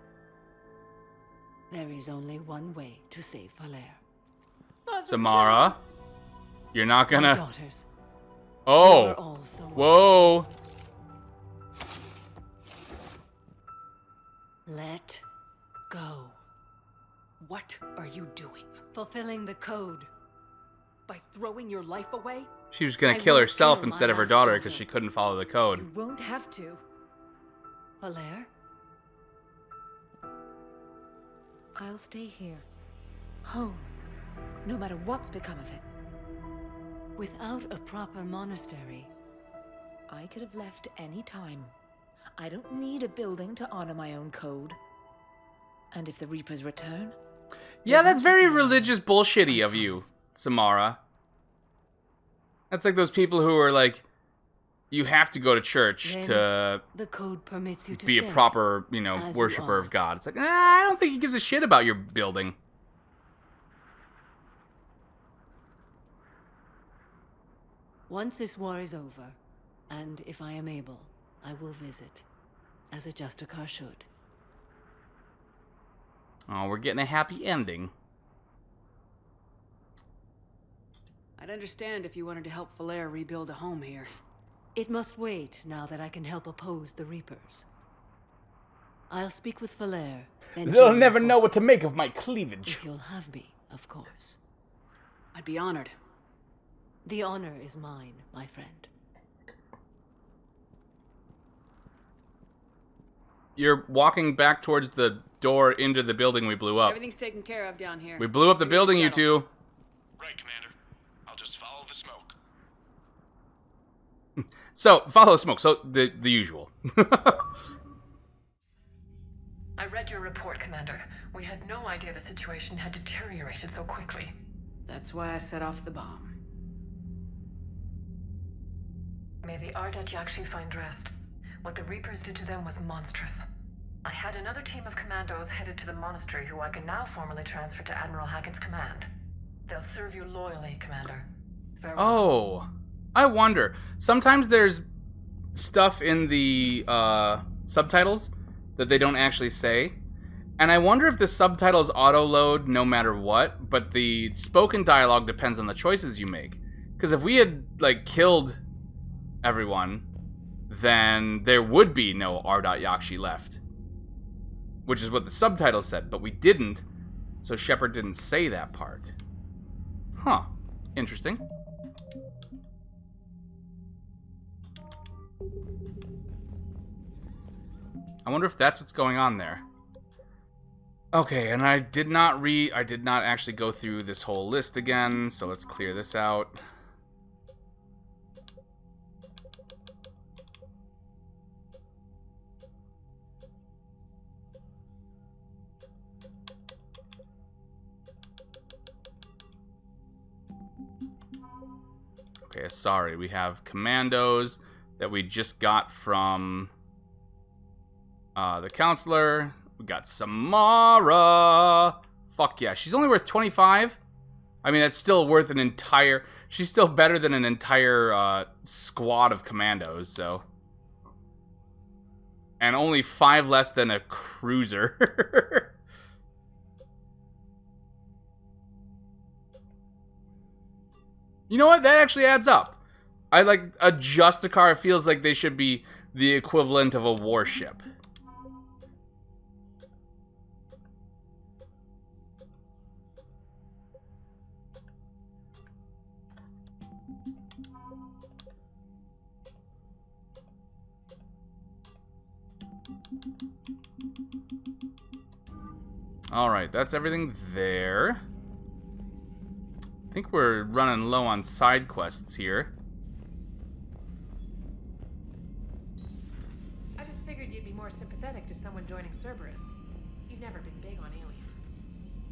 there is only one way to save Falere. Samara? You're not gonna... My daughters. Oh! You are all so Whoa! Let go. What are you doing? Fulfilling the code. By throwing your life away? She was gonna I kill won't herself kill instead my of her last daughter daughter. because she couldn't follow the code. You won't have to. Falere? I'll stay here. Home. No matter what's become of it. Without a proper monastery, I could have left any time. I don't need a building to honor my own code. And if the Reapers return... Yeah, that's very religious bullshitty of you, Samara. That's like those people who are like, you have to go to church Then to the code permits you to be a sin proper, as you worshiper are. of God. It's like, I don't think he gives a shit about your building. Once this war is over, and if I am able, I will visit, as a Justicar should. Oh, we're getting a happy ending. I'd understand if you wanted to help Falere rebuild a home here. It must wait now that I can help oppose the Reapers. I'll speak with Falere, then They'll join never the know what to forces. make of my cleavage. If you'll have me, of course. I'd be honored. The honor is mine, my friend. You're walking back towards the door into the building we blew up. Everything's taken care of down here. We blew up the Bring me building, you shuttle. two. Right, Commander. I'll just follow the smoke. So, follow smoke. So, the usual. I read your report, Commander. We had no idea the situation had deteriorated so quickly. That's why I set off the bomb. May the Ardat Yakshi find rest. What the Reapers did to them was monstrous. I had another team of commandos headed to the monastery who I can now formally transfer to Admiral Hackett's command. They'll serve you loyally, Commander. Farewell. Oh, I wonder. Sometimes there's stuff in the subtitles that they don't actually say. And I wonder if the subtitles auto-load no matter what, but the spoken dialogue depends on the choices you make. Because if we had, like, killed everyone, then there would be no Ardat Yakshi left. Which is what the subtitles said, but we didn't, so Shepard didn't say that part. Huh. Interesting. I wonder if that's what's going on there. Okay, and I did not actually go through this whole list again, so let's clear this out. Okay, sorry, we have commandos that we just got from the counselor. We got Samara. Fuck yeah, she's only worth 25. I mean, that's still worth an entire... She's still better than an entire squad of commandos, so... And only 5 less than a cruiser. You know what? That actually adds up. I like a Justicar feels like they should be the equivalent of a warship. Alright, that's everything there. I think we're running low on side quests here. I just figured you'd be more sympathetic to someone joining Cerberus. You've never been big on aliens.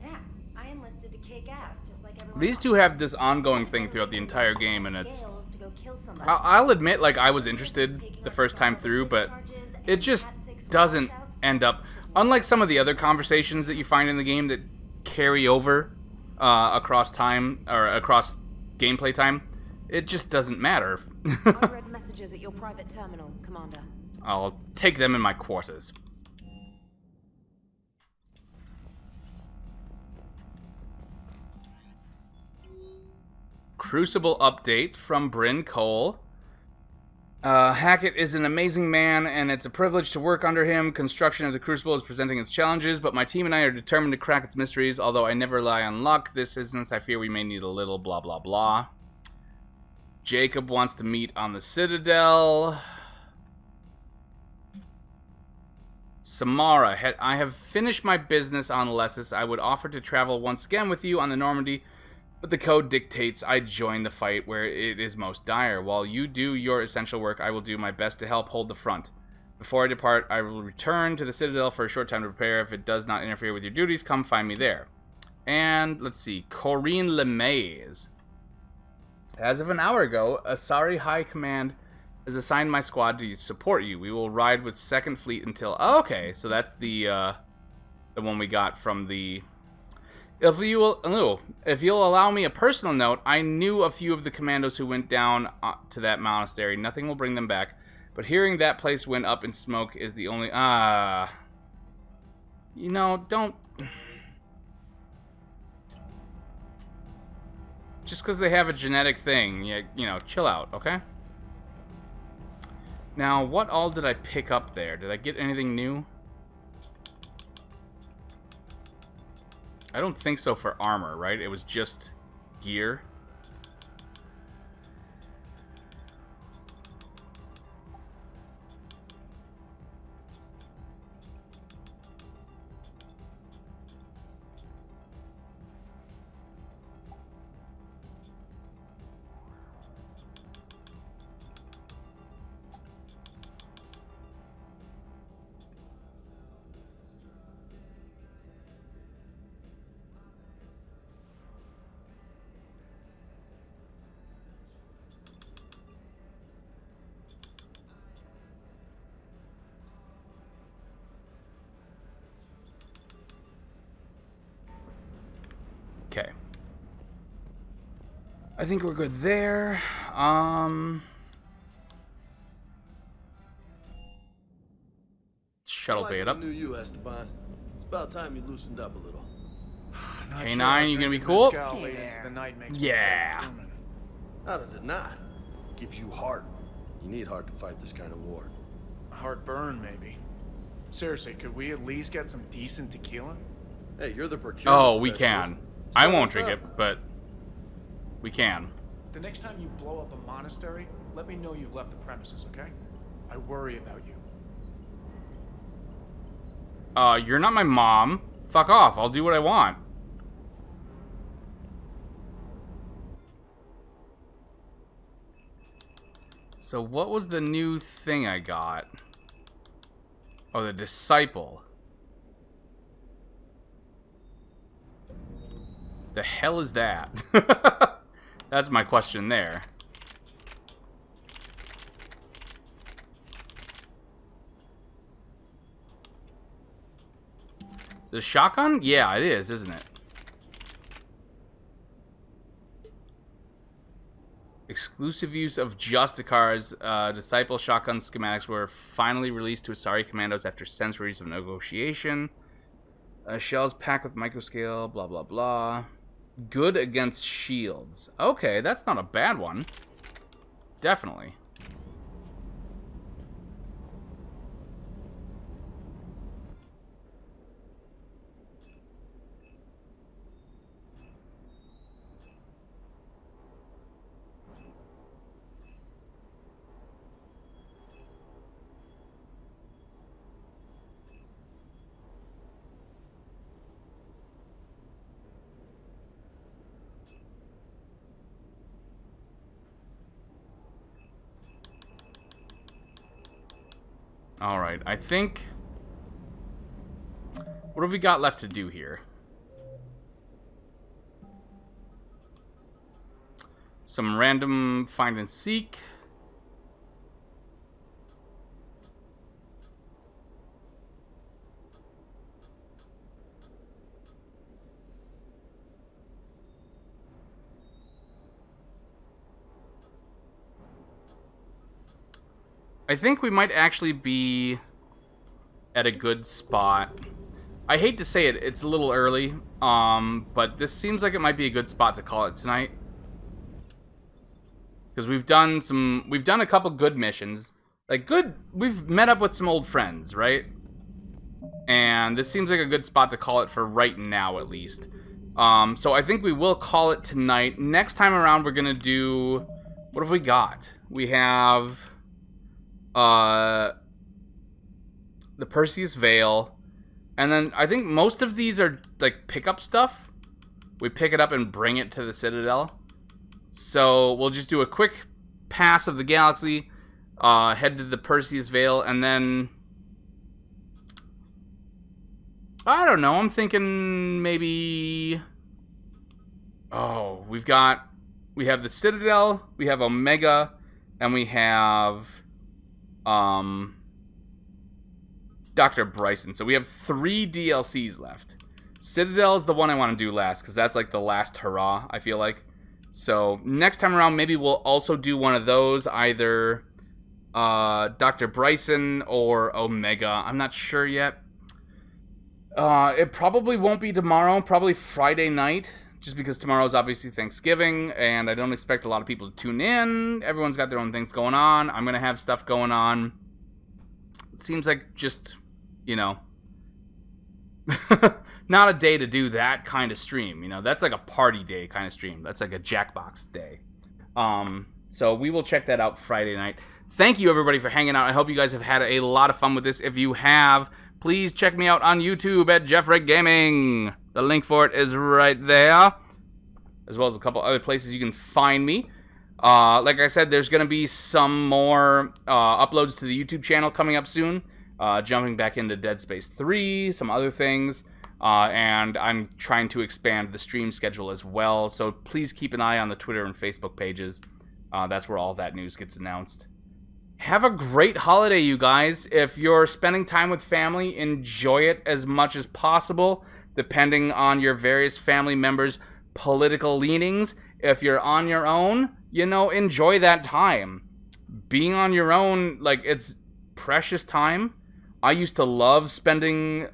Yeah, I enlisted to kick ass, just like everyone These else. two have this ongoing thing throughout the entire game, and it's... Scales to go kill somebody. I'll admit, like, I was interested the first time through, but it just doesn't end up... Unlike some of the other conversations that you find in the game that carry over across time, or across gameplay time, it just doesn't matter. I read messages at your private terminal, Commander. I'll take them in my quarters. Crucible update from Bryn Cole. Hackett is an amazing man, and it's a privilege to work under him. Construction of the Crucible is presenting its challenges, but my team and I are determined to crack its mysteries, although I never rely on luck. This instance, I fear we may need a little blah blah blah. Jacob wants to meet on the Citadel. Samara, I have finished my business on Lessus. I would offer to travel once again with you on the Normandy, but the code dictates I join the fight where it is most dire. While you do your essential work, I will do my best to help hold the front. Before I depart, I will return to the Citadel for a short time to prepare. If it does not interfere with your duties, come find me there. And, let's see, Corinne LeMays. As of an hour ago, Asari High Command has assigned my squad to support you. We will ride with 2nd Fleet until... Oh, okay, so that's the one we got from the... If you'll allow me a personal note, I knew a few of the commandos who went down to that monastery. Nothing will bring them back, but hearing that place went up in smoke is the only... You know, don't... Just because they have a genetic thing, you know, chill out, okay? Now, what all did I pick up there? Did I get anything new? I don't think so for armor, right? It was just gear. Okay. I think we're good there. Shuttle bay it up. New you, Esteban. It's about time you loosened up a little. K9, you gonna be cool? Yeah. How does it not? Gives you heart. You need heart to fight this kind of war. Heartburn, maybe. Seriously, could we at least get some decent tequila? Hey, you're the procurement Oh, we specialist. can. I Set won't us drink up. it, but we can. The next time you blow up a monastery, let me know you've left the premises, okay? I worry about you. You're not my mom. Fuck off. I'll do what I want. So what was the new thing I got? Oh, the Disciple. The hell is that? That's my question there. Is it a shotgun? Yeah, it is, isn't it? Exclusive use of Justicar's Disciple shotgun schematics were finally released to Asari commandos after centuries of negotiation. Shells packed with microscale, blah blah blah. Good against shields. Okay, that's not a bad one. definitely. Alright, I think... What have we got left to do here? Some random find and seek. I think we might actually be at a good spot. I hate to say it, it's a little early, but this seems like it might be a good spot to call it tonight. Because we've done a couple good missions. We've met up with some old friends, right? And this seems like a good spot to call it for right now, at least. So I think we will call it tonight. Next time around, we're going to do... What have we got? We have... the Perseus Veil. And then I think most of these are like pickup stuff. We pick it up and bring it to the Citadel. So we'll just do a quick pass of the galaxy, head to the Perseus Veil, and then I don't know, I'm thinking maybe we have the Citadel, we have Omega, and we have Dr. Bryson. So we have 3 DLCs left. Citadel is the one I want to do last, because that's like the last hurrah, I feel like. So next time around, maybe we'll also do one of those, either Dr. Bryson or Omega. I'm not sure yet. It probably won't be tomorrow, probably Friday night, just because tomorrow is obviously Thanksgiving, and I don't expect a lot of people to tune in. Everyone's got their own things going on. I'm going to have stuff going on. It seems like just, you know, not a day to do that kind of stream. You know, that's like a party day kind of stream. That's like a Jackbox day. So we will check that out Friday night. Thank you, everybody, for hanging out. I hope you guys have had a lot of fun with this. If you have, please check me out on YouTube at Jeffrey Gaming. The link for it is right there, as well as a couple other places you can find me. Like I said, there's going to be some more uploads to the YouTube channel coming up soon. Jumping back into Dead Space 3, some other things. And I'm trying to expand the stream schedule as well. So please keep an eye on the Twitter and Facebook pages. That's where all that news gets announced. Have a great holiday, you guys. If you're spending time with family, enjoy it as much as possible, depending on your various family members' political leanings. If you're on your own, you know, enjoy that time. Being on your own, like, it's precious time. I used to love spending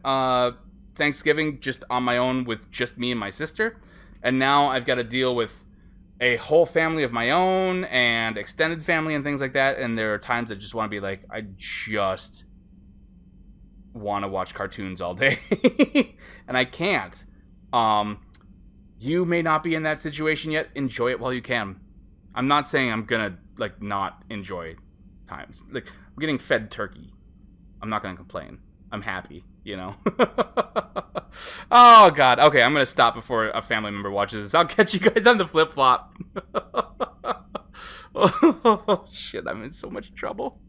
Thanksgiving just on my own with just me and my sister. And now I've got to deal with a whole family of my own and extended family and things like that. And there are times I just want to be like, I just want to watch cartoons all day. And I can't. You may not be in that situation yet. Enjoy it while you can. I'm not saying I'm gonna, like, not enjoy times. Like, I'm getting fed turkey. I'm not gonna complain. I'm happy, you know? Oh, God. Okay, I'm gonna stop before a family member watches this. I'll catch you guys on the flip-flop. Oh, shit, I'm in so much trouble.